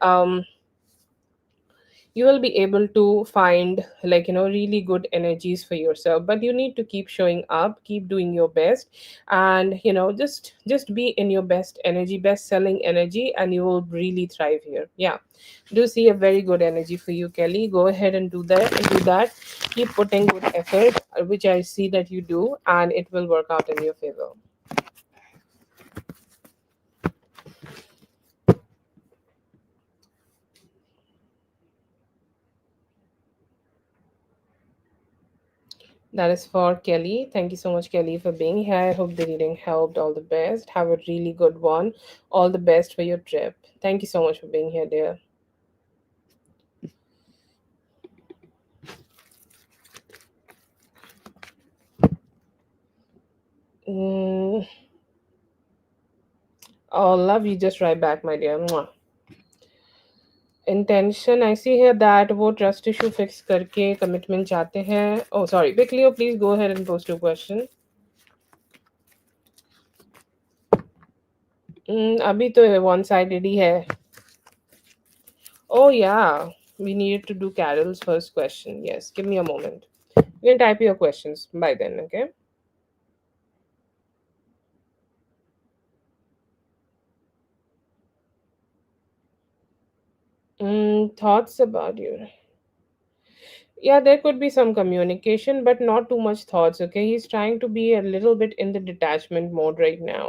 you will be able to find really good energies for yourself. But you need to keep showing up, keep doing your best, and just be in your best energy, best selling energy, and you will really thrive here. Yeah, do see a very good energy for you, Kelly. Go ahead and do that. Keep putting good effort, which I see that you do, and it will work out in your favor. That is for Kelly. Thank you so much, Kelly, for being here. I hope the reading helped. All the best. Have a really good one. All the best for your trip. Thank you so much for being here, dear. Mm, oh, love you just right back, my dear. Mwah. Intention I see है that वो trust issue fix करके commitment चाहते हैं. Oh sorry, quickly please go ahead and post your question. अभी तो one sided ही है. Oh yeah, we need to do Carol's first question. Yes, give me a moment. You can type your questions by then, okay? Thoughts about you. Yeah, there could be some communication, but not too much thoughts, okay? He's trying to be a little bit in the detachment mode right now.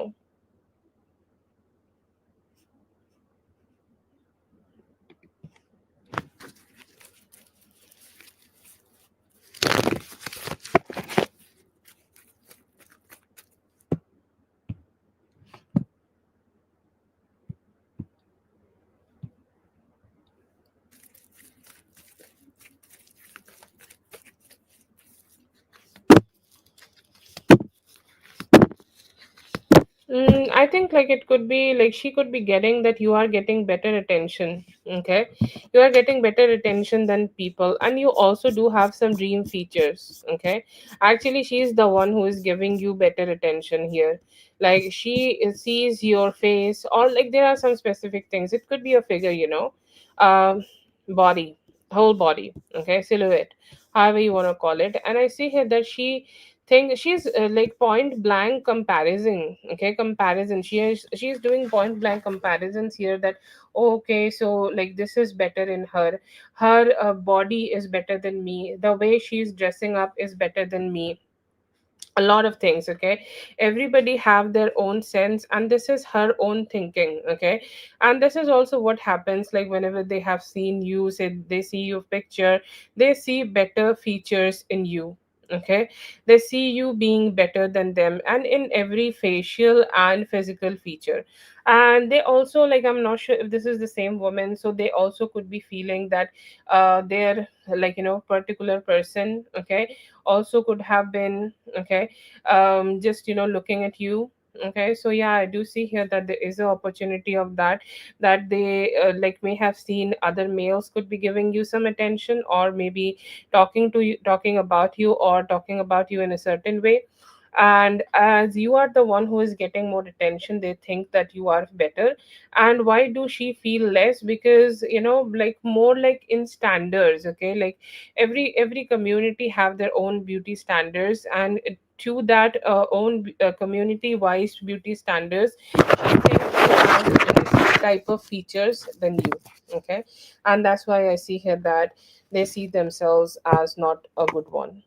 I think like it could be like she could be getting that you are getting better attention. Okay, you are getting better attention than people, and you also do have some dream features. Okay, actually, she is the one who is giving you better attention here. Like sees your face, or like there are some specific things. It could be a figure, um, body, whole body. Okay, silhouette, however you want to call it. And I see here that think she's like point blank comparison. Okay, comparison, she's doing point blank comparisons here that, oh, okay, so like this is better in her body is better than me, the way she's dressing up is better than me, a lot of things. Okay, everybody have their own sense, and this is her own thinking. Okay, and this is also what happens like whenever they have seen you, say they see your picture, they see better features in you. Okay, they see you being better than them, and in every facial and physical feature. And they also, like, I'm not sure if this is the same woman, so they also could be feeling that their, like, particular person, okay, also could have been, okay, just looking at you. Okay, so yeah, I do see here that there is an opportunity of that they like may have seen other males could be giving you some attention, or maybe talking about you, or talking about you in a certain way. And as you are the one who is getting more attention, they think that you are better. And why do she feel less? Because, like more like in standards. Okay, like every community have their own beauty standards, and to that own community wise beauty standards, I think she has less type of features than you. Okay, and that's why I see here that they see themselves as not a good one,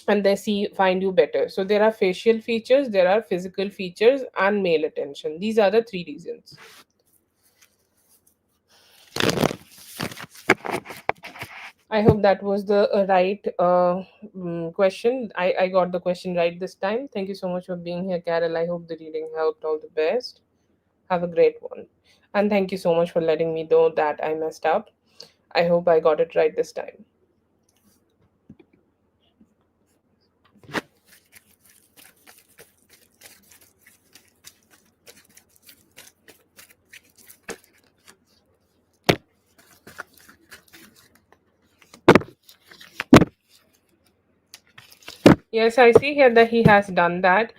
and they see find you better. So there are facial features, there are physical features, and male attention. These are the three reasons. I hope that was the right question. I got the question right this time. Thank you so much for being here, Carol. I hope the reading helped. All the best. Have a great one. And thank you so much for letting me know that I messed up. I hope I got it right this time. Yes, I see here that he has done that.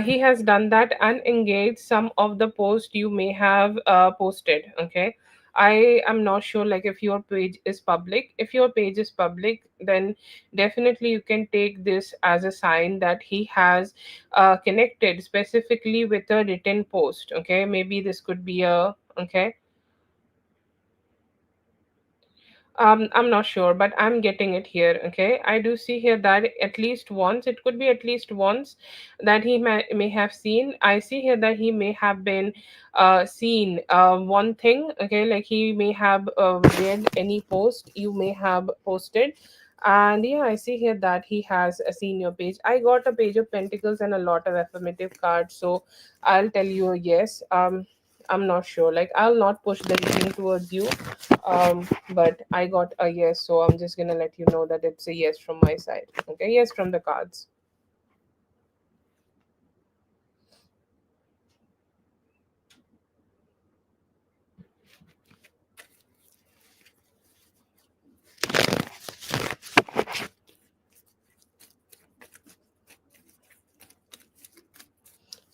He has done that and engaged some of the posts you may have posted. Okay. I am not sure like if your page is public. If your page is public, then definitely you can take this as a sign that he has connected specifically with a written post. Okay. Maybe this could be a, okay, I'm not sure, but I'm getting it here. Okay, I do see here that at least once, it could be at least once that he may have seen. I see here that he may have been seen one thing. Okay, like he may have read any post you may have posted. And yeah, I see here that he has seen your page. I got a page of pentacles and a lot of affirmative cards, so I'll tell you a yes. I'm not sure. Like I'll not push the reading towards you, but I got a yes, so I'm just gonna let you know that it's a yes from my side. Okay, yes from the cards.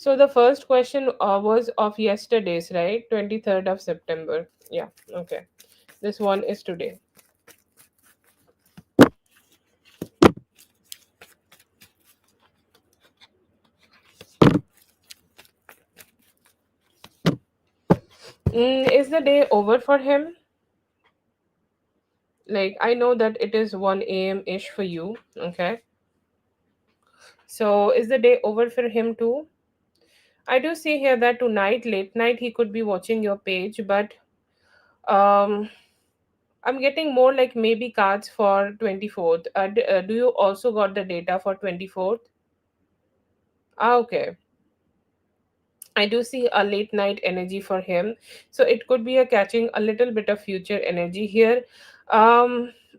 So the first question was of yesterday's, right? 23rd of September. Yeah, okay. This one is today. Is the day over for him? Like, I know that it is 1 a.m. ish for you, okay? So is the day over for him too? I do see here that tonight, late night, he could be watching your page, but um, I'm getting more like maybe cards for 24th. Do you also got the data for 24th? Ah, okay. I do see a late night energy for him. So it could be a catching a little bit of future energy here.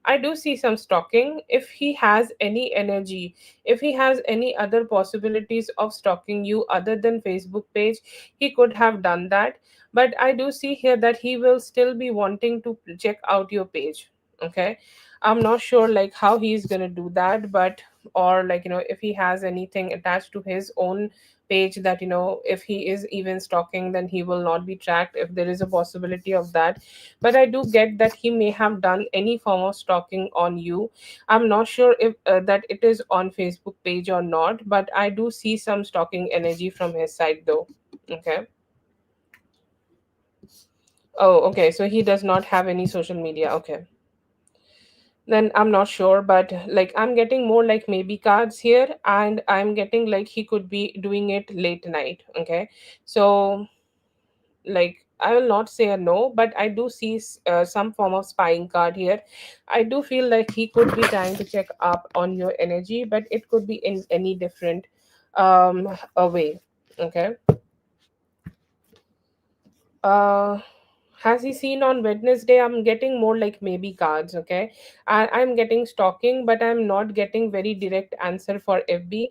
I do see some stalking. If he has any energy, if he has any other possibilities of stalking you other than Facebook page, he could have done that. But I do see here that he will still be wanting to check out your page. Okay. I'm not sure like how he's gonna do that, but or like if he has anything attached to his own page that if he is even stalking, then he will not be tracked, if there is a possibility of that. But I do get that he may have done any form of stalking on you. I'm not sure if that it is on Facebook page or not, but I do see some stalking energy from his side though. Okay. Oh, okay, so he does not have any social media. Okay, then I'm not sure, but like I'm getting more like maybe cards here, and I'm getting like he could be doing it late night. Okay, so like I will not say a no, but I do see some form of spying card here. I do feel like he could be trying to check up on your energy, but it could be in any different a way. Okay. uh has he seen on Wednesday? I'm getting more like maybe cards. Okay, I'm getting stalking, but I'm not getting very direct answer for FB.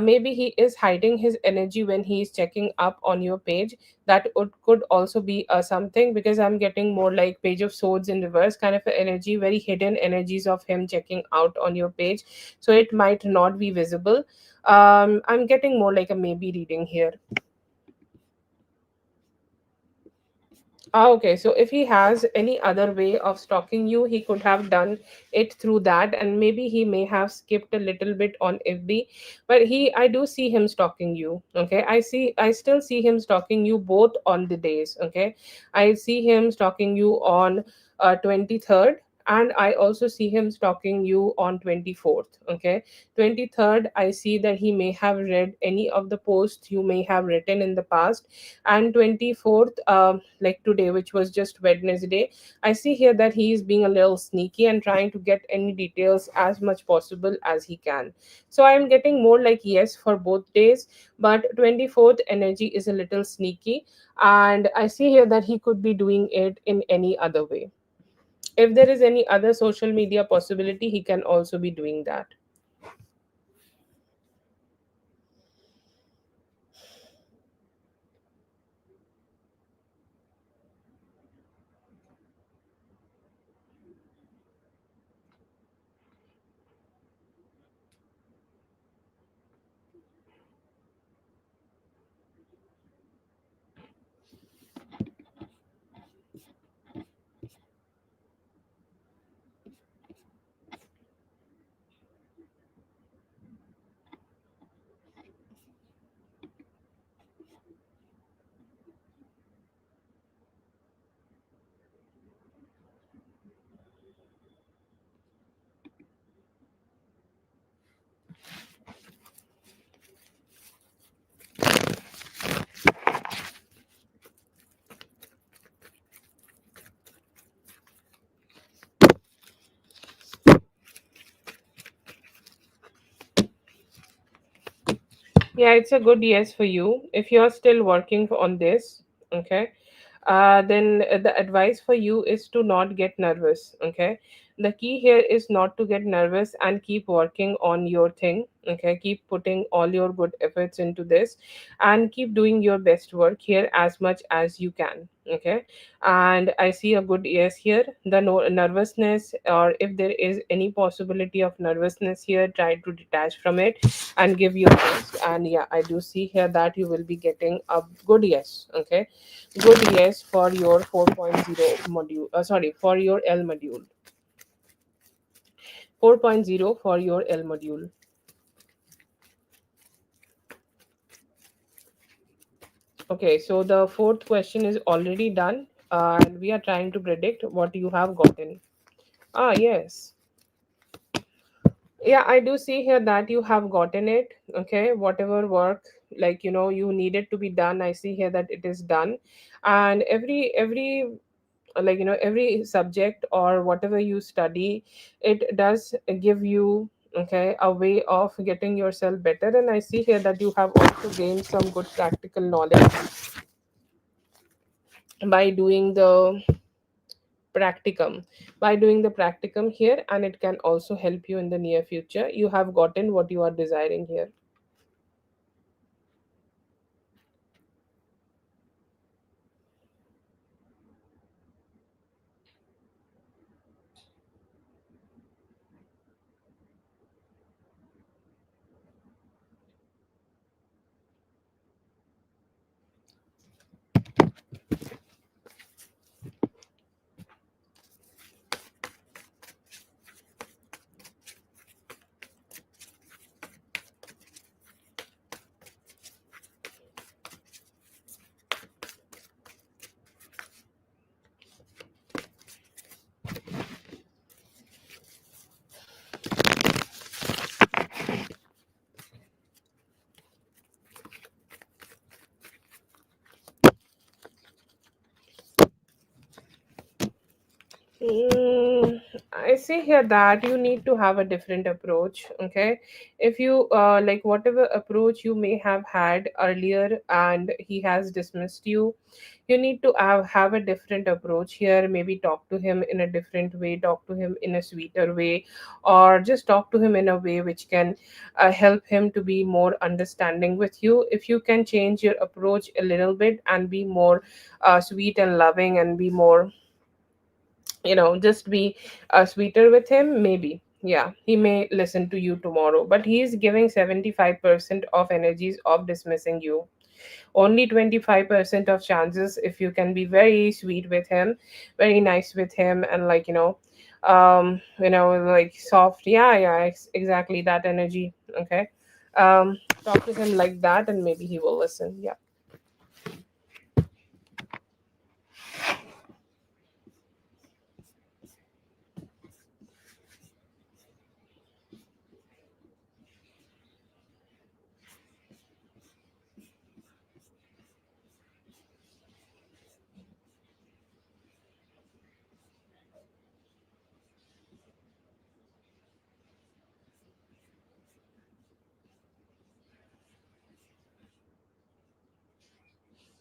Maybe he is hiding his energy when he is checking up on your page. That could also be something, because I'm getting more like page of swords in reverse kind of a energy, very hidden energies of him checking out on your page. So it might not be visible. I'm getting more like a maybe reading here. Ah, okay. So if he has any other way of stalking you, he could have done it through that, and maybe he may have skipped a little bit on FB. But I do see him stalking you. Okay, I still see him stalking you both on the days. Okay, I see him stalking you on 23rd, and I also see him stalking you on 24th. Okay, 23rd, I see that he may have read any of the posts you may have written in the past. And 24th, like today, which was just Wednesday, I see here that he is being a little sneaky and trying to get any details as much possible as he can. So I'm getting more like yes for both days, but 24th energy is a little sneaky, and I see here that he could be doing it in any other way. If there is any other social media possibility, he can also be doing that. Yeah, it's a good yes for you. If you're still working on this, okay, then the advice for you is to not get nervous. Okay, The key here is not to get nervous and keep working on your thing. Okay, keep putting all your good efforts into this and keep doing your best work here as much as you can. Okay, and I see a good yes here. The nervousness, or if there is any possibility of nervousness here, try to detach from it and give your best. And yeah, I do see here that you will be getting a good yes. Okay, good yes for your 4.0 module, sorry, for your L module. 4.0 for your L module. Okay, so the fourth question is already done, and we are trying to predict what you have gotten. Ah, yes. Yeah, I do see here that you have gotten it. Okay, whatever work, like, you needed to be done, I see here that it is done. And every like, every subject or whatever you study, it does give you, okay, a way of getting yourself better. And I see here that you have also gained some good practical knowledge by doing the practicum, here, and it can also help you in the near future. You have gotten what you are desiring here. I see here that you need to have a different approach. Okay, if you like, whatever approach you may have had earlier and he has dismissed you, you need to have a different approach here. Maybe talk to him in a different way, talk to him in a sweeter way, or just talk to him in a way which can help him to be more understanding with you. If you can change your approach a little bit and be more sweet and loving, and be more, just be sweeter with him, maybe, yeah, he may listen to you tomorrow. But he is giving 75% of energies of dismissing you. Only 25% of chances, if you can be very sweet with him, very nice with him, and, like, like soft. Yeah, yeah, exactly that energy. Okay, talk to him like that, and maybe he will listen. Yeah.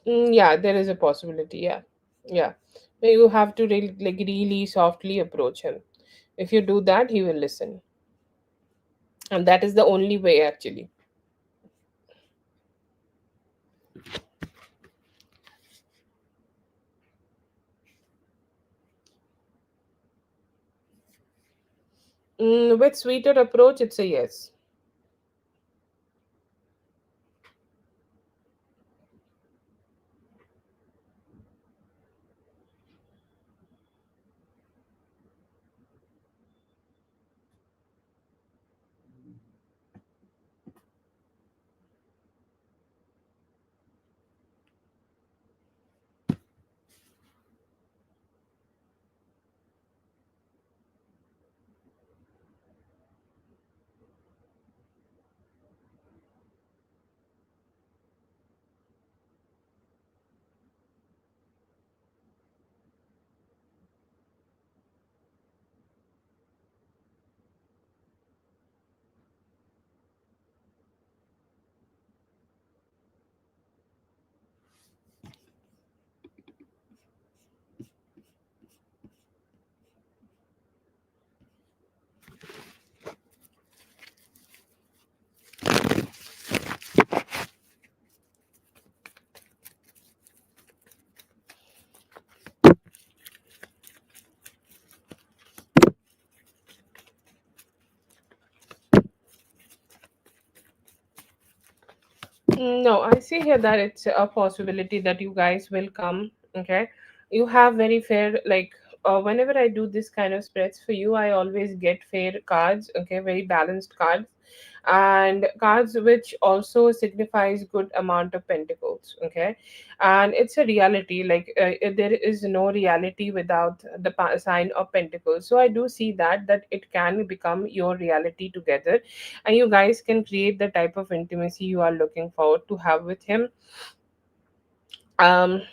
Yeah, there is a possibility. Yeah, yeah. But you have to really, like, really softly approach him. If you do that, he will listen, and that is the only way, actually. With sweeter approach, it's a yes. No, I see here that it's a possibility that you guys will come. Okay, you have very fair, like, whenever I do this kind of spreads for you, I always get fair cards. Okay, very balanced cards, and cards which also signifies good amount of pentacles. Okay, and it's a reality. Like, there is no reality without the sign of pentacles. So I do see that it can become your reality together, and you guys can create the type of intimacy you are looking forward to have with him.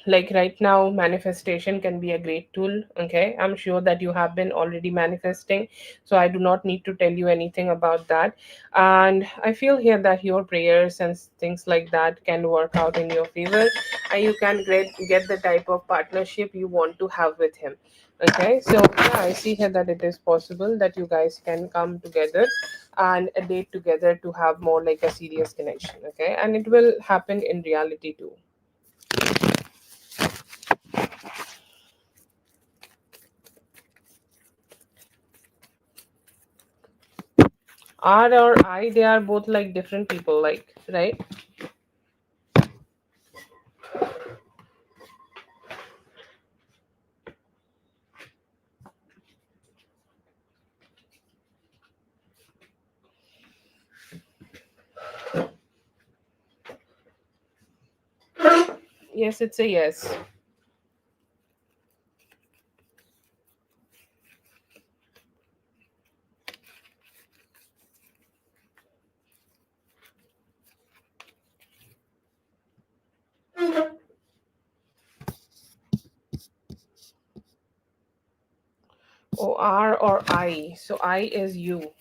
Like right now, manifestation can be a great tool. Okay, I'm sure that you have been already manifesting, so I do not need to tell you anything about that. And I feel here that your prayers and things like that can work out in your favor, and you can get the type of partnership you want to have with him. Okay, so yeah, I see here that it is possible that you guys can come together and a date together to have more like a serious connection. Okay, and it will happen in reality too. R or I, they are both like different people, like, right? Yes, it's a yes. Oh, R or I. So I is you.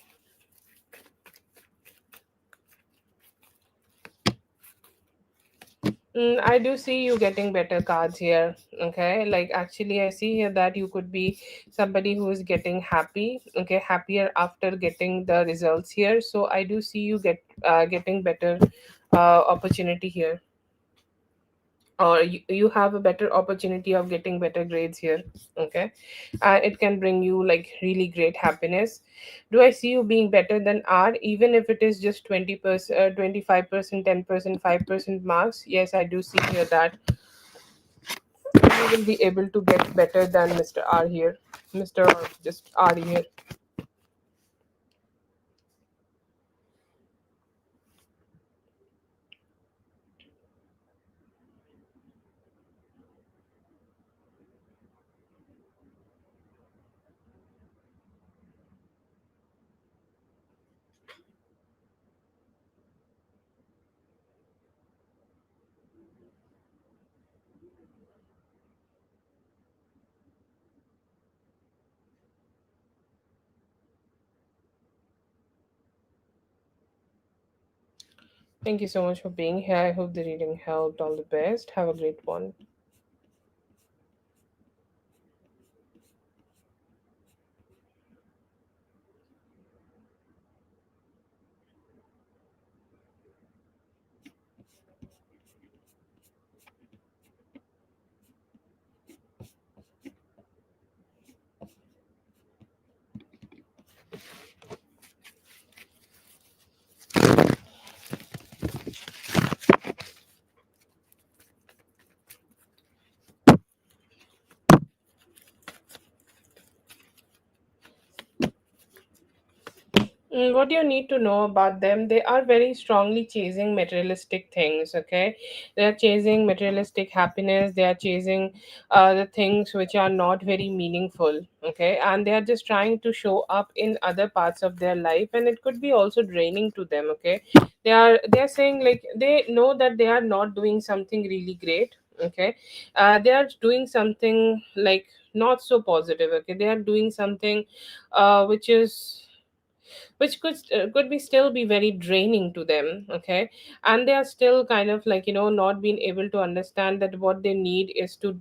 I do see you getting better cards here. Okay, like actually, I see here that you could be somebody who is getting happy. Okay, happier after getting the results here. So I do see you getting better opportunity here, or you have a better opportunity of getting better grades here. Okay, and it can bring you like really great happiness. Do I see you being better than R, even if it is just 20%, 25%, 10%, 5% marks? Yes, I do see here that you will be able to get better than Mr. R here, Mr. or just R here. Thank you so much for being here. I hope the reading helped. All the best. Have a great one. What do you need to know about them? They are very strongly chasing materialistic things. Okay, they are chasing materialistic happiness. They are chasing the things which are not very meaningful. Okay, and they are just trying to show up in other parts of their life, and it could be also draining to them. Okay, they are saying like they know that they are not doing something really great. Okay, they are doing something like not so positive. Okay, they are doing something which is which could be still be very draining to them. Okay, and they are still kind of like not being able to understand that what they need is to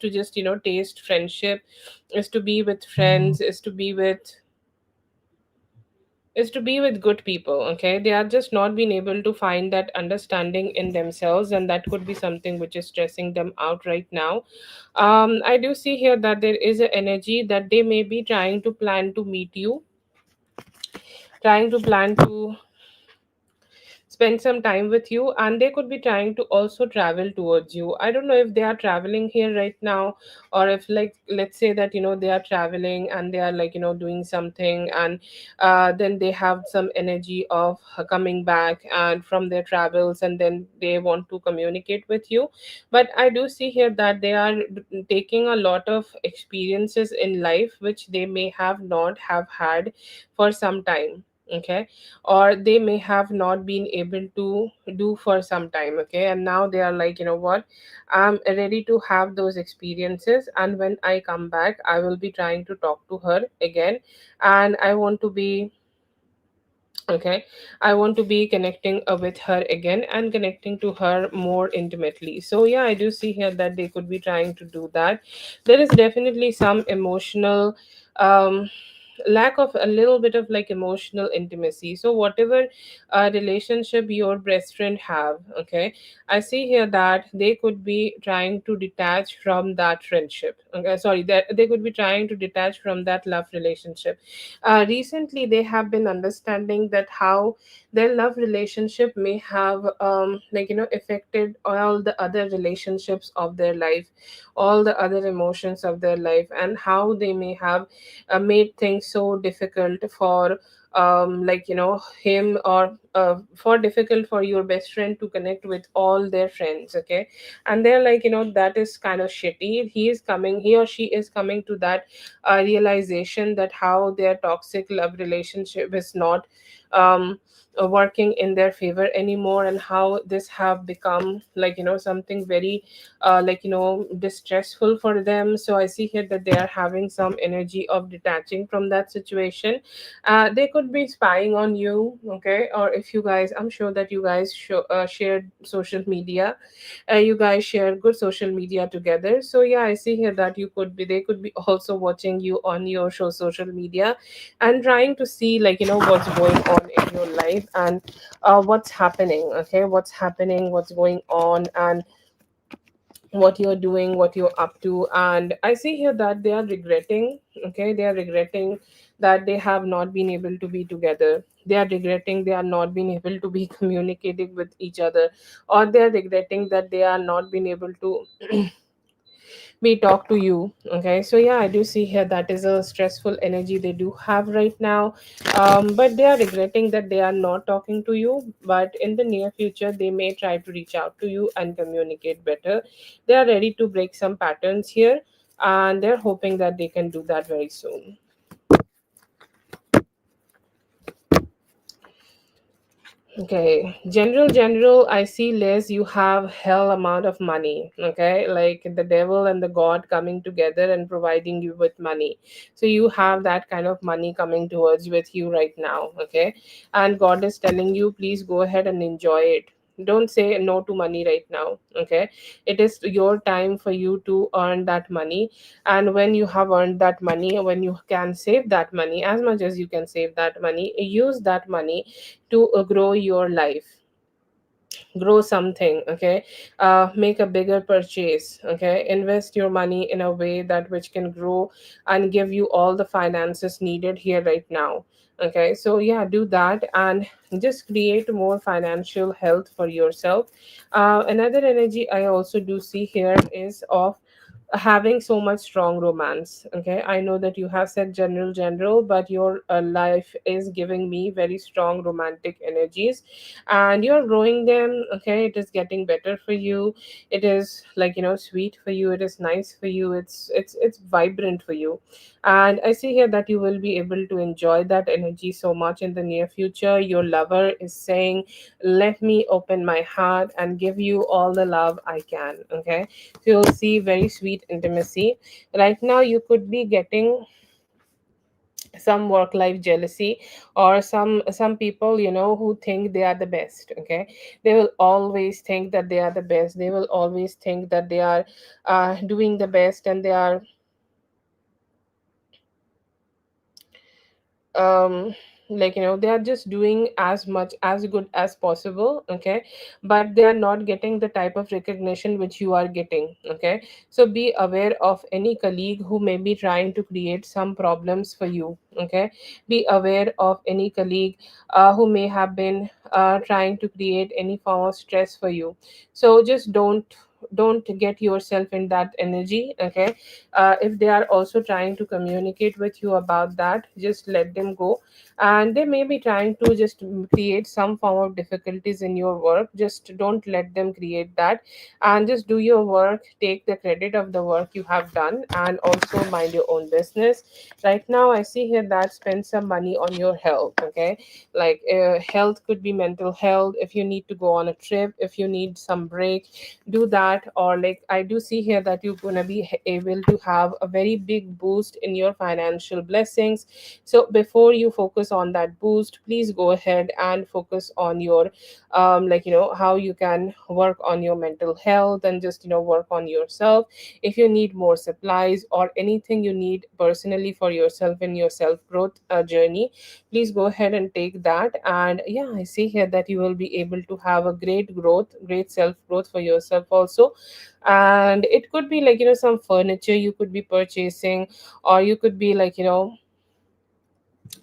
just taste friendship, is to be with friends, is to be with good people. Okay, they are just not being able to find that understanding in themselves, and that could be something which is stressing them out right now. I do see here that there is an energy that they may be trying to spend some time with you, and they could be trying to also travel towards you. I don't know if they are traveling here right now, or if, like, let's say that they are traveling and they are, like, doing something, and then they have some energy of coming back and from their travels, and then they want to communicate with you. But I do see here that they are taking a lot of experiences in life which they may have not have had for some time. Okay, or they may have not been able to do for some time. Okay, and now they are like, what, I'm ready to have those experiences, and when I come back I will be trying to talk to her again, and I want to be, okay, I want to be connecting with her again and connecting to her more intimately. So yeah, I do see here that they could be trying to do that. There is definitely some emotional um lack of a little bit of like emotional intimacy. So whatever relationship your best friend have, okay, I see here that they could be trying to detach from that friendship. Okay, sorry, that they could be trying to detach from that love relationship. Recently they have been understanding that how their love relationship may have like, affected all the other relationships of their life, all the other emotions of their life, and how they may have made things so difficult for like, him, or for difficult for your best friend to connect with all their friends. Okay, and they're like, that is kind of shitty. He or she is coming to that realization that how their toxic love relationship is not um working in their favor anymore, and how this have become like, something very like, distressful for them. So I see here that they are having some energy of detaching from that situation. They could be spying on you. Okay, or if you guys, I'm sure that you guys shared social media, you guys share good social media together. So yeah, I see here that they could be also watching you on your social media, and trying to see, like, what's going on in your life, and what's happening. Okay, what's happening, what's going on, and what you're doing, what you're up to. And I see here that they are regretting. Okay, they are regretting that they have not been able to be together. They are regretting they are not being able to be communicating with each other, or they are regretting that they are not being able to we talk to you. Okay, so yeah, I do see here that is a stressful energy they do have right now. But they are regretting that they are not talking to you, but in the near future they may try to reach out to you and communicate better. They are ready to break some patterns here, and they're hoping that they can do that very soon. Okay, general, I see, Liz, you have hell amount of money. Okay, like the devil and the God coming together and providing you with money. So you have that kind of money coming towards with you right now. Okay, and God is telling you, please go ahead and enjoy it. Don't say no to money right now. Okay, it is your time for you to earn that money, and when you have earned that money, when you can save that money, as much as you can save that money, use that money to grow your life, grow something. Okay, make a bigger purchase. Okay, invest your money in a way that which can grow and give you all the finances needed here right now. Okay, so yeah, do that and just create more financial health for yourself. Another energy I also do see here is of having so much strong romance. Okay, I know that you have said general, but your life is giving me very strong romantic energies, and you're growing them. Okay, it is getting better for you. It is like, sweet for you. It is nice for you. It's vibrant for you. And I see here that you will be able to enjoy that energy so much in the near future. Your lover is saying, let me open my heart and give you all the love I can. Okay, so you'll see very sweet intimacy. Right now you could be getting some work life jealousy, or some people, who think they are the best. Okay, they will always think that they are the best. They will always think that they are doing the best, and they are um like they are just doing as much as good as possible, okay, but they are not getting the type of recognition which you are getting, okay. So be aware of any colleague who may be trying to create some problems for you, okay. Be aware of any colleague who may have been trying to create any form of stress for you. So just don't get yourself in that energy, okay. If they are also trying to communicate with you about that, just let them go. And they may be trying to just create some form of difficulties in your work, just don't let them create that, and just do your work, take the credit of the work you have done, and also mind your own business. Right now I see here that spend some money on your health, okay. Like health could be mental health. If you need to go on a trip, if you need some break, do that. Or like I do see here that you're going to be able to have a very big boost in your financial blessings. So before you focus on that boost, please go ahead and focus on your how you can work on your mental health, and just work on yourself. If you need more supplies or anything you need personally for yourself in your self growth journey, please go ahead and take that. And yeah, I see here that you will be able to have a great growth, great self growth for yourself also. And it could be like some furniture you could be purchasing, or you could be like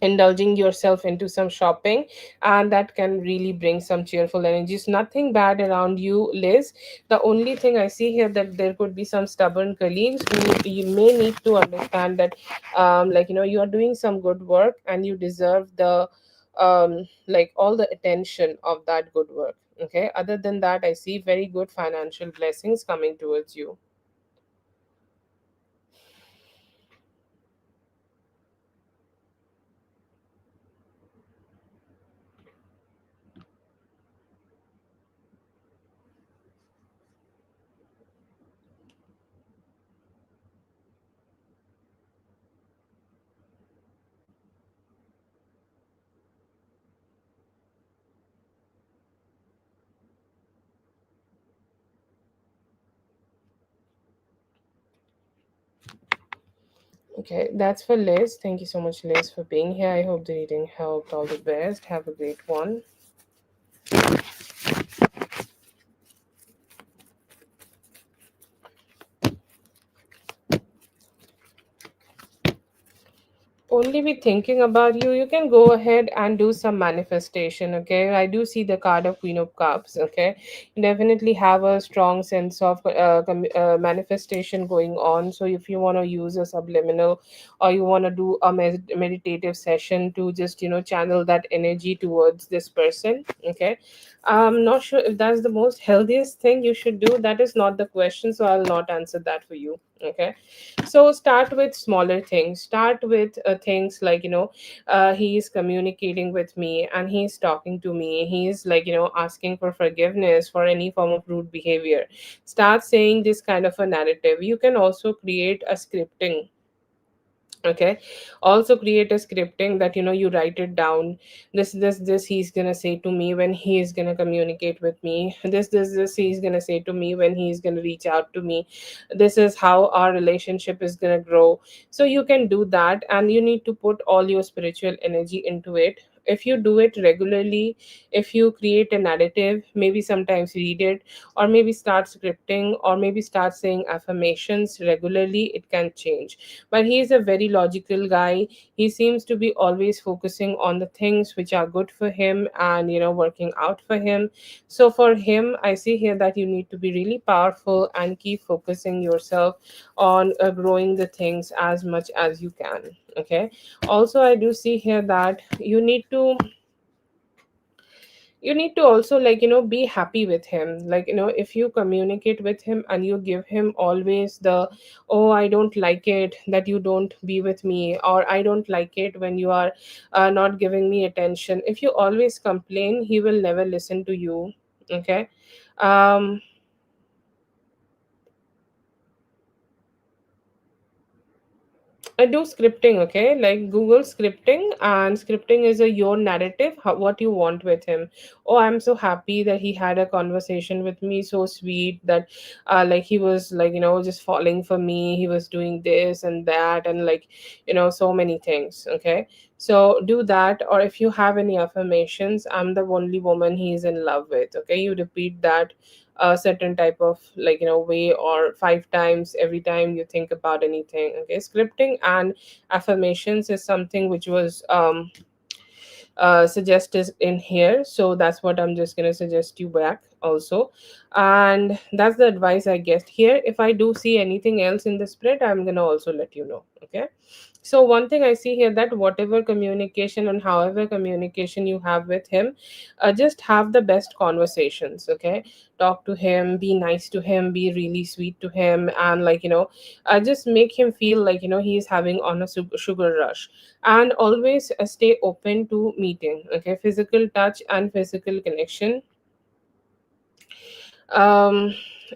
indulging yourself into some shopping, and that can really bring some cheerful energies. Nothing bad around you, Liz. The only thing I see here, that there could be some stubborn colleagues who you may need to understand that you are doing some good work, and you deserve the like all the attention of that good work, okay. Other than that, I see very good financial blessings coming towards you. Okay, that's for Liz. Thank you so much, Liz, for being here. I hope the reading helped. All the best. Have a great one. Only be thinking about you, you can go ahead and do some manifestation, okay. I do see the card of Queen of Cups, okay. You definitely have a strong sense of manifestation going on. So if you want to use a subliminal, or you want to do a meditative session to just channel that energy towards this person, okay. I'm not sure if that's the most healthiest thing you should do. That is not the question, so I'll not answer that for you, okay. So start with smaller things. Start with things like he's communicating with me, and he's talking to me, he's asking for forgiveness for any form of rude behavior. Start saying this kind of a narrative. You can also create a scripting, okay. Also create a scripting that you write it down. This he's gonna say to me when he is gonna communicate with me. This he's gonna say to me when he's gonna reach out to me. This is how our relationship is gonna grow. So you can do that, and you need to put all your spiritual energy into it. If you do it regularly, if you create a narrative, maybe sometimes read it, or maybe start scripting, or maybe start saying affirmations regularly, it can change. But he is a very logical guy. He seems to be always focusing on the things which are good for him, and working out for him. So for him, I see here that you need to be really powerful and keep focusing yourself on growing the things as much as you can, okay. Also, I do see here that you need to also be happy with him. If you communicate with him and you give him always the, oh, I don't like it that you don't be with me, or I don't like it when you are not giving me attention. If you always complain, he will never listen to you, okay. um I do scripting, okay? Like Google scripting, and scripting is a your narrative, what you want with him. Oh, I'm so happy that he had a conversation with me, so sweet that, like he was like just falling for me. He was doing this and that, and like so many things. Okay, so do that, or if you have any affirmations, I'm the only woman he's in love with. Okay, you repeat that a certain type of way, or 5 times every time you think about anything. Okay, scripting and affirmations is something which was suggested in here, so that's what I'm just going to suggest you back also. And that's the advice I get here. If I do see anything else in the spread, I'm going to also let you know. Okay, so one thing I see here, that whatever communication and however communication you have with him, just have the best conversations. Okay, talk to him, be nice to him, be really sweet to him, and just make him feel like he's having on a sugar rush. And always stay open to meeting. Okay, physical touch and physical connection, um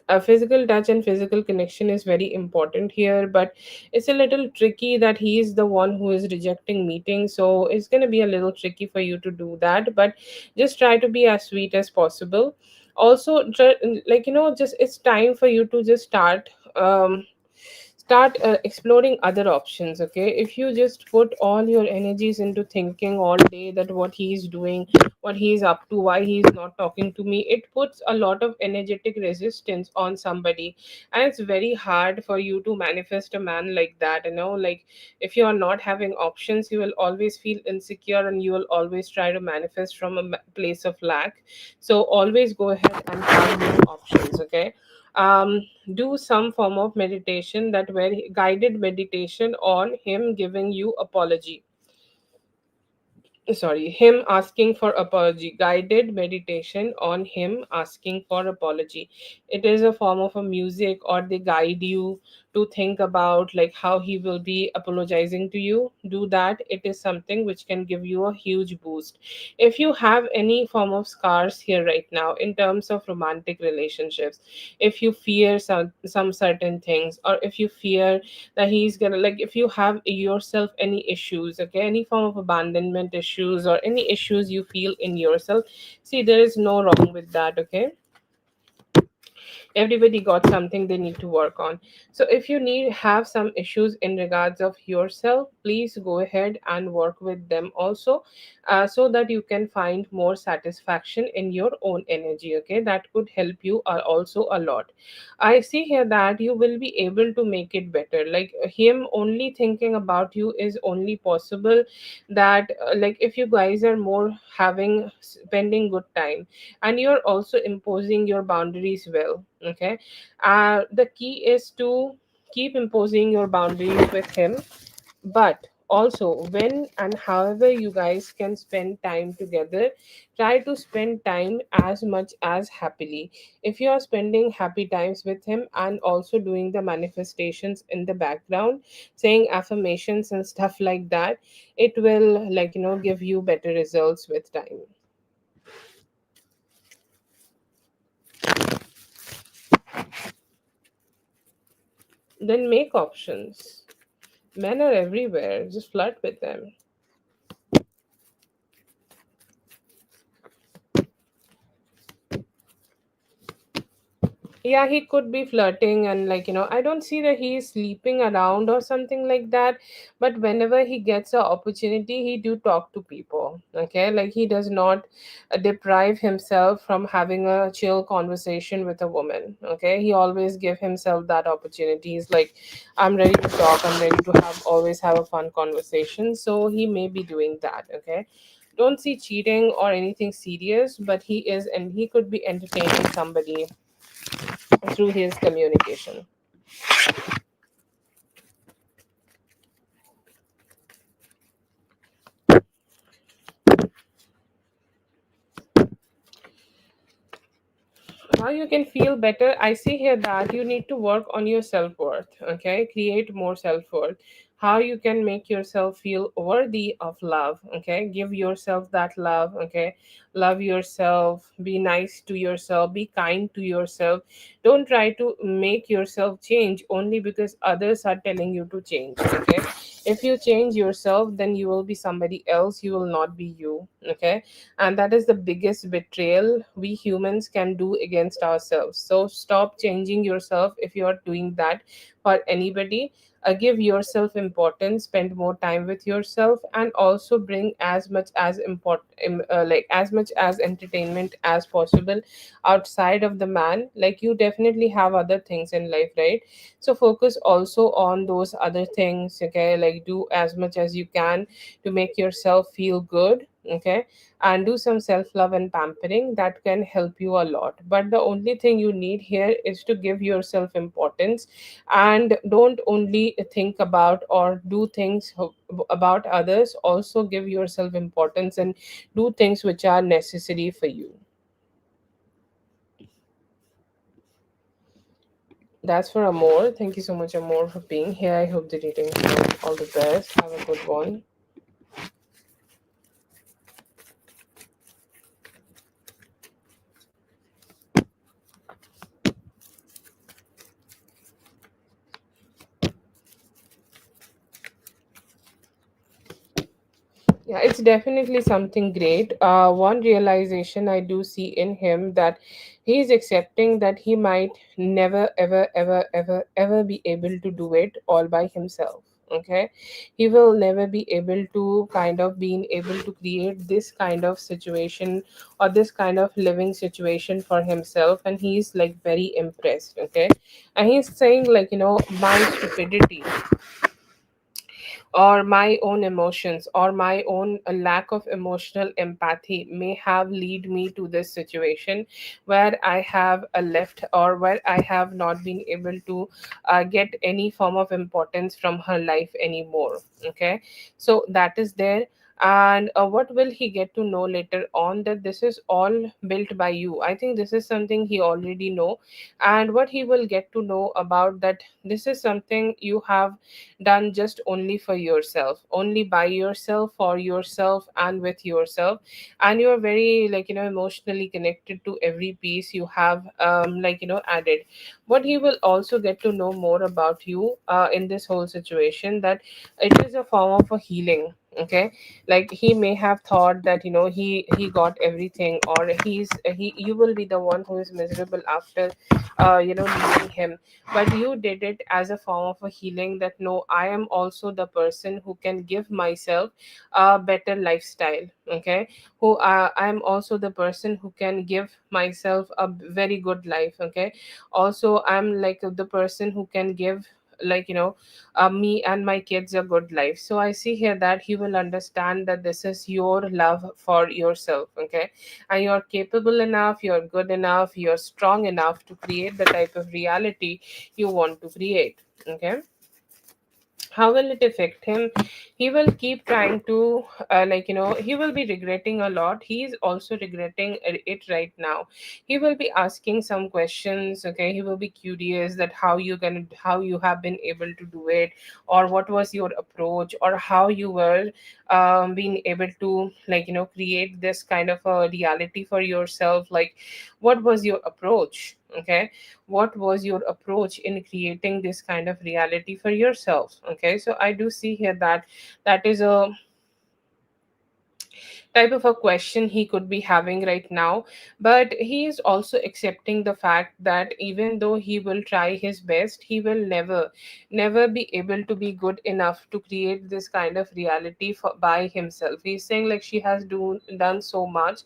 a physical touch and physical connection is very important here, but it's a little tricky that he is the one who is rejecting meetings, so it's going to be a little tricky for you to do that. But just try to be as sweet as possible. Also just it's time for you to just start exploring other options. Okay, if you just put all your energies into thinking all day that what he's doing, what he's up to, why he's not talking to me, it puts a lot of energetic resistance on somebody, and it's very hard for you to manifest a man like that. Like if you are not having options, you will always feel insecure, and you will always try to manifest from a place of lack. So always go ahead and have more options. Okay, um do some form of meditation, that very guided meditation on him giving you apology, sorry, him asking for apology, guided meditation on him asking for apology. It is a form of a music, or they guide you to think about like how he will be apologizing to you. Do that, it is something which can give you a huge boost. If you have any form of scars here right now in terms of romantic relationships, if you fear some certain things, or if you fear that he's gonna, like if you have yourself any issues, okay, any form of abandonment issues, or any issues you feel in yourself, see, there is no wrong with that. Okay, everybody got something they need to work on. So if you need have some issues in regards of yourself, please go ahead and work with them also, so that you can find more satisfaction in your own energy. Okay, that could help you also a lot. I see here that you will be able to make it better. Like him only thinking about you is only possible that like if you guys are more having spending good time, and you're also imposing your boundaries well. Okay, the key is to keep imposing your boundaries with him, but also when and however you guys can spend time together, try to spend time as much as happily. If you are spending happy times with him and also doing the manifestations in the background, saying affirmations and stuff like that, it will give you better results with time. Then make options. Men are everywhere, just flirt with them. Yeah, he could be flirting, and I don't see that he is sleeping around or something like that. But whenever he gets an opportunity, he do talk to people. Okay, like he does not deprive himself from having a chill conversation with a woman. Okay, he always give himself that opportunity. He's like, I'm ready to talk, I'm ready to have always have a fun conversation, so he may be doing that. Okay, don't see cheating or anything serious, but he is, and he could be entertaining somebody through his communication. How you can feel better? I see here that you need to work on your self worth. Okay, create more self worth. how you can make yourself feel worthy of love. Okay, give yourself that love. Okay, love yourself, be nice to yourself, be kind to yourself. Don't try to make yourself change only because others are telling you to change. Okay, if you change yourself, then you will be somebody else, you will not be you. Okay, and that is the biggest betrayal we humans can do against ourselves. So stop changing yourself if you are doing that for anybody. Give yourself importance, spend more time with yourself, and also bring as much as like as much as entertainment as possible outside of the man. Like, you definitely have other things in life, right? So focus also on those other things. Okay, like do as much as you can to make yourself feel good. Okay, and do some self love and pampering, that can help you a lot. But the only thing you need here is to give yourself importance, and don't only think about or do things about others. Also give yourself importance and do things which are necessary for you. That's for Amor. Thank you so much, Amor, for being here. I hope the reading was all the best. Have a good one. Yeah, it's definitely something great. One realization I do see in him, that he's accepting that he might never, ever, ever, ever, ever be able to do it all by himself. Okay, he will never be able to kind of being able to create this kind of situation or this kind of living situation for himself, and he's like very impressed. Okay, and he's saying, like, my stupidity or my own emotions or my own lack of emotional empathy may have lead me to this situation where I have left, or where I have not been able to get any form of importance from her life anymore. Okay, so that is there. And what will he get to know later on, that this is all built by you? I think this is something he already know. And what he will get to know about, that this is something you have done just only for yourself, only by yourself, for yourself, and with yourself. And you're very, like, emotionally connected to every piece you have, added. What he will also get to know more about you in this whole situation, that it is a form of a healing. Okay, like he may have thought that he got everything, or he you will be the one who is miserable after leaving him. But you did it as a form of a healing, that no, I am also the person who can give myself a better lifestyle. Okay, who I am also the person who can give myself a very good life. Okay, also I'm like the person who can give, like, me and my kids a good life. So I see here that he will understand that this is your love for yourself. Okay, and you're capable enough, you're good enough, you're strong enough to create the type of reality you want to create. Okay, how will it affect him? He will keep trying to he will be regretting a lot. He is also regretting it right now. He will be asking some questions. Okay, he will be curious that how you have been able to do it, or what was your approach, or how you were being able to, create this kind of a reality for yourself. Like, what was your approach? Okay, what was your approach in creating this kind of reality for yourself? Okay, so I do see here that that is a type of a question he could be having right now. But he is also accepting the fact that even though he will try his best, he will never be able to be good enough to create this kind of reality by himself. He's saying, like, she has done so much,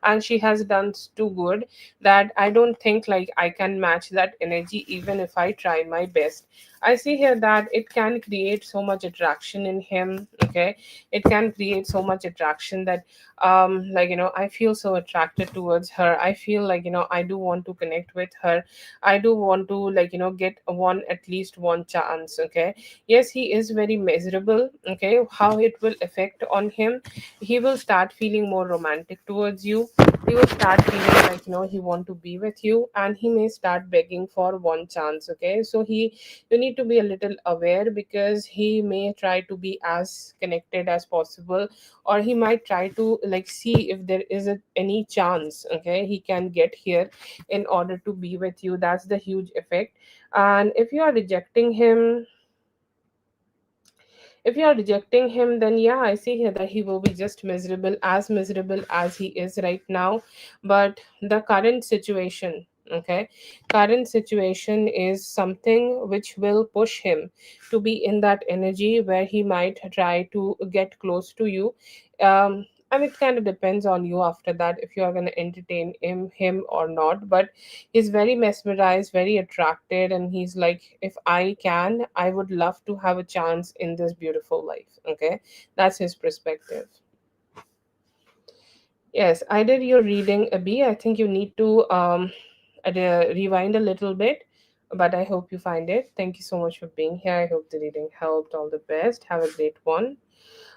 and she has done too good, that I don't think like I can match that energy even if I try my best. I see here that it can create so much attraction in him. Okay, it can create so much attraction that I feel so attracted towards her. I feel like I do want to connect with her. I do want to, get one, at least one chance. Okay, yes, he is very miserable. Okay, how it will affect on him? He will start feeling more romantic towards you. he will start feeling like he want to be with you, and he may start begging for one chance. Okay, so you need to be a little aware, because he may try to be as connected as possible, or he might try to like see if there is any chance, okay, he can get here in order to be with you. That's the huge effect. And if you are rejecting him, then yeah, I see here that he will be just miserable as he is right now. But the current situation, okay, current situation is something which will push him to be in that energy where he might try to get close to you. And it kind of depends on you after that, if you are going to entertain him or not. But he's very mesmerized, very attracted, and he's like, if I can, I would love to have a chance in this beautiful life. Okay, that's his perspective. Yes, I did your reading, Abhi. I think you need to rewind a little bit, but I hope you find it. Thank you so much for being here. I hope the reading helped. All the best. Have a great one.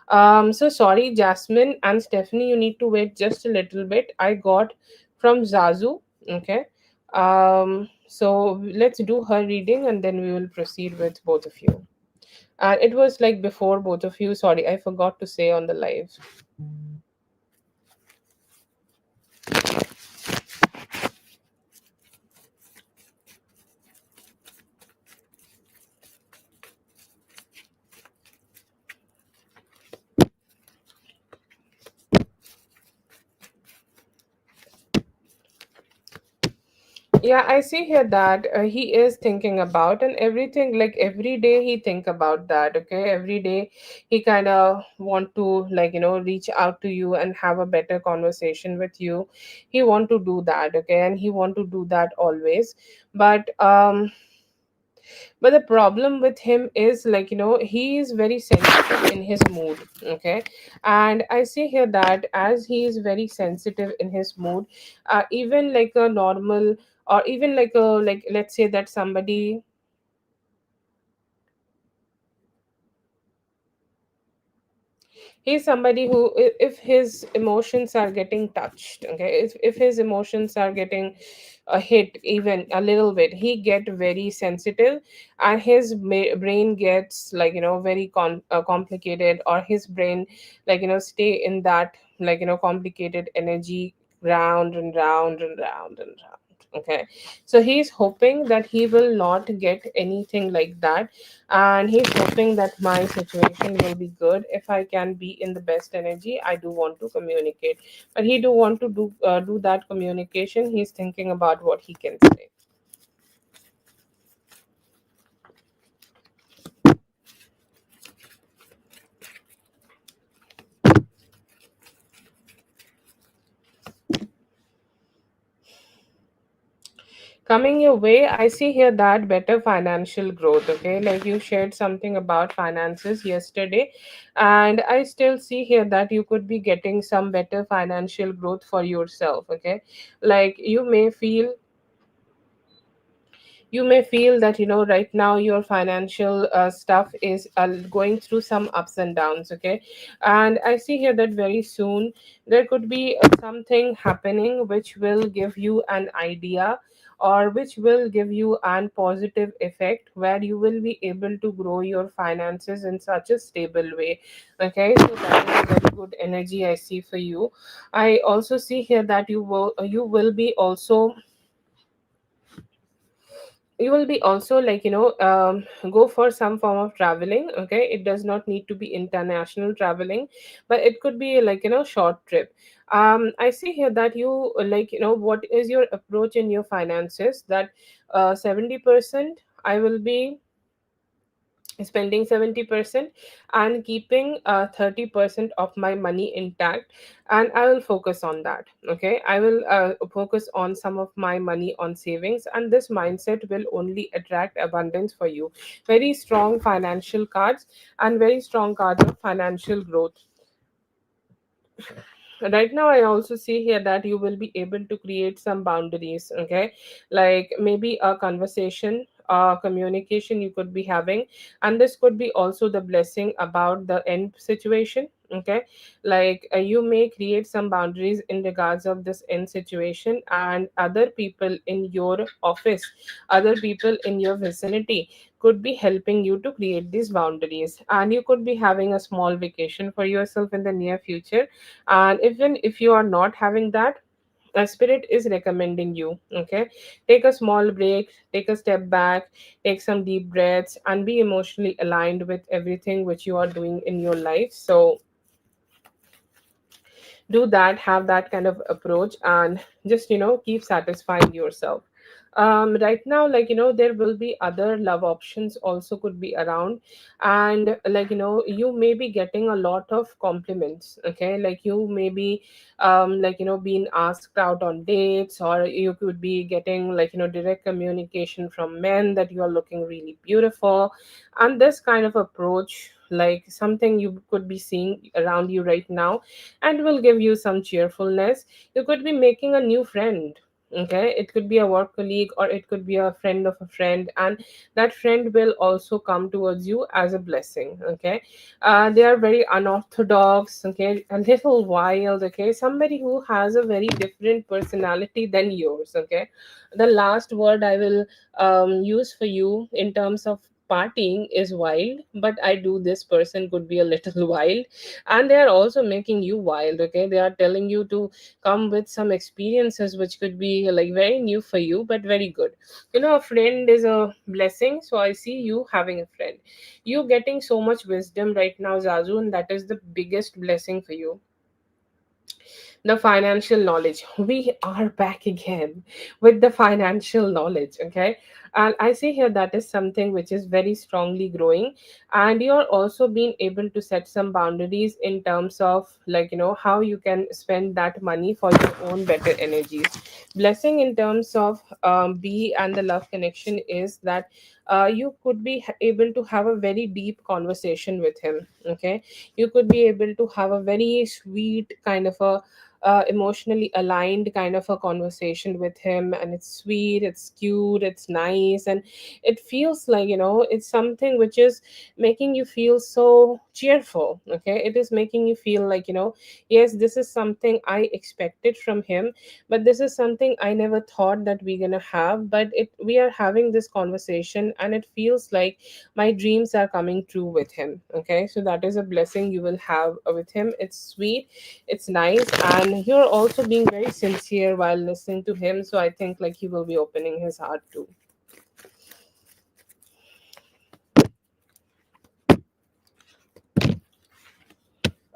So sorry, Jasmine and Stephanie, you need to wait just a little bit. I got from Zazu. Okay. So let's do her reading, and then we will proceed with both of you. And it was like before both of you. Sorry, I forgot to say on the live. Yeah, I see here that he is thinking about, and everything, like every day he think about that. Okay, every day he kind of want to like reach out to you and have a better conversation with you. He want to do that. Okay, and he want to do that always. But the problem with him is like he is very sensitive in his mood. Okay, and I see here that as he is very sensitive in his mood, even like a normal, or even like a, like let's say that somebody, he's somebody who, if his emotions are getting touched, okay, if his emotions are getting a hit even a little bit, he get very sensitive, and his brain gets like very complicated, or his brain like stay in that like complicated energy, round and round and round and round. Okay, so he's hoping that he will not get anything like that, and he's hoping that my situation will be good. If I can be in the best energy, I do want to communicate, but he do want to do that communication. He's thinking about what he can say. Coming your way, I see here that better financial growth. Okay, like you shared something about finances yesterday, and I still see here that you could be getting some better financial growth for yourself. Okay, like you may feel that right now your financial stuff is going through some ups and downs. Okay, and I see here that very soon there could be something happening which will give you an idea, or which will give you an positive effect, where you will be able to grow your finances in such a stable way. Okay, so that is a very good energy I see for you. I also see here that you will be also, like go for some form of traveling. Okay, it does not need to be international traveling, but it could be like short trip. I see here that you like what is your approach in your finances, that 70% I will be spending 70% and keeping 30% of my money intact, and I will focus on that. Okay, I will focus on some of my money on savings, and this mindset will only attract abundance for you. Very strong financial cards, and very strong cards of financial growth. Right now I also see here that you will be able to create some boundaries. Okay, like maybe a conversation, communication you could be having, and this could be also the blessing about the end situation. Okay, like you may create some boundaries in regards of this end situation, and other people in your office, other people in your vicinity could be helping you to create these boundaries, and you could be having a small vacation for yourself in the near future. And even if you are not having that, a spirit is recommending you, okay, take a small break, take a step back, take some deep breaths, and be emotionally aligned with everything which you are doing in your life. So do that, have that kind of approach, and just keep satisfying yourself. Right now, like there will be other love options also could be around, and like you may be getting a lot of compliments, okay, like you may be like being asked out on dates, or you could be getting like direct communication from men that you are looking really beautiful. And this kind of approach, like something you could be seeing around you right now, and will give you some cheerfulness. You could be making a new friend. Okay, it could be a work colleague, or it could be a friend of a friend, and that friend will also come towards you as a blessing. Okay, they are very unorthodox. Okay, a little wild. Okay, somebody who has a very different personality than yours. Okay, the last word I will use for you in terms of partying is wild, but I do this person could be a little wild, and they are also making you wild. Okay, they are telling you to come with some experiences which could be like very new for you, but very good. A friend is a blessing, so I see you having a friend. You getting so much wisdom right now, Zazu, and that is the biggest blessing for you. The financial knowledge, we are back again with the financial knowledge. Okay, and I see here that is something which is very strongly growing, and you're also being able to set some boundaries in terms of like how you can spend that money for your own better energies. Blessing in terms of b and the love connection is that you could be able to have a very deep conversation with him. Okay, you could be able to have a very sweet kind of a emotionally aligned kind of a conversation with him, and it's sweet, it's cute, it's nice, and it feels like it's something which is making you feel so cheerful. Okay, it is making you feel like yes, this is something I expected from him, but this is something I never thought that we're gonna have, but it we are having this conversation, and it feels like my dreams are coming true with him. Okay, so that is a blessing you will have with him. It's sweet, it's nice, and you're also being very sincere while listening to him, so I think like he will be opening his heart too.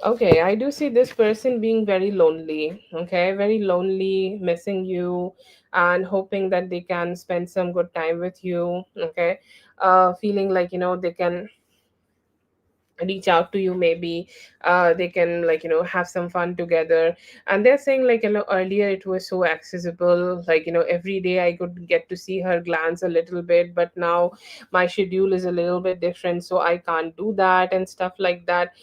Okay, I do see this person being very lonely. Okay, very lonely, missing you, and hoping that they can spend some good time with you. Okay, feeling like they can reach out to you, maybe they can like have some fun together. And they're saying like earlier it was so accessible, like every day I could get to see her glance a little bit, but now my schedule is a little bit different, so I can't do that and stuff like that.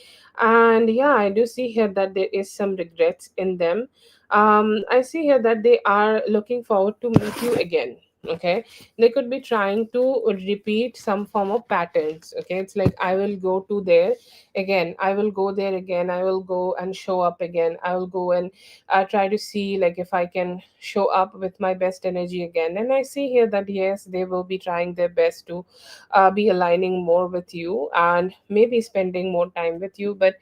And yeah, I do see here that there is some regrets in them. I see here that they are looking forward to meet you again. Okay, they could be trying to repeat some form of patterns. Okay, it's like I will go to there again, I will go there again, I will go and show up again, I will go and try to see like if I can show up with my best energy again. And I see here that yes, they will be trying their best to be aligning more with you and maybe spending more time with you. But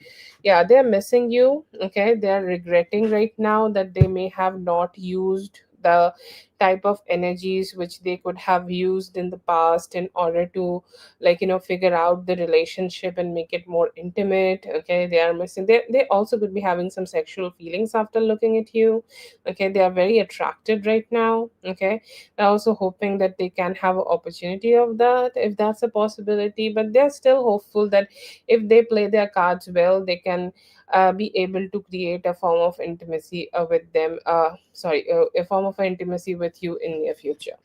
yeah, they're missing you. Okay, they're regretting right now that they may have not used the type of energies which they could have used in the past in order to like figure out the relationship and make it more intimate. Okay, they are missing, they also could be having some sexual feelings after looking at you. Okay, they are very attracted right now. Okay, they're also hoping that they can have an opportunity of that if that's a possibility, but they're still hopeful that if they play their cards well, they can be able to create a form of intimacy with them. A form of intimacy with you in near future.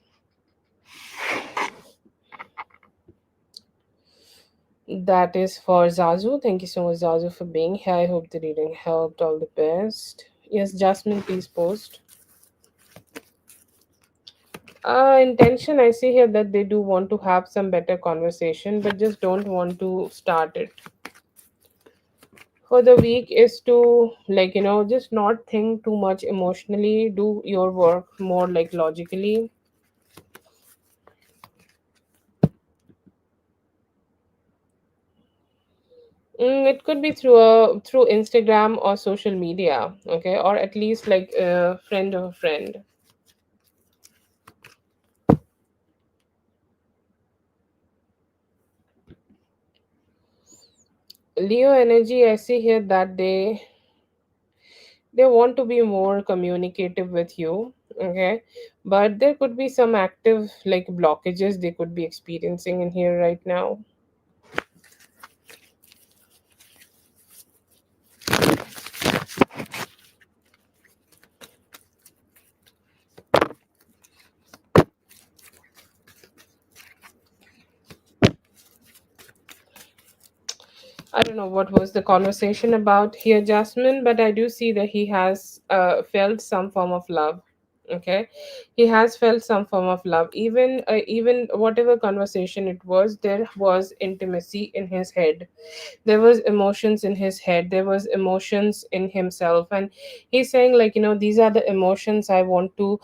That is for Zazu. Thank you so much, Zazu, for being here. I hope the reading helped. All the best. Yes, Jasmine, please post. Intention, I see here that they do want to have some better conversation, but just don't want to start it. for the week is to, like, just not think too much emotionally, do your work more like logically. It could be through Instagram or social media, okay, or at least like a friend of a friend. Leo energy, I see here that they want to be more communicative with you, okay, but there could be some active like blockages they could be experiencing in here right now. I don't know what was the conversation about here, Jasmine, but I do see that he has felt some form of love. Okay, he has felt some form of love. Even whatever conversation it was, there was intimacy in his head. There was emotions in his head. There was emotions in himself, and he's saying like, these are the emotions I want to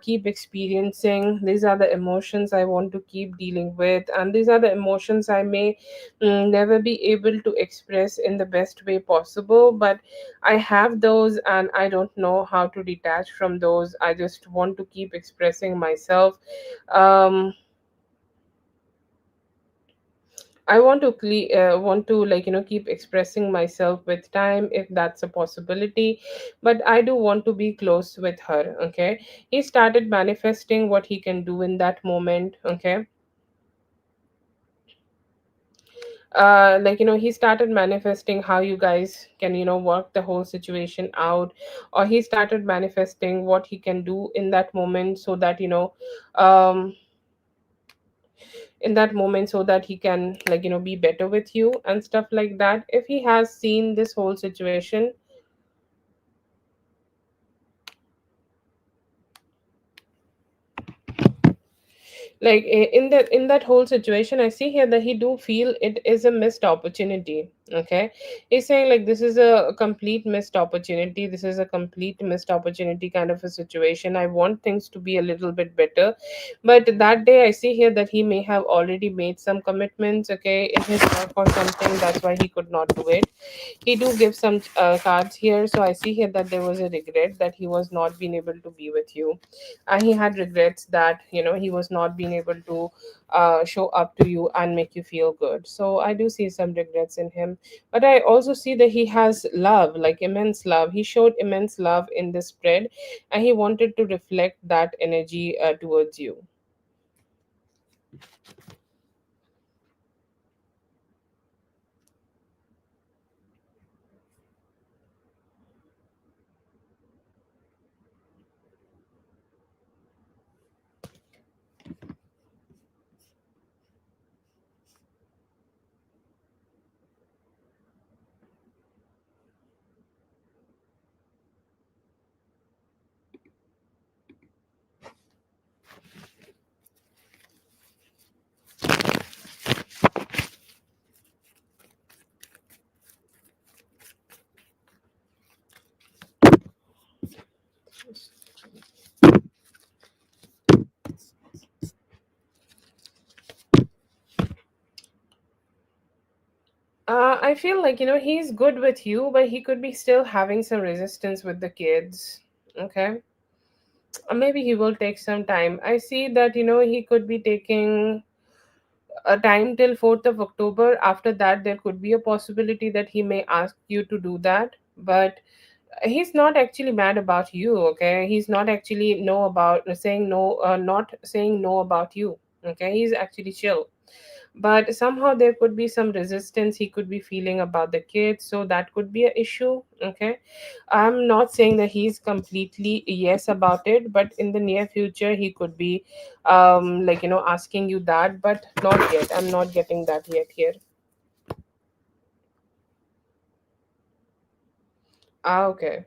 keep experiencing. These are the emotions I want to keep dealing with, and these are the emotions I may never be able to express in the best way possible, but I have those and I don't know how to detach from those. I just want to keep expressing myself. Um, I want to like, keep expressing myself with time if that's a possibility, but I do want to be close with her. Okay, he started manifesting what he can do in that moment. Okay, like, he started manifesting how you guys can, work the whole situation out, or he started manifesting what he can do in that moment, so that, um in that moment, so that he can, like, be better with you and stuff like that. If he has seen this whole situation, like, in that whole situation, I see here that he do feel it is a missed opportunity. Okay, he's saying like, this is a complete missed opportunity, this is a complete missed opportunity kind of a situation. I want things to be a little bit better, but that day I see here that he may have already made some commitments, okay, in his work or something. That's why he could not do it. He do give some cards here, so I see here that there was a regret that he was not being able to be with you, and he had regrets that, he was not being able to show up to you and make you feel good. So I do see some regrets in him, but I also see that he has love, like immense love. He showed immense love in this spread, and he wanted to reflect that energy towards you. I feel like, he's good with you, but he could be still having some resistance with the kids. Okay, maybe he will take some time. I see that, he could be taking a time till 4th of October. After that, there could be a possibility that he may ask you to do that, but he's not actually mad about you. Okay, he's not actually no about saying no, not saying no about you. Okay, he's actually chill, but somehow there could be some resistance he could be feeling about the kids, so that could be an issue. Okay, I'm not saying that he's completely yes about it, but in the near future he could be like, asking you that, but not yet. I'm not getting that yet here. Okay.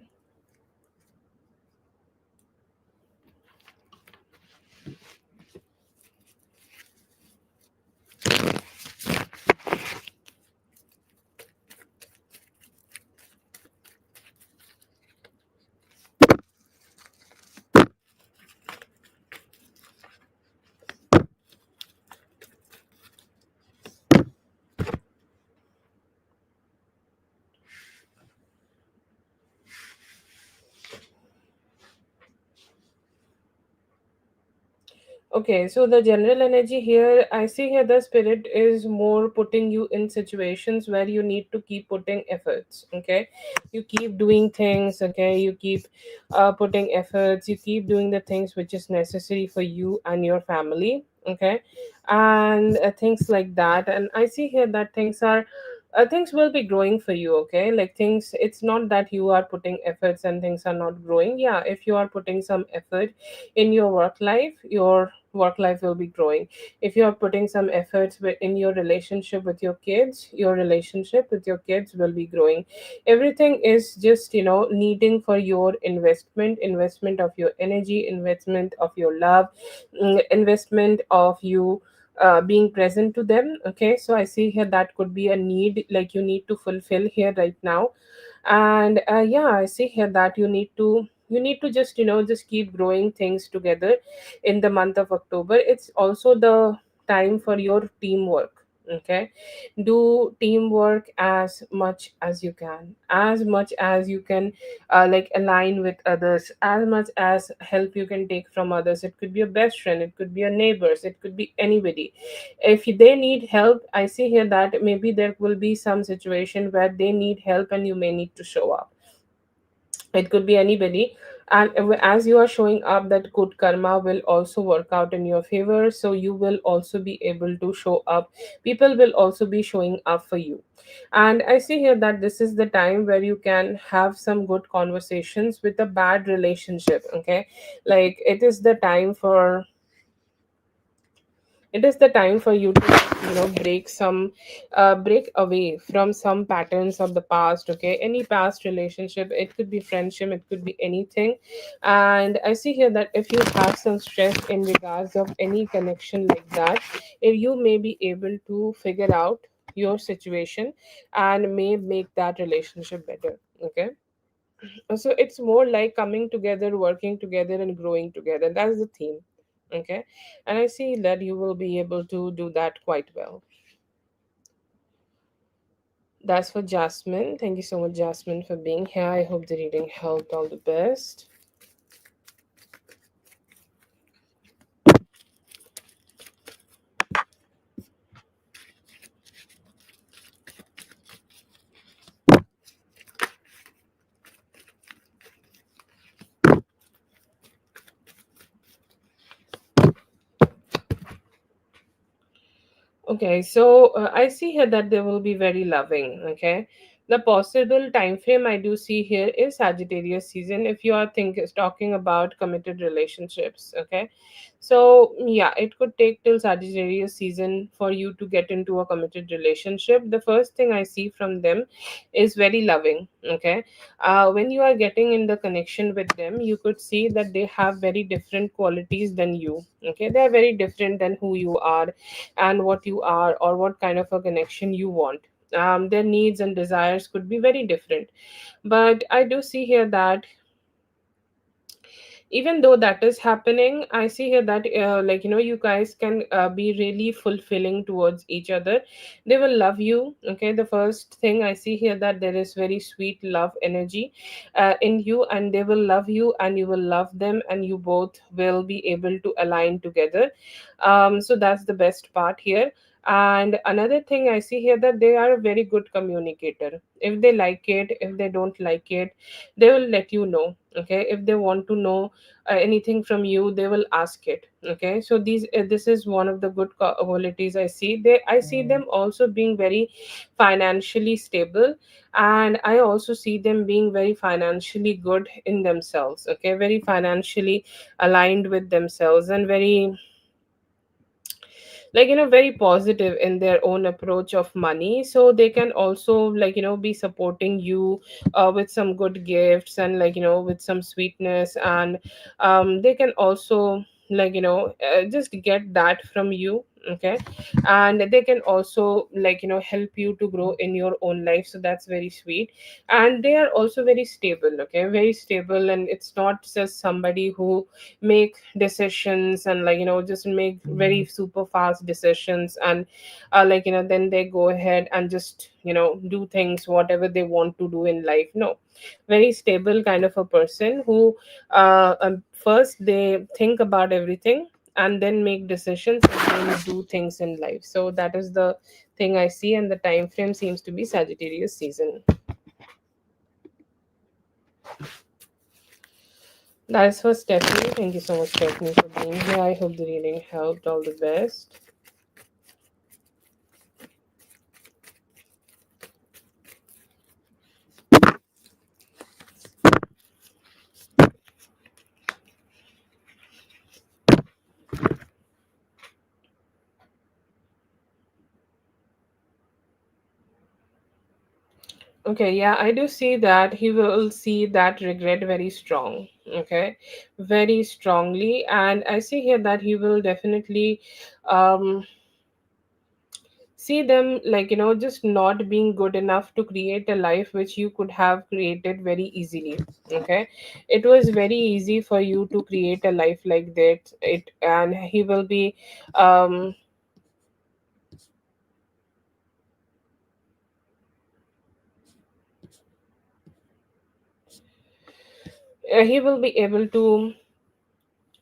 Okay, so the general energy here, I see here the spirit is more putting you in situations where you need to keep putting efforts. Okay, you keep doing things. Okay, you keep putting efforts. You keep doing the things which is necessary for you and your family. Okay, and things like that. And I see here that things will be growing for you. Okay, like things, it's not that you are putting efforts and things are not growing. Yeah, if you are putting some effort in your work life will be growing. If you are putting some efforts in your relationship with your kids, your relationship with your kids will be growing. Everything is just, needing for your investment of your energy, investment of your love, investment of you being present to them. Okay, so I see here that could be a need, like you need to fulfill here right now. And yeah, I see here that you need to just, just keep growing things together in the month of October. It's also the time for your teamwork. Okay, do teamwork as much as you can, as much as you can, like align with others, as much as help you can take from others. It could be a best friend, it could be a neighbors, it could be anybody. If they need help, I see here that maybe there will be some situation where they need help and you may need to show up. It could be anybody. And as you are showing up, that good karma will also work out in your favor, so you will also be able to show up. People will also be showing up for you. And I see here that this is the time where you can have some good conversations with a bad relationship. Okay, like it is the time for you to, break away from some patterns of the past. Okay, any past relationship, it could be friendship, it could be anything. And I see here that if you have some stress in regards of any connection like that, if you may be able to figure out your situation and may make that relationship better. Okay, so it's more like coming together, working together, and growing together. That's the theme. Okay, and I see that you will be able to do that quite well. That's for Jasmine. Thank you so much, Jasmine, for being here. I hope the reading helped. All the best. Okay, so I see here that they will be very loving. Okay, the possible time frame I do see here is Sagittarius season. If you are talking about committed relationships, okay, so yeah, it could take till Sagittarius season for you to get into a committed relationship. The first thing I see from them is very loving. Okay, when you are getting in the connection with them, you could see that they have very different qualities than you. Okay, they are very different than who you are and what you are, or what kind of a connection you want. Their needs and desires could be very different. But I do see here that even though that is happening, I see here that you guys can be really fulfilling towards each other. They will love you. Okay, the first thing I see here, that there is very sweet love energy in you, and they will love you and you will love them, and you both will be able to align together. So that's the best part here. And another thing I see here, that they are a very good communicator. If they like it, if they don't like it, they will let you know. Okay, if they want to know anything from you, they will ask it. Okay, so this is one of the good qualities I see. I see them also being very financially stable, and I also see them being very financially good in themselves. Okay, very financially aligned with themselves, and very, very positive in their own approach of money. So they can also, be supporting you with some good gifts, and with some sweetness. And they can also, just get that from you. Okay, and they can also, help you to grow in your own life. So that's very sweet. And they are also very stable. Okay, very stable, and it's not just somebody who make decisions and, just make very super fast decisions. And then they go ahead and just, do things whatever they want to do in life. No, very stable kind of a person who first they think about everything, and then make decisions and then do things in life. So that is the thing I see, and the time frame seems to be Sagittarius season. That is for Stephanie. Thank you so much, Stephanie, for being here. I hope the reading helped. All the best. Okay, yeah, I do see that he will see that regret very strong. Okay, very strongly. And I see here that he will definitely um, see them, like, just not being good enough to create a life which you could have created very easily. Okay, it was very easy for you to create a life like that. And he will be um, he will be able to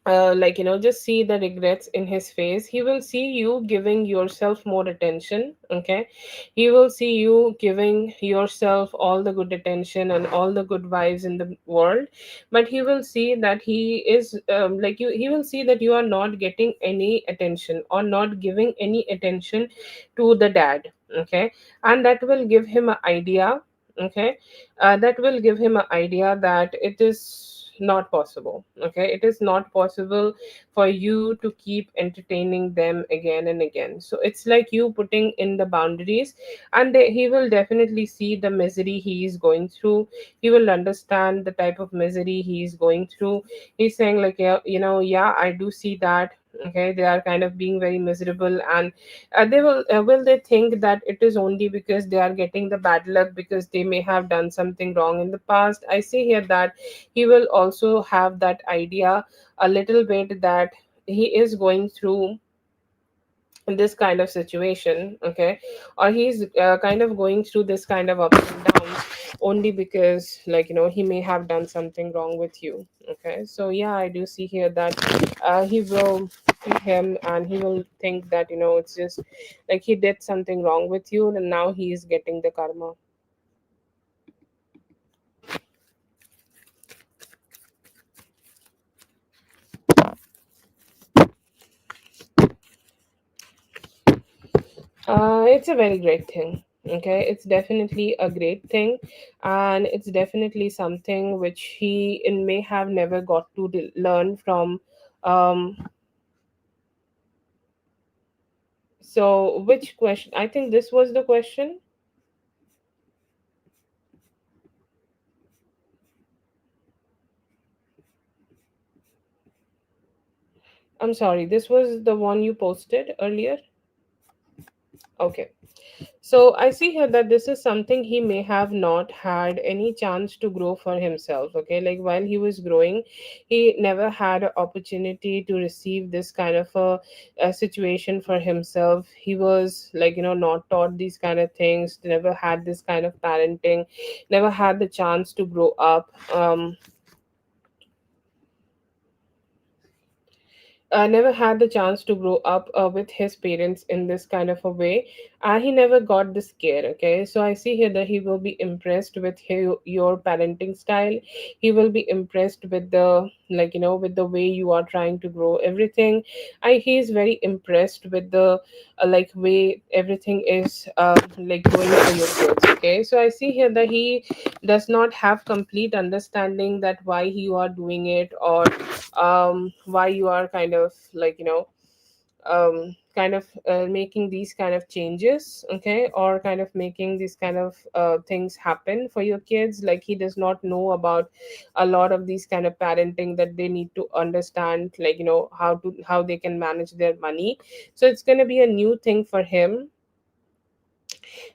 just see the regrets in his face. He will see you giving yourself more attention. Okay, he will see you giving yourself all the good attention and all the good vibes in the world. But he will see that he is like you he will see that you are not getting any attention or not giving any attention to the dad. Okay, and that will give him an idea. Okay, that will give him an idea that it is not possible. Okay, it is not possible for you to keep entertaining them again and again. So it's like you putting in the boundaries, and he will definitely see the misery he is going through. He will understand the type of misery he is going through. He's saying, like, yeah, yeah, I do see that. Okay, they are kind of being very miserable, and they will they think that it is only because they are getting the bad luck because they may have done something wrong in the past. I see here that he will also have that idea a little bit, that he is going through this kind of situation. Okay, or he's kind of going through this kind of ups and downs only because, like, he may have done something wrong with you. Okay, so yeah, I do see here that he will see him and he will think that, it's just like he did something wrong with you and now he is getting the karma. It's a very great thing. Okay, it's definitely a great thing, and it's definitely something which he may have never got to learn from. Um, so, which question? I think this was the question. I'm sorry, this was the one you posted earlier. Okay. So I see here that this is something he may have not had any chance to grow for himself. Okay, like while he was growing, he never had an opportunity to receive this kind of a situation for himself. He was, like, not taught these kind of things, never had this kind of parenting, never had the chance to grow up. Never had the chance to grow up with his parents in this kind of a way. He never got this care. Okay, so I see here that he will be impressed with your parenting style. He will be impressed with the, like, with the way you are trying to grow everything. He is very impressed with the like way everything is like going for your kids. Okay, so I see here that he does not have complete understanding that why you are doing it, or why you are kind of, like, kind of making these kind of changes. Okay, or kind of making these kind of things happen for your kids. Like, he does not know about a lot of these kind of parenting that they need to understand, like, how they can manage their money. So it's going to be a new thing for him.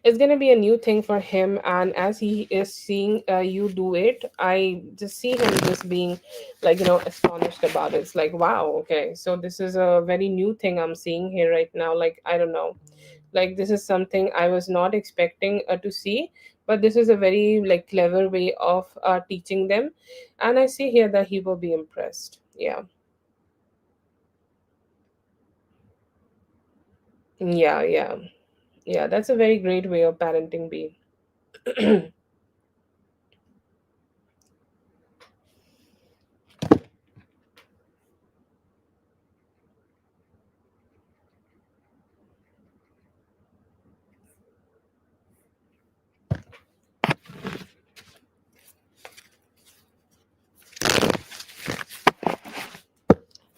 It's going to be a new thing for him, and as he is seeing you do it, I just see him just being, like, astonished about it. It's like, wow, okay, so this is a very new thing I'm seeing here right now. Like, I don't know, like, this is something I was not expecting to see, but this is a very, like, clever way of teaching them, and I see here that he will be impressed. Yeah. Yeah, yeah, yeah. That's a very great way of parenting, B.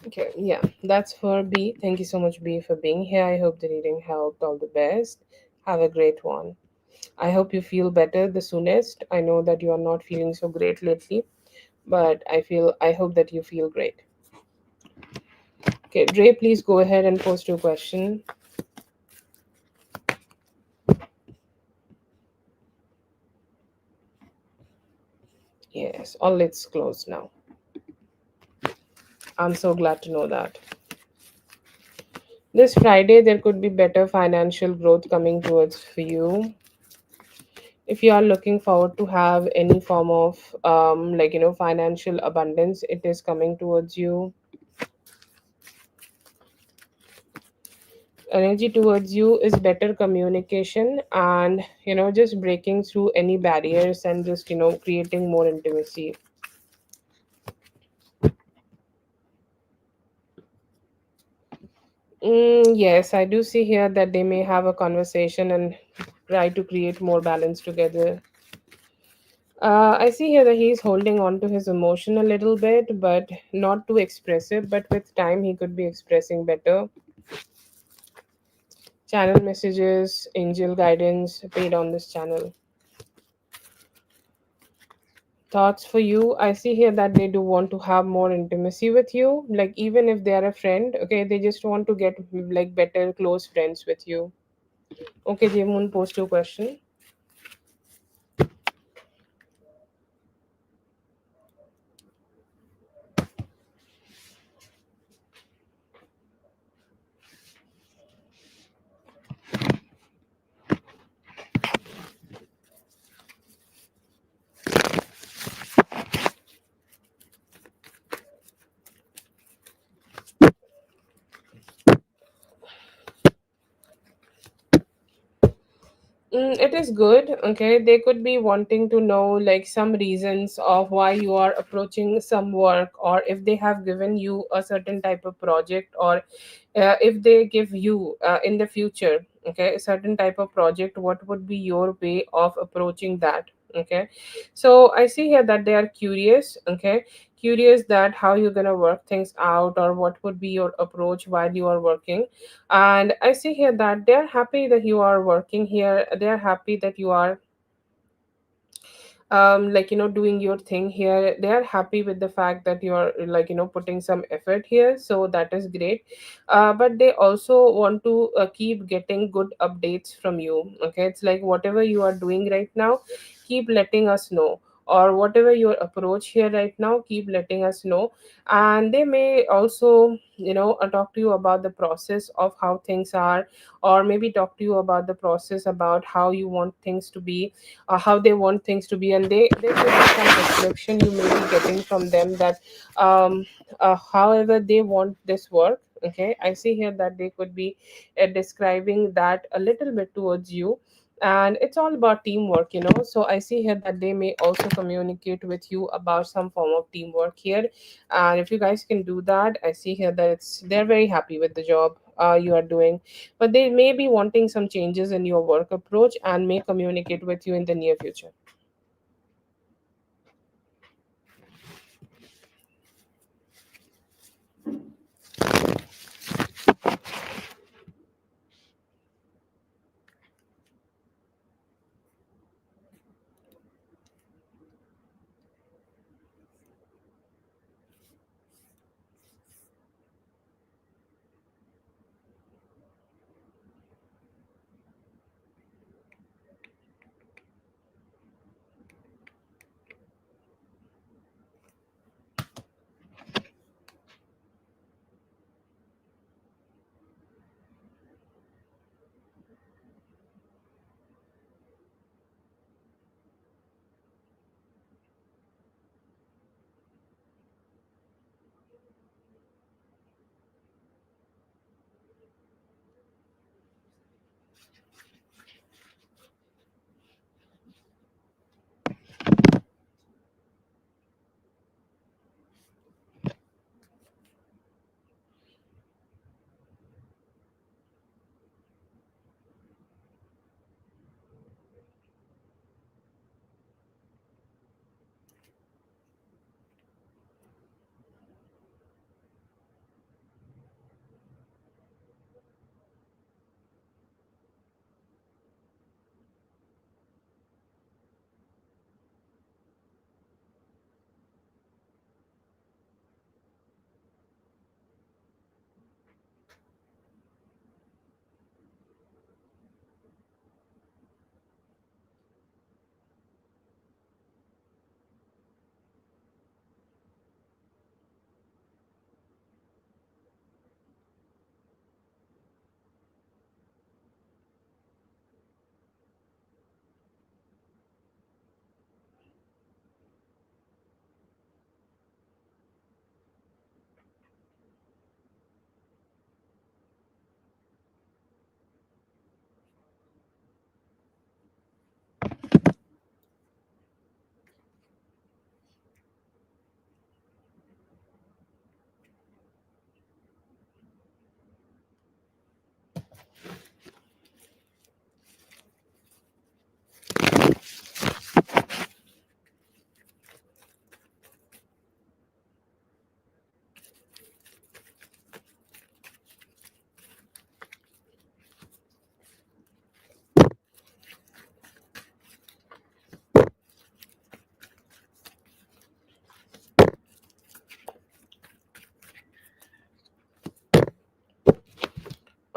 Okay, yeah, that's for B. Thank you so much, B, for being here. I hope the reading helped. All the best. Have a great one. I hope you feel better the soonest. I know that you are not feeling so great lately, but I hope that you feel great. Okay, Dre, please go ahead and post your question. Yes, all lids closed now. I'm so glad to know that. This Friday, there could be better financial growth coming towards for you. If you are looking forward to have any form of financial abundance, it is coming towards you. Energy towards you is better communication, and just breaking through any barriers and just creating more intimacy. Yes, I do see here that they may have a conversation and try to create more balance together. I see here that he's holding on to his emotion a little bit, but not too expressive. But with time, he could be expressing better. Channel messages, angel guidance paid on this channel. Thoughts for you. I see here that they do want to have more intimacy with you. Like, even if they are a friend, okay, they just want to get like better close friends with you. Okay, Jamun, post your question. It is good. Okay, they could be wanting to know like some reasons of why you are approaching some work, or if they have given you a certain type of project, or if they give you in the future, okay, a certain type of project, what would be your way of approaching that? Okay, so I see here that they are curious. Okay, curious that how you're gonna work things out, or what would be your approach while you are working. And I see here that they're happy that you are working here. They're happy that you are doing your thing here. They are happy with the fact that you are putting some effort here, so that is great. But they also want to keep getting good updates from you. Okay, it's like whatever you are doing right now, keep letting us know, or whatever your approach here right now, keep letting us know. And they may also talk to you about the process of how things are, or maybe talk to you about the process about how you want things to be, how they want things to be. And they could be some description you may be getting from them, that um however they want this work. Okay, I see here that they could be describing that a little bit towards you. And it's all about teamwork, so I see here that they may also communicate with you about some form of teamwork here. And if you guys can do that, I see here that they're very happy with the job you are doing. But they may be wanting some changes in your work approach, and may communicate with you in the near future.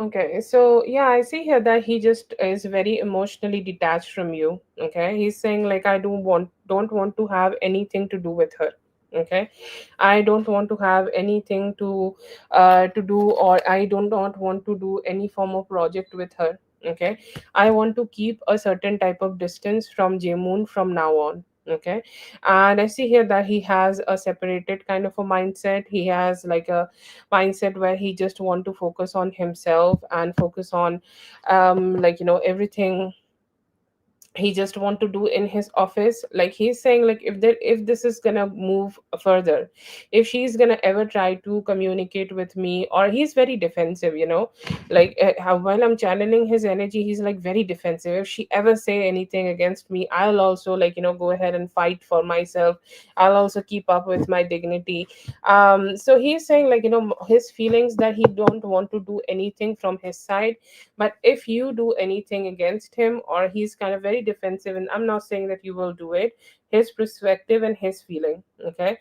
Okay, so yeah, I see here that he just is very emotionally detached from you. Okay, he's saying like I don't want to have anything to do with her. Okay, I don't want to have anything to do, or I do not want to do any form of project with her. Okay, I want to keep a certain type of distance from Jaemoon from now on. Okay, and I see here that he has a separated kind of a mindset. He has like a mindset where he just want to focus on himself and focus on everything he just want to do in his office. Like he's saying like if this is gonna move further, if she's gonna ever try to communicate with me, or he's very defensive, like how while I'm channeling his energy, he's like very defensive. If she ever say anything against me, I'll also go ahead and fight for myself. I'll also keep up with my dignity. So he's saying his feelings that he don't want to do anything from his side, but if you do anything against him, or he's kind of very defensive, and I'm not saying that you will do it, his perspective and his feeling. Okay,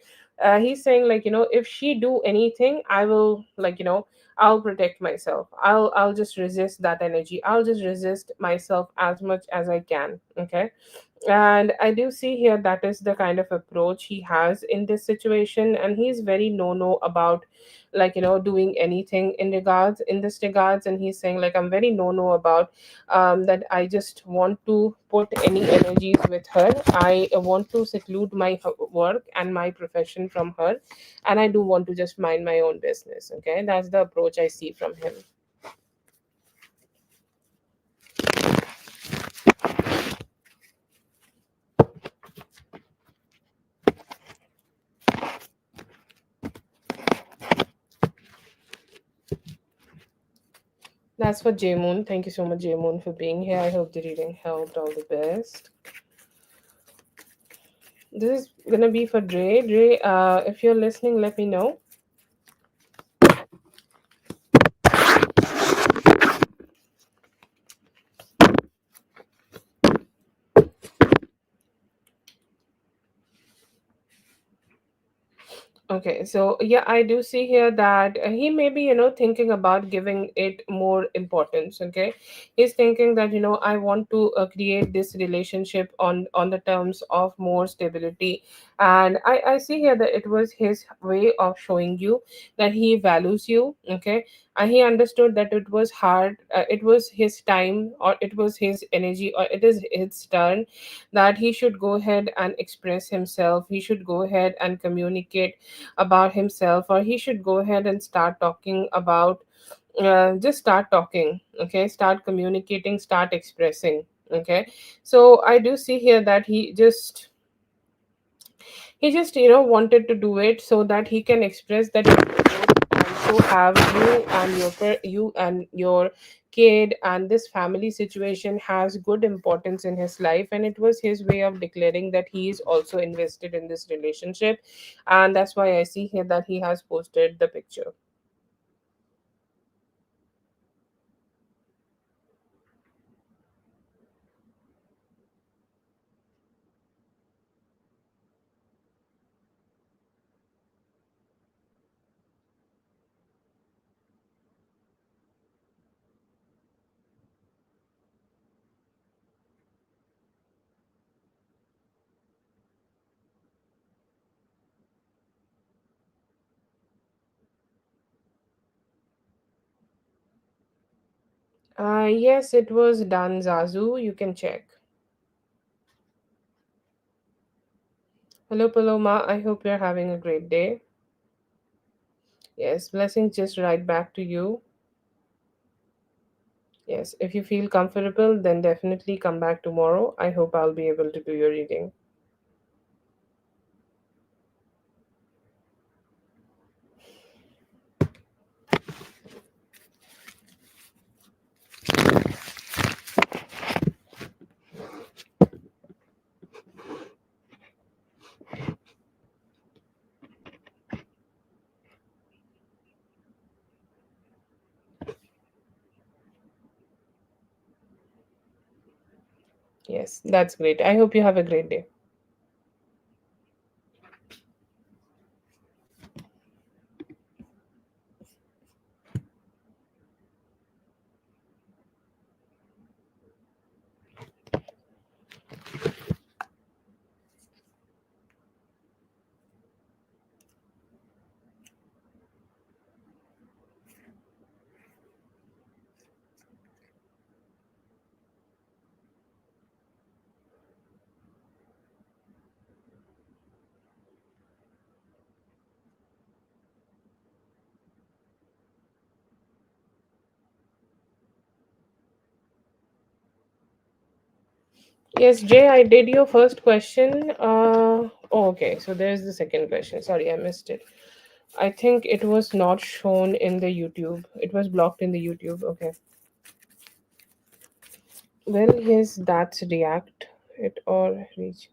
he's saying if she do anything, I will I'll protect myself. I'll just resist that energy. I'll just resist myself as much as I can. Okay, and I do see here that is the kind of approach he has in this situation, and he's very no about doing anything in this regards. And he's saying like I'm very no about that. I just want to put any energies with her. I want to seclude my work and my profession from her, and I do want to just mind my own business. Okay, that's the approach I see from him. That's for J Moon. Thank you so much, J Moon, for being here. I hope the reading helped. All the best. This is gonna be for Dre. Dre, if you're listening, let me know. Okay, so yeah, I do see here that he may be, thinking about giving it more importance. Okay, he's thinking that I want to create this relationship on the terms of more stability, and I see here that it was his way of showing you that he values you. Okay, and he understood that it was hard, it was his time, or it was his energy, or it is his turn, that he should go ahead and express himself. He should go ahead and communicate about himself, or he should go ahead and start talking about just start talking. Okay, start communicating, start expressing. Okay, so I do see here that he just wanted to do it so that he can express that he would also have you and your kid, and this family situation has good importance in his life, and it was his way of declaring that he is also invested in this relationship. And that's why I see here that he has posted the picture. Yes, it was done, Zazu. You can check. Hello, Paloma. I hope you're having a great day. Yes, blessings just right back to you. Yes, if you feel comfortable, then definitely come back tomorrow. I hope I'll be able to do your reading. Yes, that's great. I hope you have a great day. Yes, Jay, I did your first question. Oh, okay, so there's the second question. Sorry, I missed it. I think it was not shown in the YouTube. It was blocked in the YouTube. Okay. Will his that's react it or reach?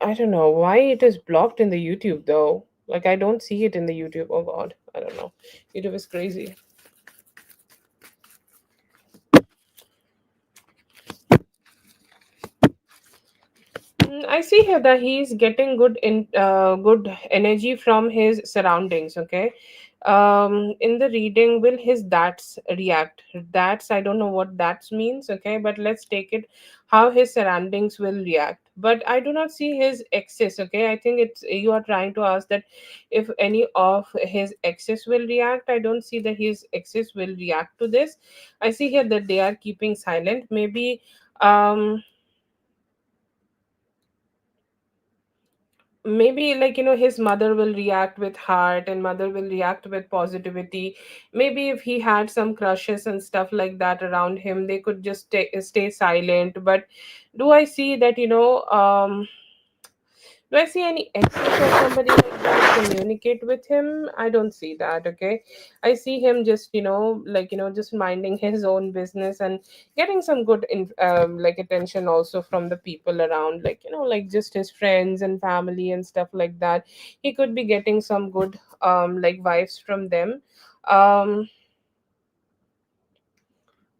I don't know why it is blocked in the YouTube though. Like I don't see it in the YouTube. Oh God, I don't know. YouTube is crazy. I see here that he's getting good energy from his surroundings. Okay, in the reading, will his that's react? That's I don't know what that means. Okay, but let's take it how his surroundings will react. But I do not see his excess. Okay, I think it's you are trying to ask that if any of his excess will react. I don't see that his excess will react to this. I see here that they are keeping silent. Maybe maybe like his mother will react with heart and mother will react with positivity. Maybe if he had some crushes and stuff like that around him, they could just stay silent. But do I see that do I see any excess of somebody like that communicate with him? I don't see that. Okay, I see him just like just minding his own business and getting some good like attention also from the people around, like like just his friends and family and stuff like that. He could be getting some good like vibes from them. Um,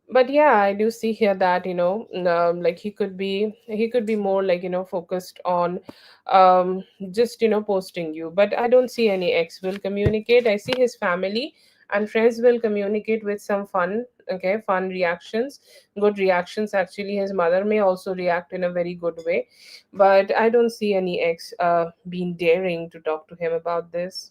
but yeah, I do see here that like he could be more like focused on just posting you. But I don't see any ex will communicate. I see his family and friends will communicate with some fun, okay, fun reactions, good reactions. Actually his mother may also react in a very good way, but I don't see any ex being daring to talk to him about this.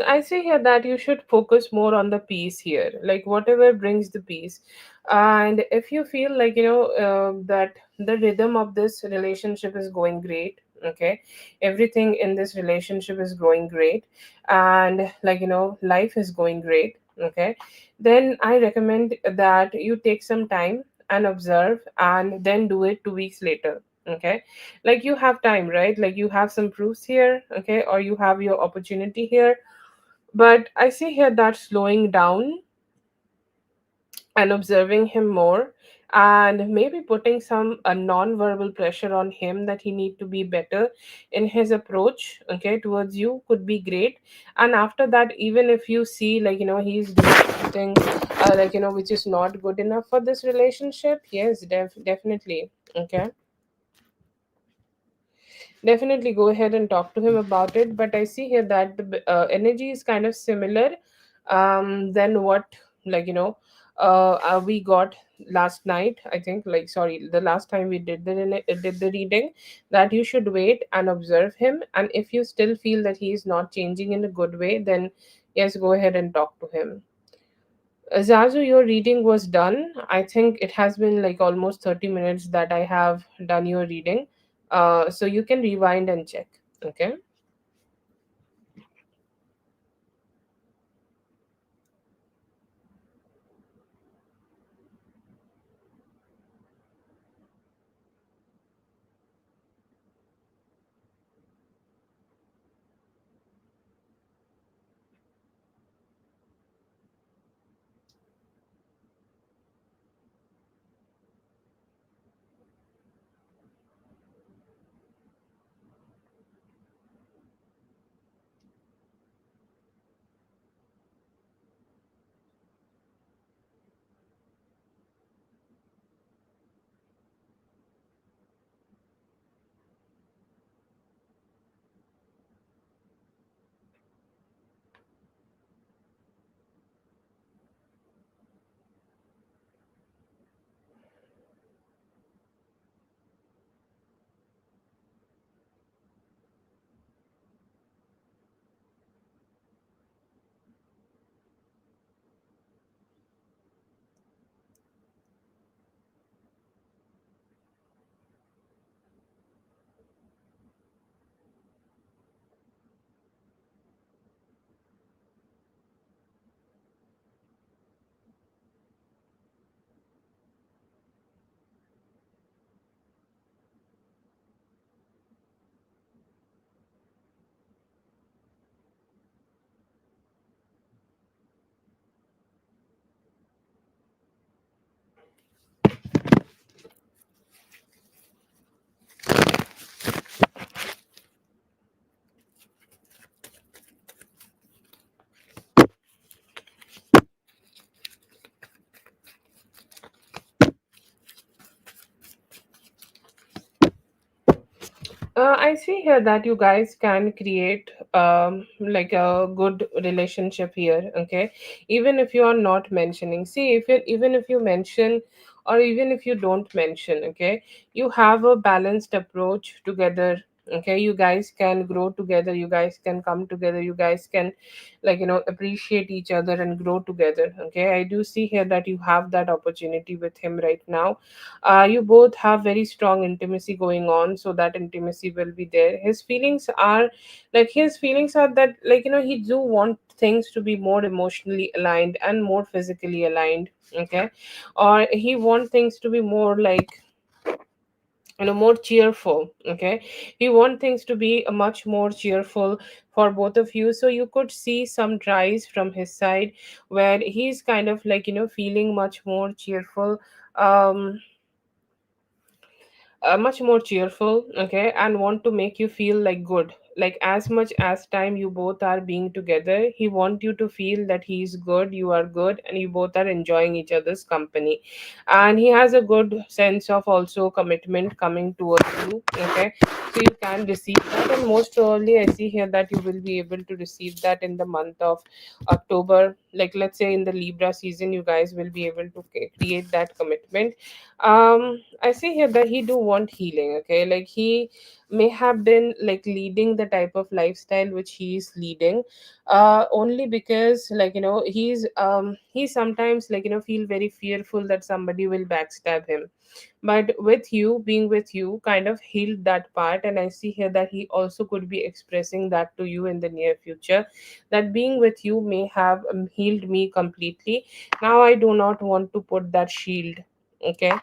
I say here that you should focus more on the peace here, like whatever brings the peace. And if you feel like, that the rhythm of this relationship is going great, okay, everything in this relationship is going great, and like, life is going great, okay, then I recommend that you take some time and observe and then do it 2 weeks later. Okay, like you have time, right? Like you have some proofs here, okay, or you have your opportunity here. But I see here that slowing down and observing him more, and maybe putting some non-verbal pressure on him that he need to be better in his approach, okay, towards you, could be great. And after that, even if you see like he's doing something like which is not good enough for this relationship, yes, definitely, okay, definitely go ahead and talk to him about it. But I see here that the energy is kind of similar than what like we got last night. I think, like, sorry, the last time we did the reading, that you should wait and observe him, and if you still feel that he is not changing in a good way, then yes, go ahead and talk to him. Zazu, your reading was done. I think it has been like almost 30 minutes that I have done your reading. So you can rewind and check. Okay. I see here that you guys can create like a good relationship here. Okay, even if you are not mentioning, see if you, even if you mention or even if you don't mention, okay, you have a balanced approach together. Okay, you guys can grow together. You guys can come together. You guys can, like, appreciate each other and grow together. Okay, I do see here that you have that opportunity with him right now. You both have very strong intimacy going on, so that intimacy will be there. His feelings are that, like, he do want things to be more emotionally aligned and more physically aligned. Okay, or he want things to be more like, more cheerful. Okay, we want things to be a much more cheerful for both of you. So you could see some tries from his side where he's kind of like, feeling um much more cheerful. Okay, and want to make you feel like good, like as much as time you both are being together, he want you to feel that he's good, you are good, and you both are enjoying each other's company. And he has a good sense of also commitment coming towards you. Okay, so you can receive that, and most probably I see here that you will be able to receive that in the month of October. Like, let's say in the Libra season, you guys will be able to create that commitment. I see here that he do want healing. Okay, like he may have been like leading the type of lifestyle which he is leading, only because, like, he sometimes, like, feel very fearful that somebody will backstab him. But with you, being with you kind of healed that part, and I see here that he also could be expressing that to you in the near future, that being with you may have healed me completely. Now I do not want to put that shield. Okay,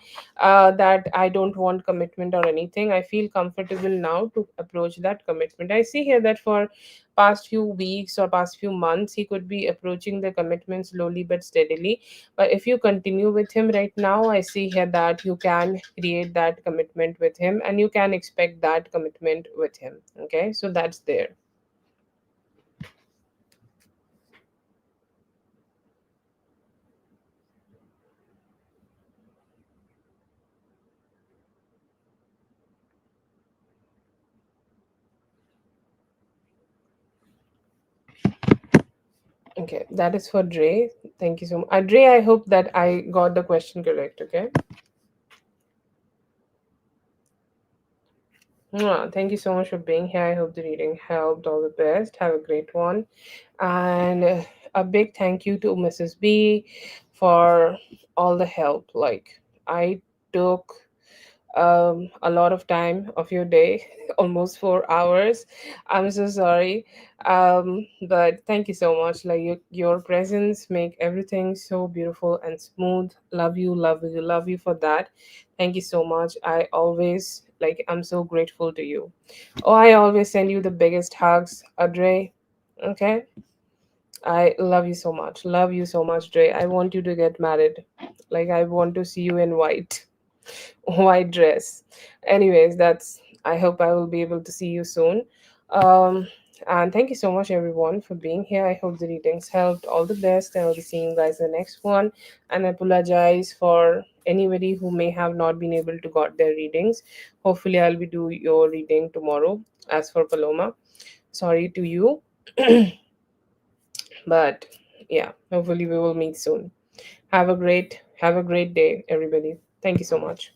that I don't want commitment or anything. I feel comfortable now to approach that commitment. I see here that for past few weeks or past few months, he could be approaching the commitment slowly but steadily. But if you continue with him right now, I see here that you can create that commitment with him and you can expect that commitment with him. Okay, so that's there. Okay, that is for Dre. Thank you so much. Dre, I hope that I got the question correct. Okay. Thank you so much for being here. I hope the reading helped. All the best. Have a great one. And a big thank you to Mrs. B for all the help. Like, I took a lot of time of your day, almost 4 hours. I'm so sorry. But thank you so much. Like, your presence make everything so beautiful and smooth. Love you, love you, love you for that. Thank you so much. I always, like, I'm so grateful to you. Oh, I always send you the biggest hugs, Adre. Okay. I love you so much. Love you so much, Dre. I want you to get married. Like, I want to see you in white. White dress. Anyways, that's, I hope I will be able to see you soon. Um, and thank you so much, everyone, for being here. I hope the readings helped. All the best, and I'll be seeing you guys in the next one. And I apologize for anybody who may have not been able to got their readings. Hopefully, I'll be do your reading tomorrow. As for Paloma, sorry to you, but yeah, hopefully we will meet soon. Have a great day, everybody. Thank you so much.